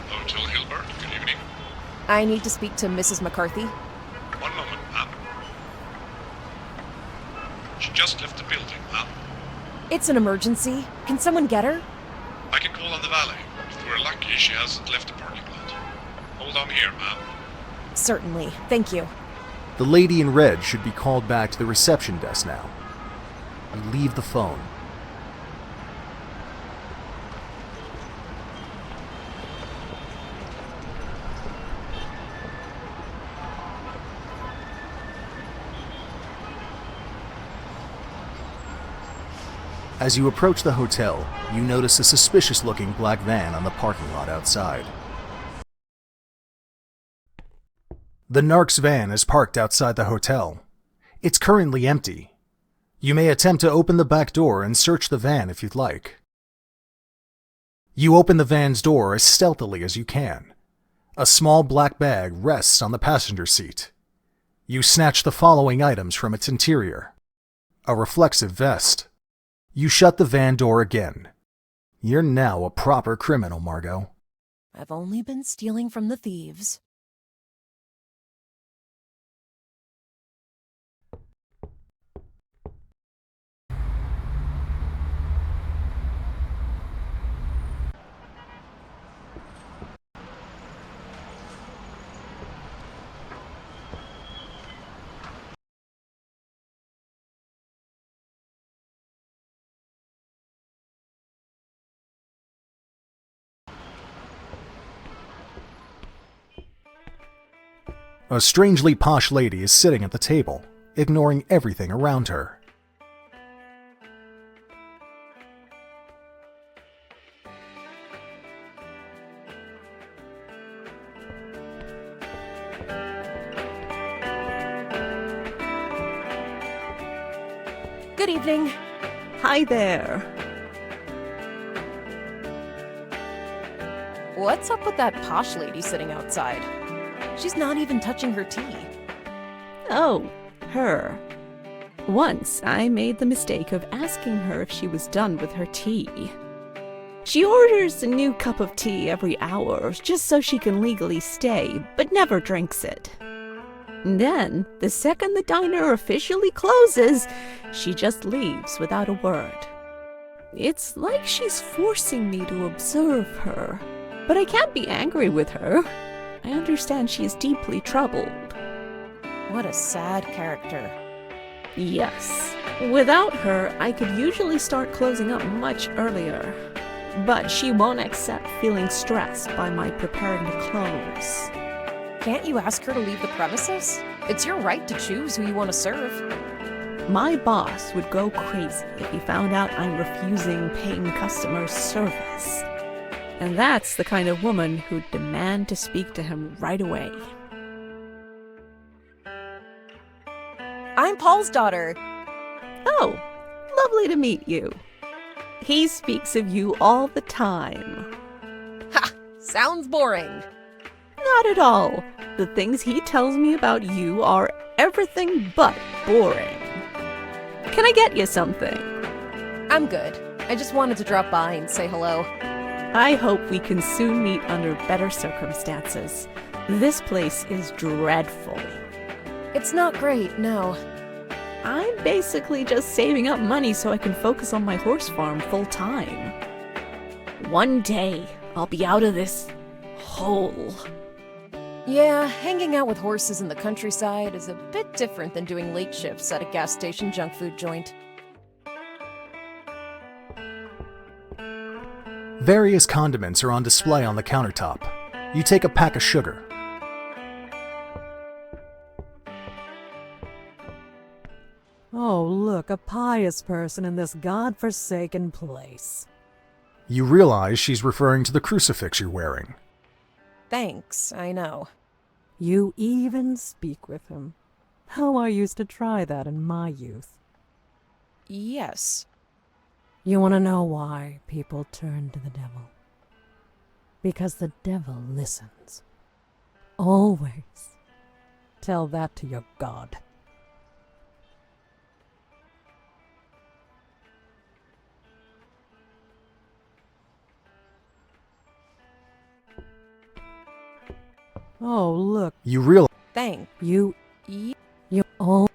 Hotel Hilbert, good evening. I need to speak to Mrs. McCarthy. One moment, ma'am. She just left the building, ma'am. It's an emergency. Can someone get her? I can call on the valet. If we're lucky, she hasn't left the parking lot. Hold on here, ma'am. Certainly. Thank you. The lady in red should be called back to the reception desk now. You leave the phone. As you approach the hotel, you notice a suspicious-looking black van on the parking lot outside. The narc's van is parked outside the hotel. It's currently empty. You may attempt to open the back door and search the van if you'd like. You open the van's door as stealthily as you can. A small black bag rests on the passenger seat. You snatch the following items from its interior: a reflexive vest. You shut the van door again. You're now a proper criminal, Margo. I've only been stealing from the thieves. A strangely posh lady is sitting at the table, ignoring everything around her. Good evening. Hi there. What's up with that posh lady sitting outside? She's not even touching her tea. Oh, her. Once I made the mistake of asking her if she was done with her tea. She orders a new cup of tea every hour just so she can legally stay, but never drinks it. And then, the second the diner officially closes, she just leaves without a word. It's like she's forcing me to observe her, but I can't be angry with her. I understand she is deeply troubled. What a sad character. Yes. Without her, I could usually start closing up much earlier. But she won't accept feeling stressed by my preparing to close. Can't you ask her to leave the premises? It's your right to choose who you want to serve. My boss would go crazy if he found out I'm refusing paying customer service. And that's the kind of woman who'd demand to speak to him right away. I'm Paul's daughter. Oh, lovely to meet you. He speaks of you all the time. Ha! Sounds boring. Not at all. The things he tells me about you are everything but boring. Can I get you something? I'm good. I just wanted to drop by and say hello. I hope we can soon meet under better circumstances. This place is dreadful. It's not great, no. I'm basically just saving up money so I can focus on my horse farm full time. One day, I'll be out of this hole. Yeah, hanging out with horses in the countryside is a bit different than doing late shifts at a gas station junk food joint. Various condiments are on display on the countertop. You take a pack of sugar. Oh, look, a pious person in this godforsaken place. You realize she's referring to the crucifix you're wearing. Thanks, I know. You even speak with him. How I used to try that in my youth. Yes. You want to know why people turn to the devil? Because the devil listens. Always. Tell that to your God. Oh, look. You realize... Thank you. You. Oh.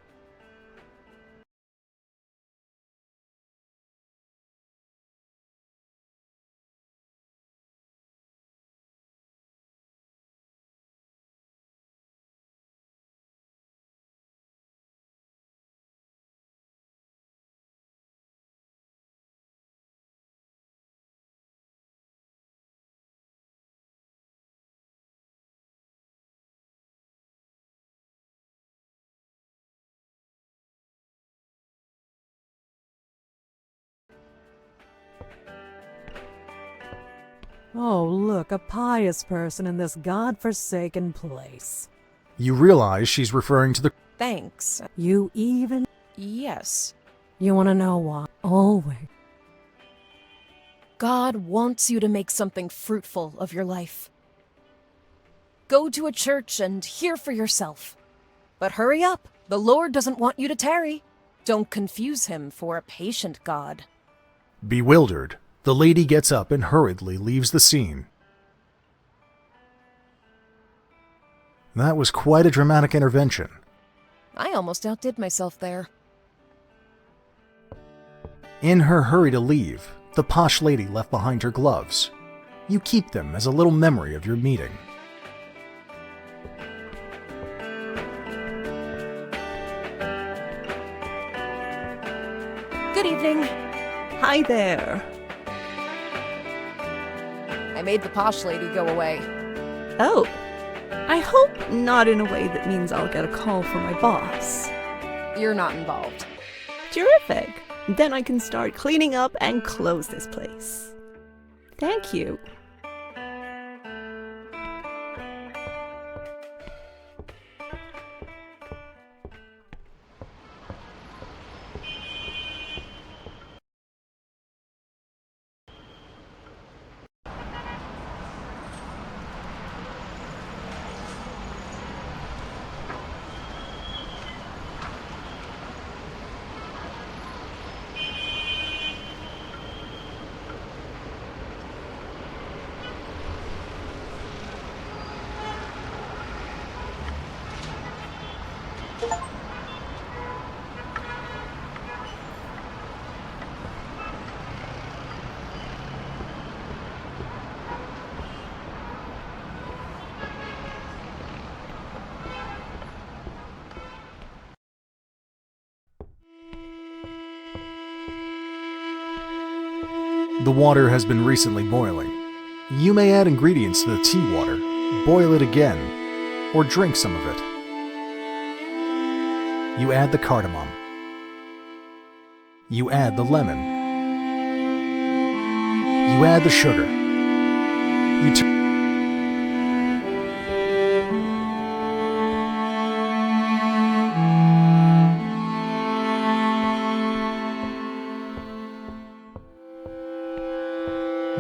Oh, look, a pious person in this godforsaken place. You realize she's referring to the... Thanks. You even... Yes. You want to know why? Always. God wants you to make something fruitful of your life. Go to a church and hear for yourself. But hurry up. The Lord doesn't want you to tarry. Don't confuse him for a patient God. Bewildered, the lady gets up and hurriedly leaves the scene. That was quite a dramatic intervention. I almost outdid myself there. In her hurry to leave, the posh lady left behind her gloves. You keep them as a little memory of your meeting. Good evening. Hi there. I made the posh lady go away. Oh. I hope not in a way that means I'll get a call from my boss. You're not involved. Terrific. Then I can start cleaning up and close this place. Thank you. The water has been recently boiling. You may add ingredients to the tea water, boil it again, or drink some of it. You add the cardamom. You add the lemon. You add the sugar.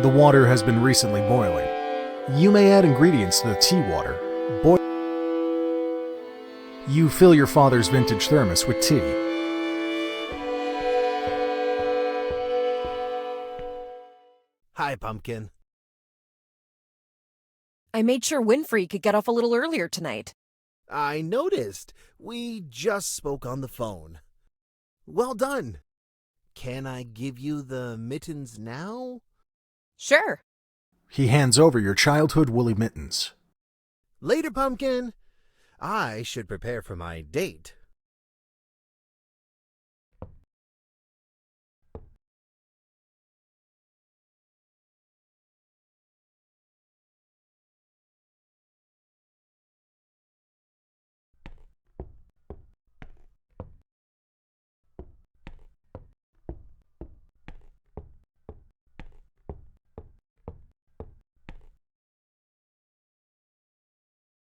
The water has been recently boiling. You may add ingredients to the tea water. You fill your father's vintage thermos with tea. Hi, Pumpkin. I made sure Winfrey could get off a little earlier tonight. I noticed. We just spoke on the phone. Well done. Can I give you the mittens now? Sure. He hands over your childhood woolly mittens. Later, Pumpkin. I should prepare for my date.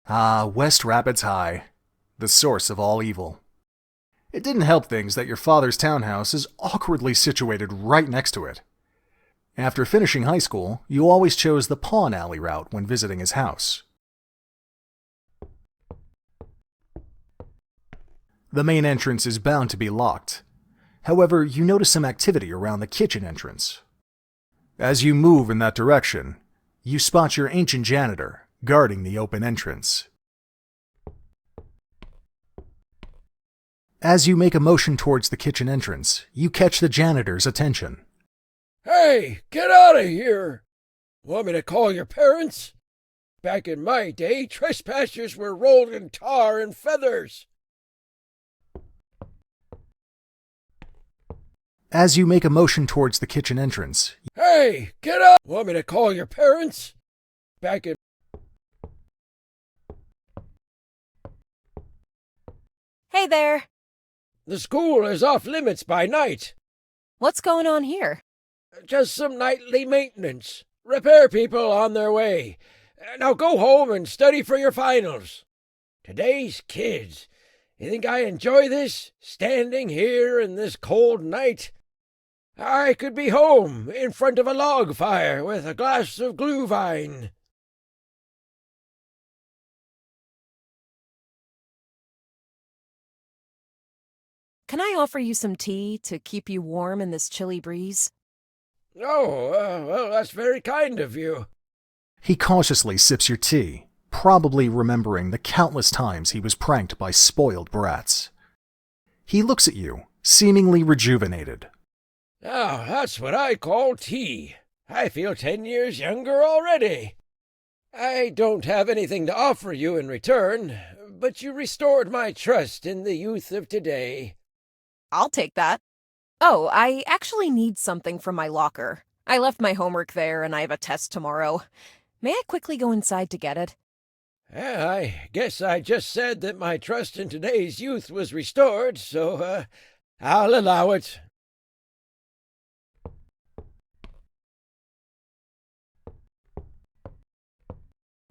Ah, West Rapids High, the source of all evil. It didn't help things that your father's townhouse is awkwardly situated right next to it. After finishing high school, you always chose the pawn alley route when visiting his house. The main entrance is bound to be locked. However, you notice some activity around the kitchen entrance. As you move in that direction, you spot your ancient janitor guarding the open entrance. As you make a motion towards the kitchen entrance, you catch the janitor's attention. Hey, get out of here! Want me to call your parents? Back in my day, trespassers were rolled in tar and feathers. As you make a motion towards the kitchen entrance, Hey, get out! Want me to call your parents? Back in... Hey there. The school is off limits by night. What's going on here? Just some nightly maintenance. Repair people on their way. Now go home and study for your finals. Today's kids. You think I enjoy this, standing here in this cold night? I could be home in front of a log fire with a glass of glühwein. Can I offer you some tea to keep you warm in this chilly breeze? Oh, well, that's very kind of you. He cautiously sips your tea, probably remembering the countless times he was pranked by spoiled brats. He looks at you, seemingly rejuvenated. Now, that's what I call tea. I feel 10 years younger already. I don't have anything to offer you in return, but you restored my trust in the youth of today. I'll take that. Oh, I actually need something from my locker. I left my homework there and I have a test tomorrow. May I quickly go inside to get it? I guess I just said that my trust in today's youth was restored, so, I'll allow it.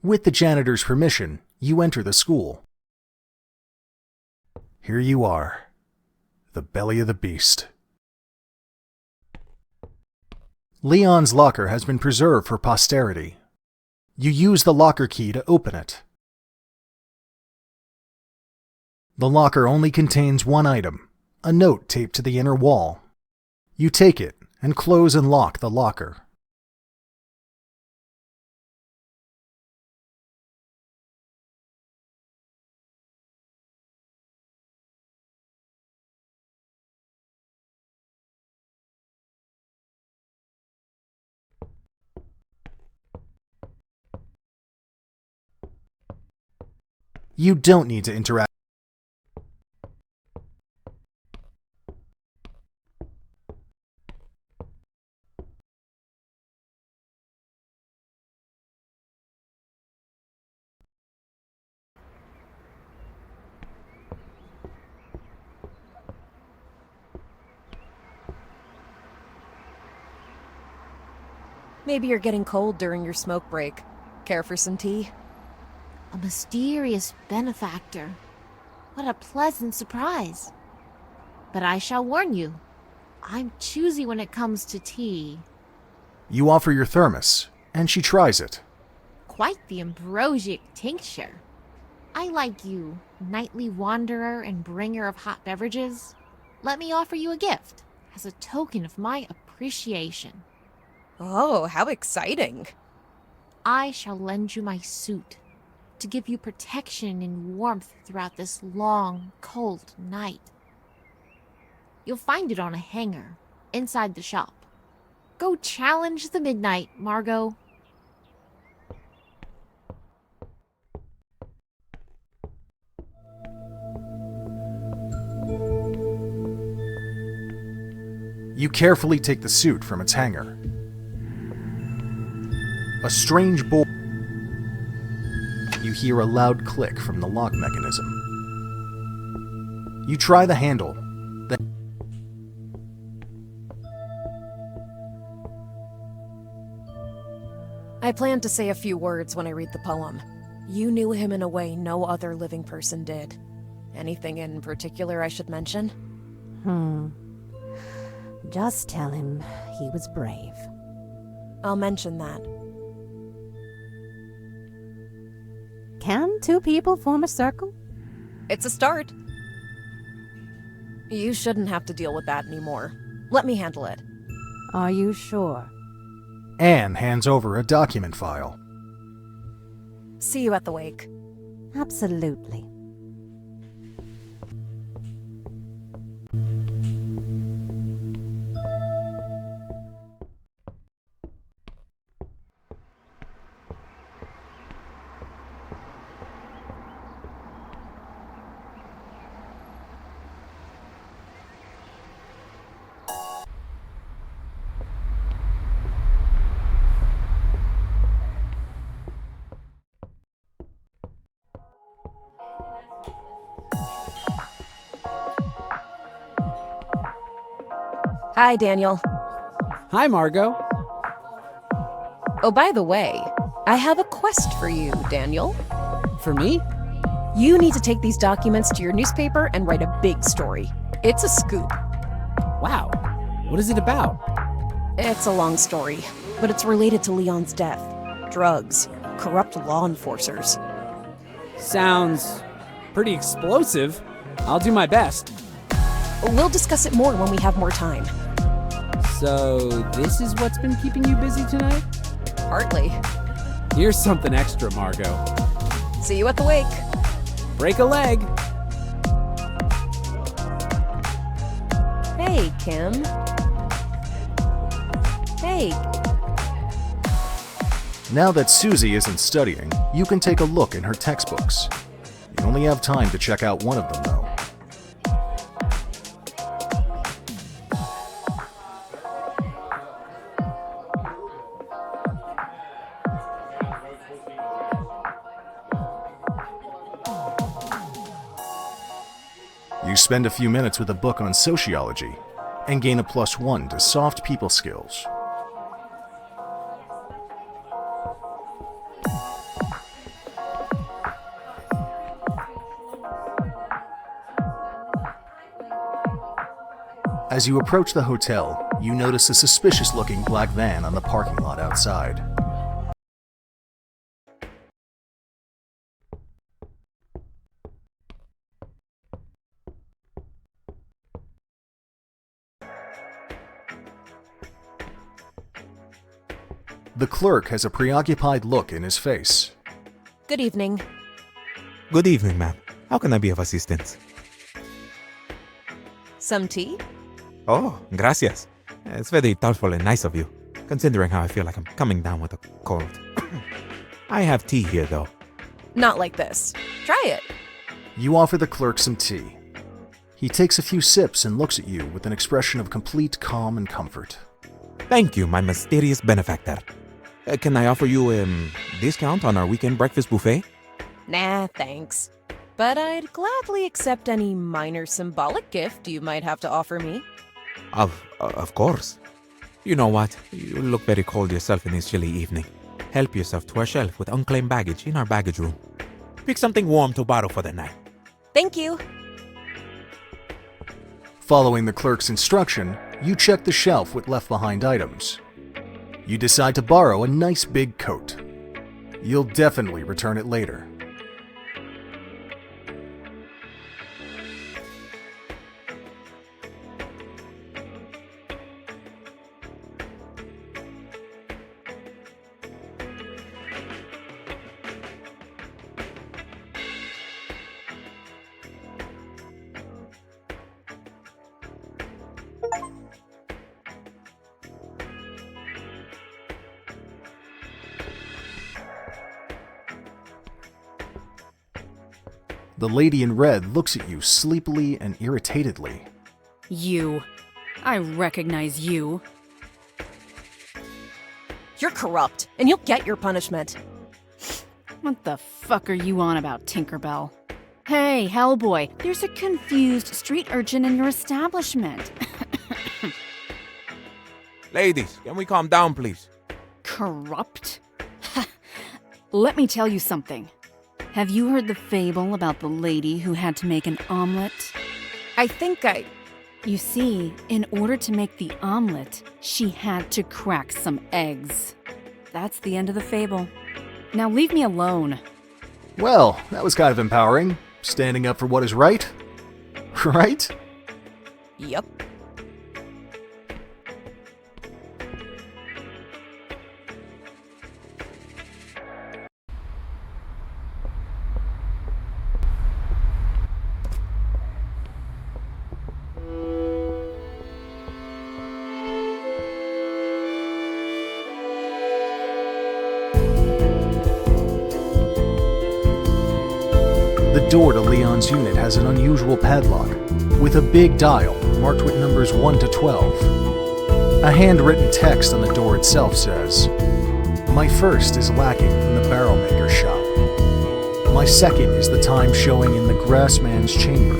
With the janitor's permission, you enter the school. Here you are, the belly of the beast. Leon's locker has been preserved for posterity. You use the locker key to open it. The locker only contains one item, a note taped to the inner wall. You take it and close and lock the locker. You don't need to interact. Maybe you're getting cold during your smoke break. Care for some tea? A mysterious benefactor. What a pleasant surprise. But I shall warn you, I'm choosy when it comes to tea. You offer your thermos, and she tries it. Quite the ambrosic tincture. I like you, nightly wanderer and bringer of hot beverages. Let me offer you a gift, as a token of my appreciation. Oh, how exciting. I shall lend you my suit, to give you protection and warmth throughout this long, cold night. You'll find it on a hanger, inside the shop. Go challenge the midnight, Margo. You carefully take the suit from its hanger. A strange bolt. You hear a loud click from the lock mechanism. You try the handle, then I plan to say a few words when I read the poem. You knew him in a way no other living person did. Anything in particular I should mention? Just tell him he was brave. I'll mention that. Can two people form a circle? It's a start. You shouldn't have to deal with that anymore. Let me handle it. Are you sure? Anne hands over a document file. See you at the wake. Absolutely. Hi, Daniel. Hi, Margo. Oh, by the way, I have a quest for you, Daniel. For me? You need to take these documents to your newspaper and write a big story. It's a scoop. Wow. What is it about? It's a long story, but it's related to Leon's death. Drugs, corrupt law enforcers. Sounds pretty explosive. I'll do my best. We'll discuss it more when we have more time. So, this is what's been keeping you busy tonight? Partly. Here's something extra, Margo. See you at the wake. Break a leg. Hey, Kim. Hey. Now that Susie isn't studying, you can take a look in her textbooks. You only have time to check out one of them, though. You spend a few minutes with a book on sociology and gain a +1 to soft people skills. As you approach the hotel, you notice a suspicious-looking black van on the parking lot outside. The clerk has a preoccupied look in his face. Good evening. Good evening, ma'am. How can I be of assistance? Some tea? Oh, gracias. It's very thoughtful and nice of you, considering how I feel like I'm coming down with a cold. I have tea here, though. Not like this. Try it. You offer the clerk some tea. He takes a few sips and looks at you with an expression of complete calm and comfort. Thank you, my mysterious benefactor. Can I offer you a discount on our weekend breakfast buffet? Nah, thanks. But I'd gladly accept any minor symbolic gift you might have to offer me. Of course. You know what? You look very cold yourself in this chilly evening. Help yourself to our shelf with unclaimed baggage in our baggage room. Pick something warm to borrow for the night. Thank you. Following the clerk's instruction, you check the shelf with left-behind items. You decide to borrow a nice big coat. You'll definitely return it later. The lady in red looks at you sleepily and irritatedly. You. I recognize you. You're corrupt, and you'll get your punishment. What the fuck are you on about, Tinkerbell? Hey, Hellboy, there's a confused street urchin in your establishment. Ladies, can we calm down, please? Corrupt? Let me tell you something. Have you heard the fable about the lady who had to make an omelet? You see, in order to make the omelet, she had to crack some eggs. That's the end of the fable. Now leave me alone. Well, that was kind of empowering. Standing up for what is right. Right? Yep. The door to Leon's unit has an unusual padlock, with a big dial marked with numbers 1 to 12. A handwritten text on the door itself says, "My first is lacking from the barrel maker's shop. My second is the time showing in the grassman's chamber.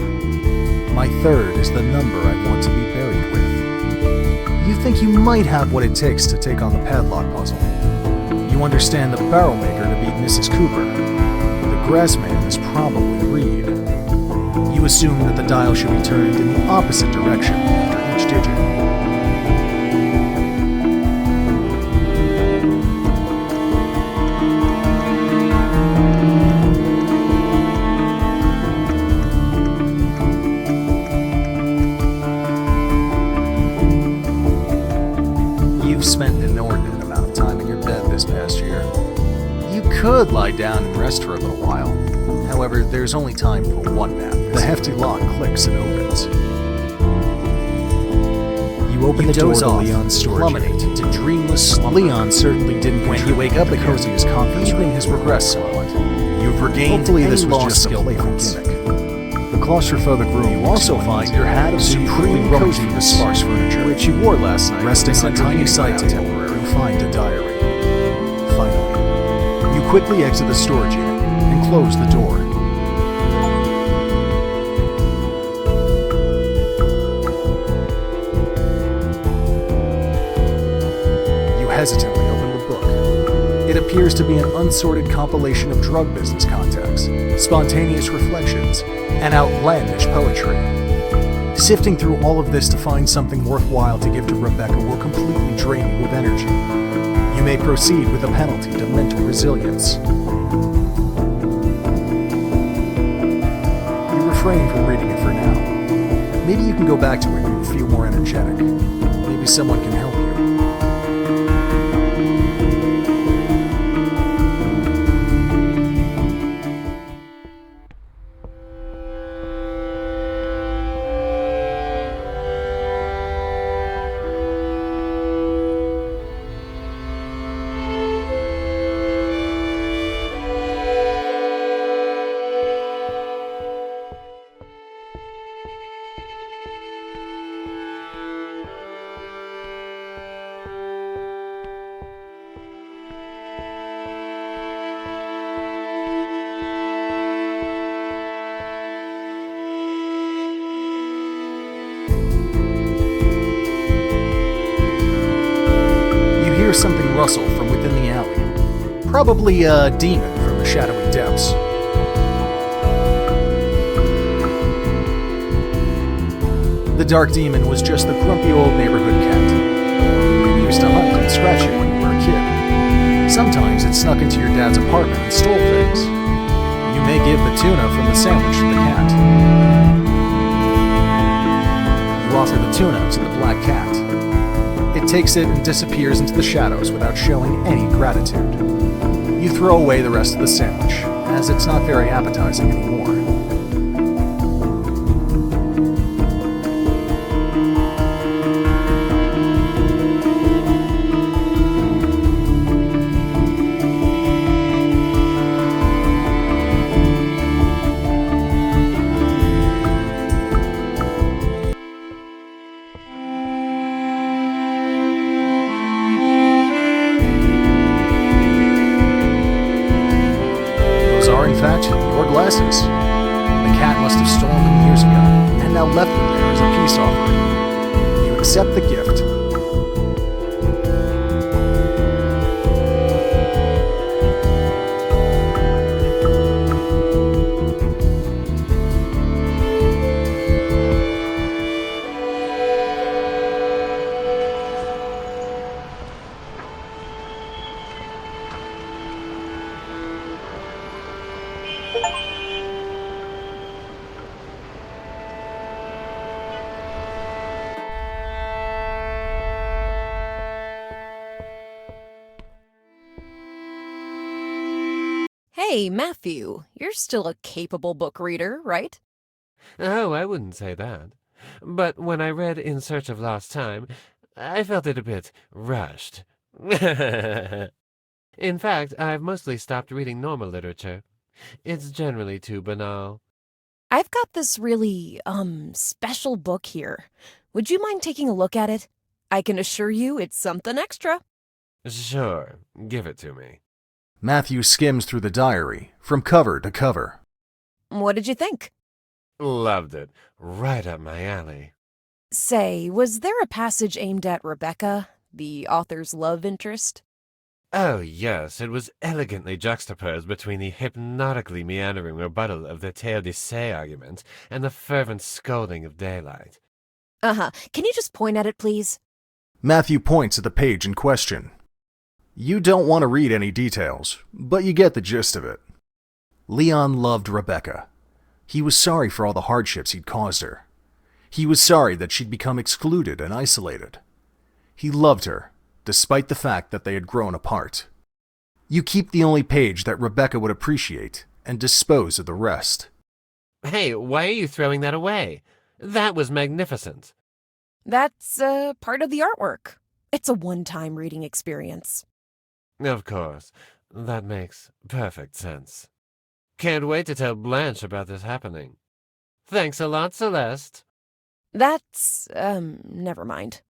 My third is the number I want to be buried with." You think you might have what it takes to take on the padlock puzzle. You understand the barrel maker to be Mrs. Cooper. The grass man is probably Reed. You assume that the dial should be turned in the opposite direction after each digit. You've spent an inordinate amount of time in your bed this past year. You could lie down and rest for a little while. However, there's only time for one nap. The hefty lock clicks and opens. You open the door to Leon's storage unit into dreamless slumber. Leon certainly didn't. When you wake up, the coziest conference evening has progressed somewhat. You've regained. Hopefully, this was just a playful gimmick. The claustrophobic room. You also find your hat of supreme cozy with sparse furniture, which you wore last night, resting on a tiny side table. You find a diary. Finally, you quickly exit the storage unit and close the door. You hesitantly open the book. It appears to be an unsorted compilation of drug business contacts, spontaneous reflections, and outlandish poetry. Sifting through all of this to find something worthwhile to give to Rebecca will completely drain you of energy. You may proceed with a penalty to mental resilience. You refrain from reading it for now. Maybe you can go back to it when you feel more energetic. Maybe someone can help you. Something rustle from within the alley. Probably a demon from the shadowy depths. The dark demon was just the grumpy old neighborhood cat. It used to hunt and scratch you when you were a kid. Sometimes it snuck into your dad's apartment and stole things. You may give the tuna from the sandwich to the cat. You offer the tuna to the black cat. It takes it and disappears into the shadows without showing any gratitude. You throw away the rest of the sandwich, as it's not very appetizing anymore. Your glasses. The cat must have stolen them years ago, and now left them there as a peace offering. You accept the gift. Hey, Matthew, you're still a capable book reader, right? Oh, I wouldn't say that. But when I read In Search of Lost Time, I felt it a bit rushed. In fact, I've mostly stopped reading normal literature. It's generally too banal. I've got this really, special book here. Would you mind taking a look at it? I can assure you it's something extra. Sure, give it to me. Matthew skims through the diary, from cover to cover. What did you think? Loved it. Right up my alley. Say, was there a passage aimed at Rebecca, the author's love interest? Oh, yes, it was elegantly juxtaposed between the hypnotically meandering rebuttal of the Tale de Se argument and the fervent scolding of daylight. Uh-huh. Can you just point at it, please? Matthew points at the page in question. You don't want to read any details, but you get the gist of it. Leon loved Rebecca. He was sorry for all the hardships he'd caused her. He was sorry that she'd become excluded and isolated. He loved her, despite the fact that they had grown apart. You keep the only page that Rebecca would appreciate and dispose of the rest. Hey, why are you throwing that away? That was magnificent. That's, part of the artwork. It's a one-time reading experience. Of course. That makes perfect sense. Can't wait to tell Blanche about this happening. Thanks a lot, Celeste. That's, never mind.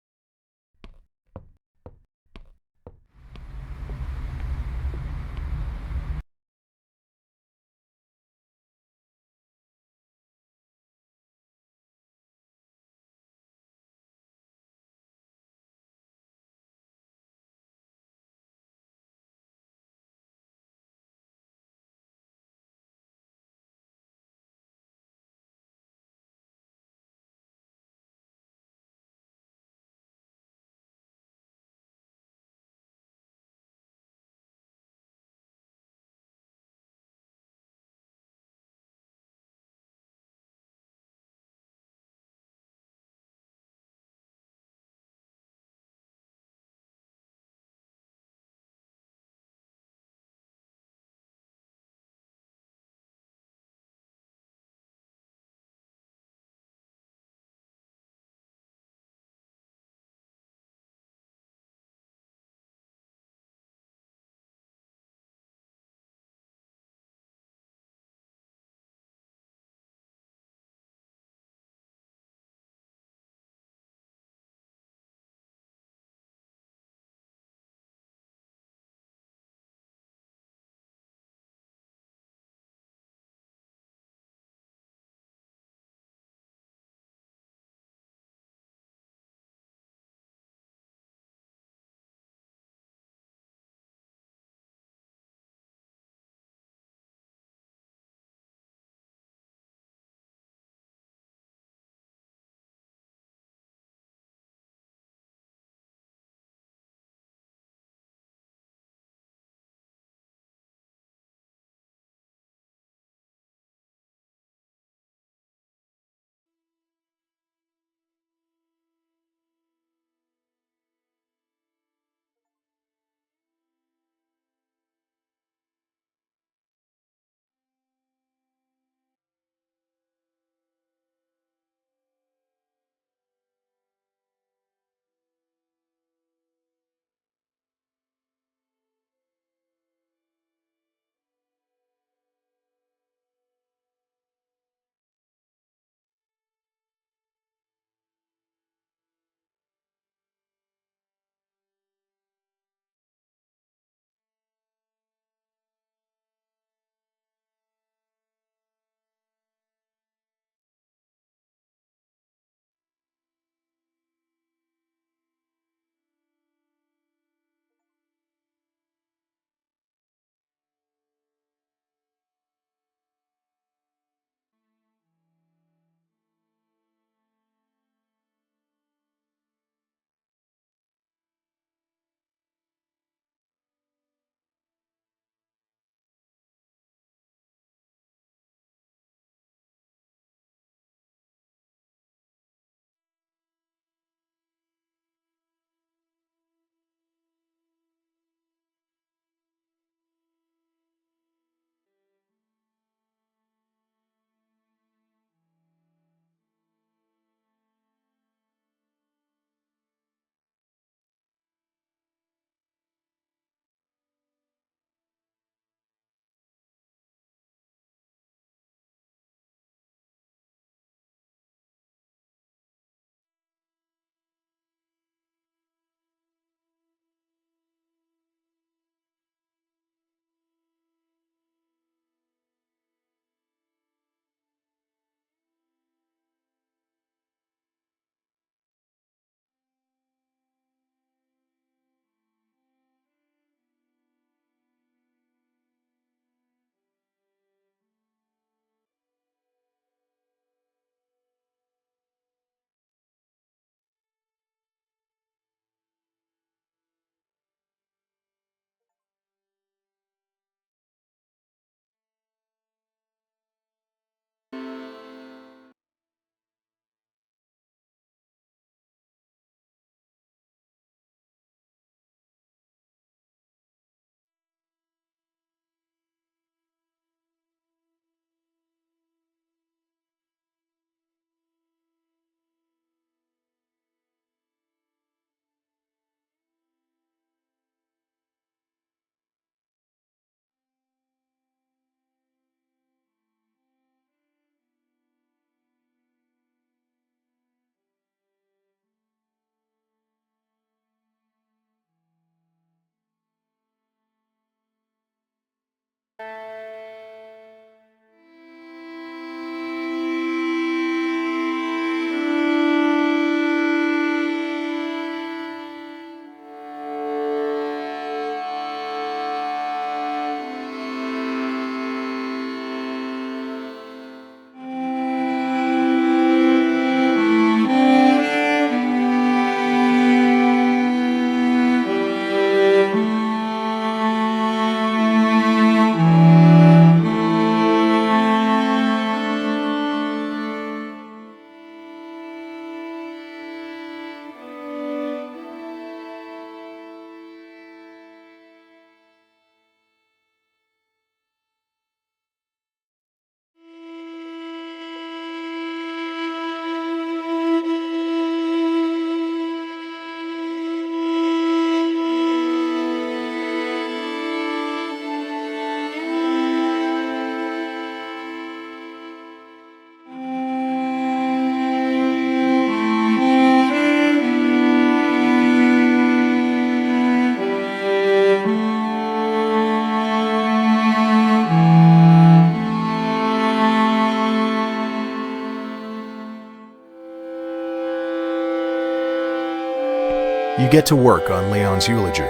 get to work on Leon's eulogy.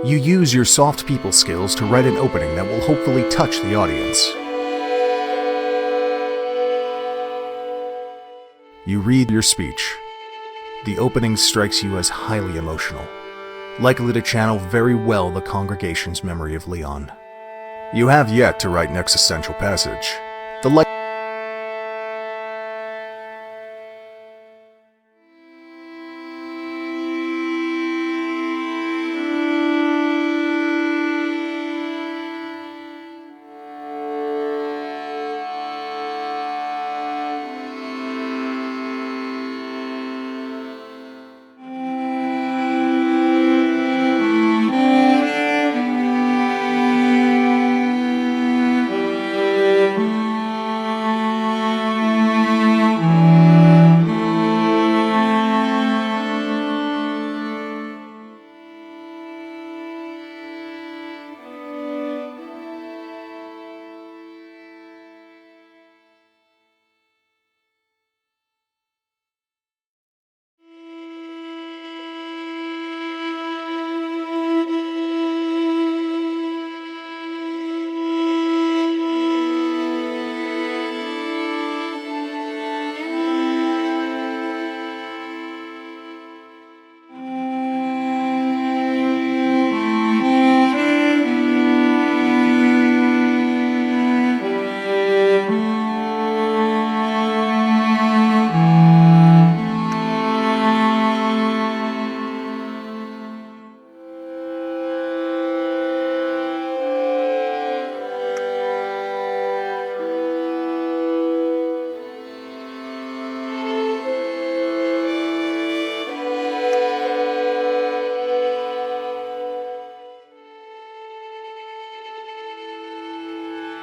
You use your soft people skills to write an opening that will hopefully touch the audience. You read your speech. The opening strikes you as highly emotional, likely to channel very well the congregation's memory of Leon. You have yet to write an existential passage. The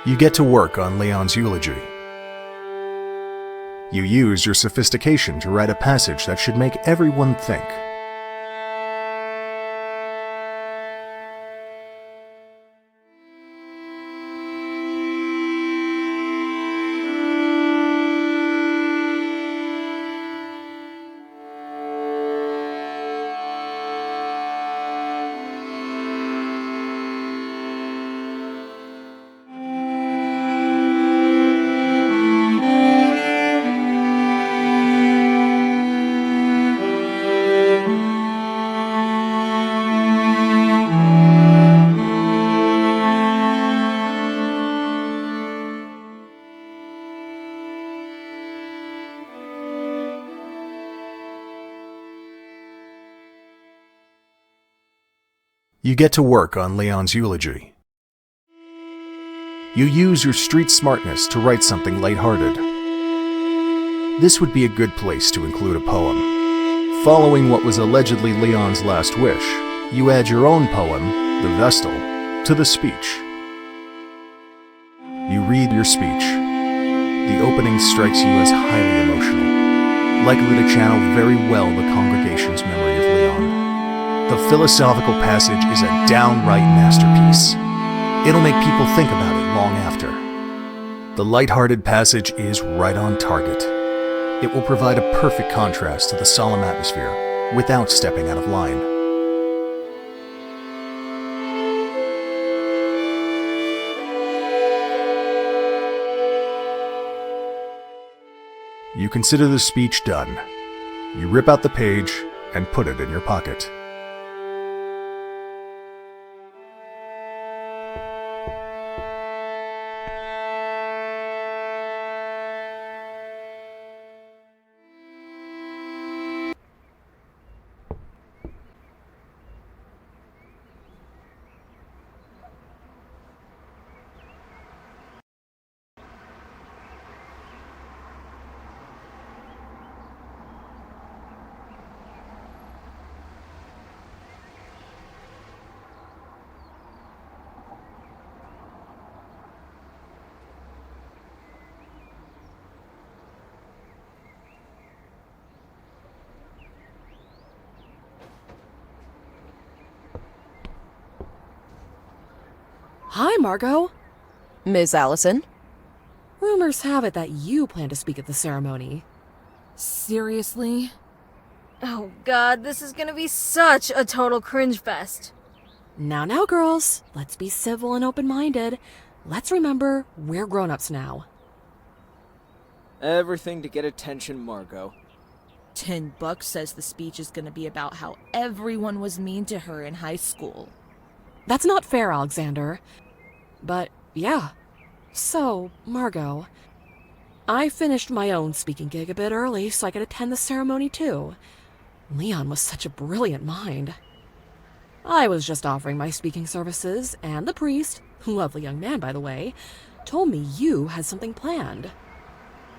You get to work on Leon's eulogy. You use your sophistication to write a passage that should make everyone think. You get to work on Leon's eulogy. You use your street smartness to write something lighthearted. This would be a good place to include a poem. Following what was allegedly Leon's last wish, you add your own poem, The Vestal, to the speech. You read your speech. The opening strikes you as highly emotional, likely to channel very well the congregation's memory of Leon. The philosophical passage is a downright masterpiece. It'll make people think about it long after. The lighthearted passage is right on target. It will provide a perfect contrast to the solemn atmosphere without stepping out of line. You consider the speech done. You rip out the page and put it in your pocket. Hi, Margo. Miss Allison? Rumors have it that you plan to speak at the ceremony. Seriously? Oh god, this is gonna be such a total cringe fest. Now, girls, let's be civil and open-minded. Let's remember, we're grown-ups now. Everything to get attention, Margo. $10 says the speech is gonna be about how everyone was mean to her in high school. That's not fair, Alexander. But, yeah. So, Margo, I finished my own speaking gig a bit early so I could attend the ceremony too. Leon was such a brilliant mind. I was just offering my speaking services, and the priest, lovely young man by the way, told me you had something planned.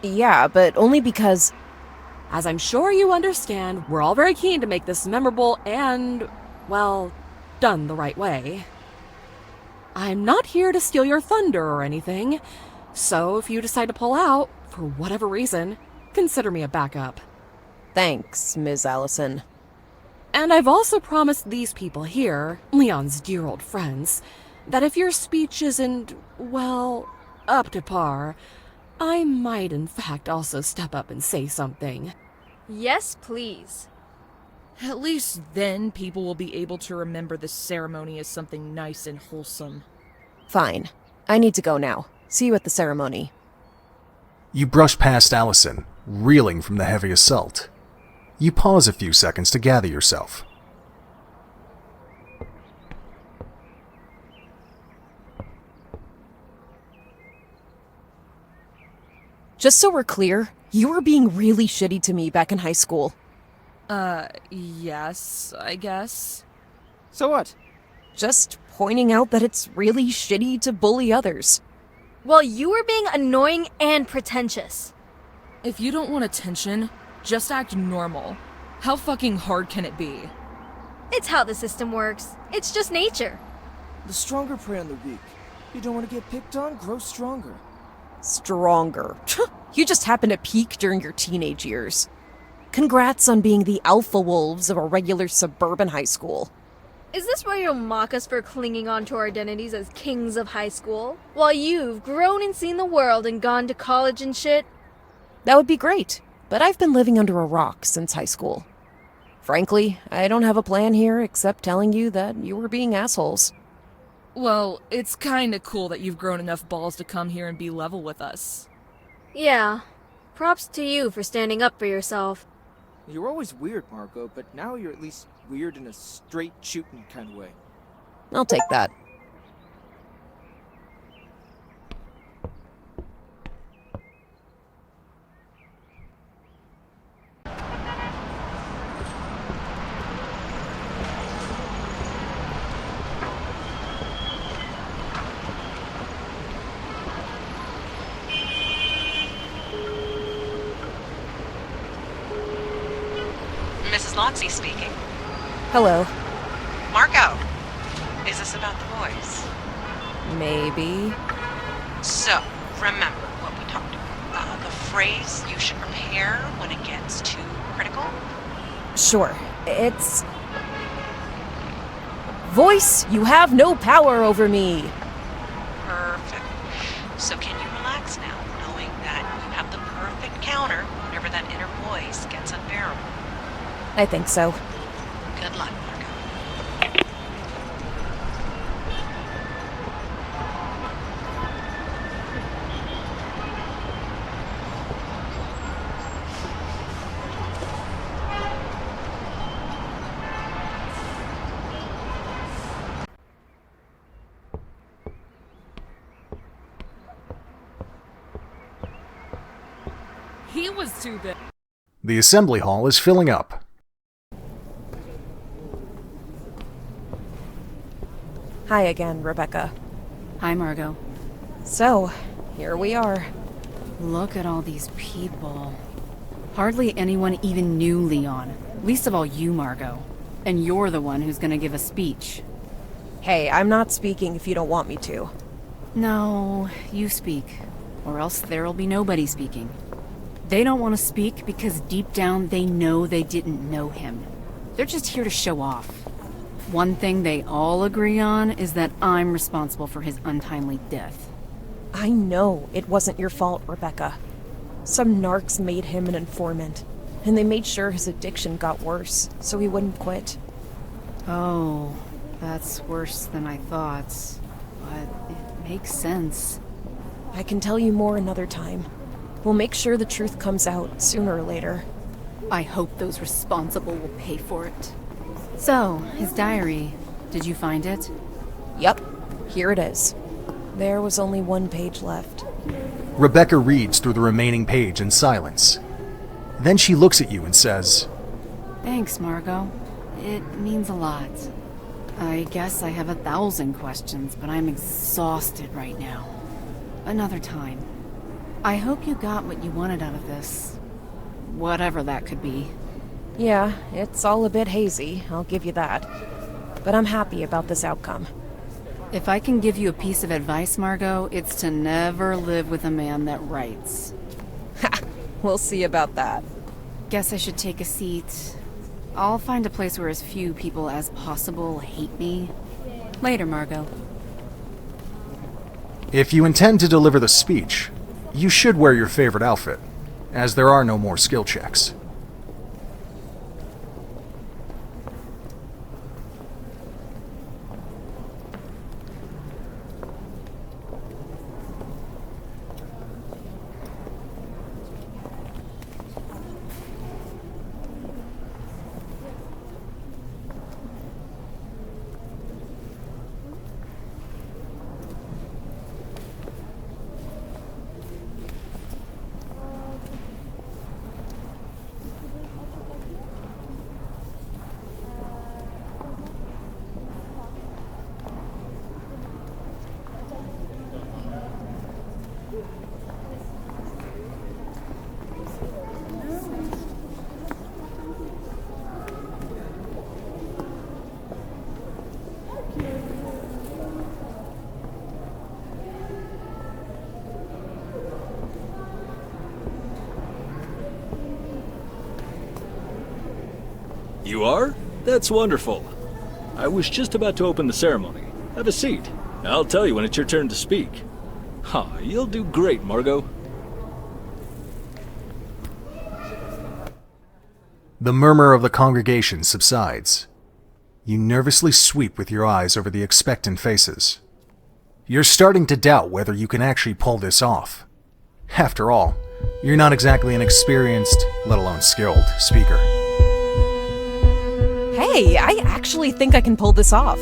Yeah, but only because... As I'm sure you understand, we're all very keen to make this memorable and, well, done the right way. I'm not here to steal your thunder or anything, so if you decide to pull out, for whatever reason, consider me a backup. Thanks, Ms. Allison. And I've also promised these people here, Leon's dear old friends, that if your speech isn't, well, up to par, I might in fact also step up and say something. Yes, please. At least then people will be able to remember the ceremony as something nice and wholesome. Fine. I need to go now. See you at the ceremony. You brush past Allison, reeling from the heavy assault. You pause a few seconds to gather yourself. Just so we're clear, you were being really shitty to me back in high school. Yes, I guess. So what? Just pointing out that it's really shitty to bully others. Well, you were being annoying and pretentious. If you don't want attention, just act normal. How fucking hard can it be? It's how the system works. It's just nature. The stronger prey on the weak. You don't want to get picked on? Grow stronger. Stronger. You just happened to peak during your teenage years. Congrats on being the alpha wolves of a regular suburban high school. Is this where you'll mock us for clinging on to our identities as kings of high school? While you've grown and seen the world and gone to college and shit? That would be great, but I've been living under a rock since high school. Frankly, I don't have a plan here except telling you that you were being assholes. Well, it's kinda cool that you've grown enough balls to come here and be level with us. Yeah. Props to you for standing up for yourself. You were always weird, Margo, but now you're at least weird in a straight shooting kind of way. I'll take that. Mrs. Lotsey speaking. Hello. Margo, is this about the boys? Maybe. So, remember what we talked about. The phrase you should prepare when it gets too critical? Sure. It's... Voice, you have no power over me. Perfect. So can you relax now, knowing that you have the perfect counter whenever that inner voice gets unbearable? I think so. Good luck, Margo. He was too big. The assembly hall is filling up. Hi again, Rebecca. Hi, Margo. So, here we are. Look at all these people. Hardly anyone even knew Leon. Least of all you, Margo. And you're the one who's gonna give a speech. Hey, I'm not speaking if you don't want me to. No, you speak. Or else there'll be nobody speaking. They don't want to speak because deep down they know they didn't know him. They're just here to show off. One thing they all agree on is that I'm responsible for his untimely death. I know it wasn't your fault, Rebecca. Some narcs made him an informant. and they made sure his addiction got worse, so he wouldn't quit. Oh, that's worse than I thought. But it makes sense. I can tell you more another time. We'll make sure the truth comes out sooner or later. I hope those responsible will pay for it. So, his diary, did you find it? Yep, here it is. There was only one page left. Rebecca reads through the remaining page in silence. Then she looks at you and says, Thanks, Margo. It means a lot. I guess I have 1,000 questions, but I'm exhausted right now. Another time. I hope you got what you wanted out of this. Whatever that could be. Yeah, it's all a bit hazy, I'll give you that. But I'm happy about this outcome. If I can give you a piece of advice, Margo, it's to never live with a man that writes. Ha! We'll see about that. Guess I should take a seat. I'll find a place where as few people as possible hate me. Later, Margo. If you intend to deliver the speech, you should wear your favorite outfit, as there are no more skill checks. You are? That's wonderful. I was just about to open the ceremony. Have a seat. I'll tell you when it's your turn to speak. You'll do great, Margo. The murmur of the congregation subsides. You nervously sweep with your eyes over the expectant faces. You're starting to doubt whether you can actually pull this off. After all, you're not exactly an experienced, let alone skilled, speaker. Hey, I actually think I can pull this off.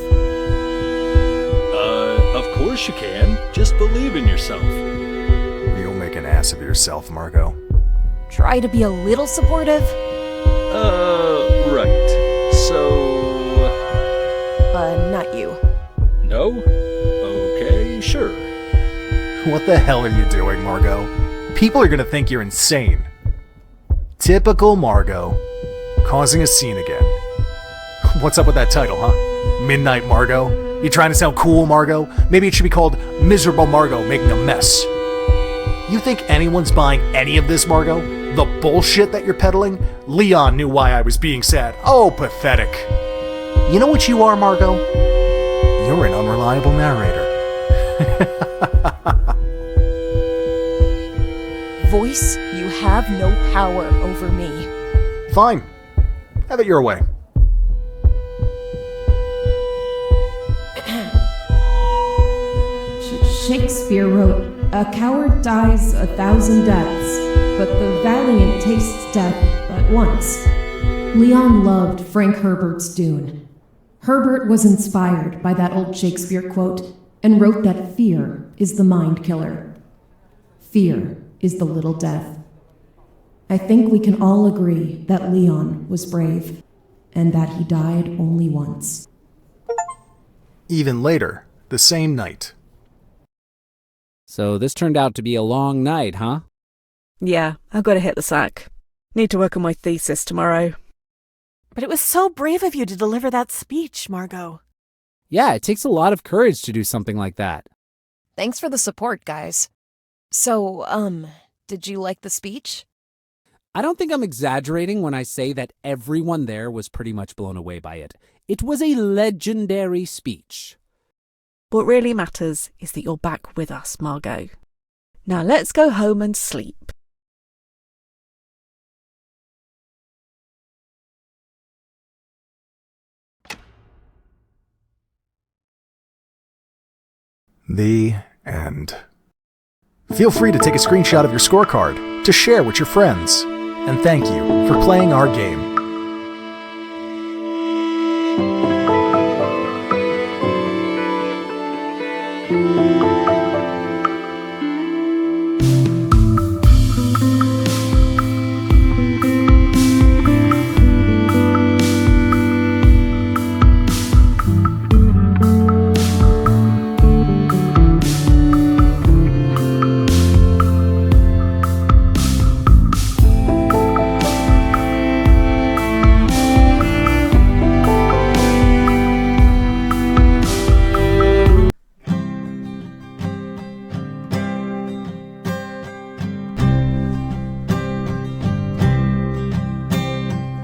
Of course you can. Just believe in yourself. You'll make an ass of yourself, Margo. Try to be a little supportive. Right. So... Not you. No? Okay, sure. What the hell are you doing, Margo? People are gonna think you're insane. Typical Margo. Causing a scene again. What's up with that title, huh? Midnight Margo? You trying to sound cool, Margo? Maybe it should be called Miserable Margo Making a Mess. You think anyone's buying any of this, Margo? The bullshit that you're peddling? Leon knew why I was being sad. Oh, pathetic. You know what you are, Margo? You're an unreliable narrator. Voice, you have no power over me. Fine. Have it your way. Shakespeare wrote, "A coward dies 1,000 deaths, but the valiant tastes death but once." Leon loved Frank Herbert's Dune. Herbert was inspired by that old Shakespeare quote and wrote that fear is the mind killer. Fear is the little death. I think we can all agree that Leon was brave and that he died only once. Even later, the same night. So this turned out to be a long night, huh? Yeah, I've got to hit the sack. Need to work on my thesis tomorrow. But it was so brave of you to deliver that speech, Margo. Yeah, it takes a lot of courage to do something like that. Thanks for the support, guys. So, did you like the speech? I don't think I'm exaggerating when I say that everyone there was pretty much blown away by it. It was a legendary speech. What really matters is that you're back with us, Margo. Now let's go home and sleep. The end. Feel free to take a screenshot of your scorecard to share with your friends. And thank you for playing our game.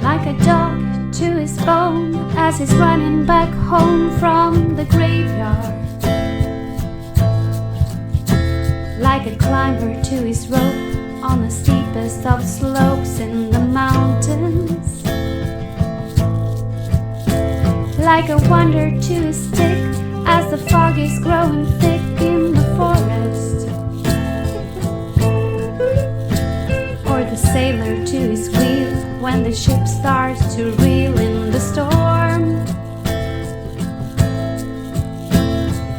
Like a dog to his bone as he's running back home from the graveyard. Like a climber to his rope on the steepest of slopes in the mountains. Like a wanderer to his stick as the fog is growing thick in the forest. Or the sailor to his wheel when the ship starts to reel in the storm.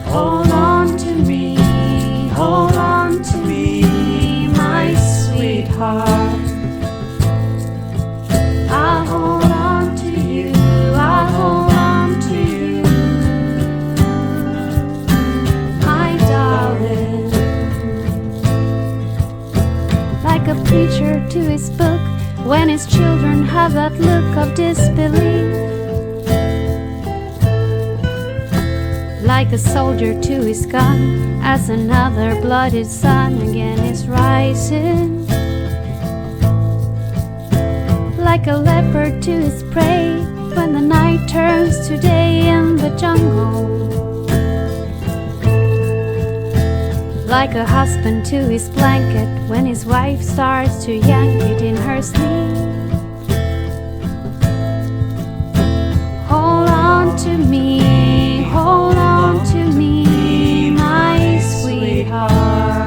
Hold on to me, hold on to me, my sweetheart. I'll hold on to you, I'll hold on to you, my darling. Like a preacher to his book when his children have that look of disbelief. Like a soldier to his gun as another blooded sun again is rising. Like a leopard to his prey when the night turns to day in the jungle. Like a husband to his blanket when his wife starts to yank it in her sleep. Hold on to me, hold on to me, my sweetheart.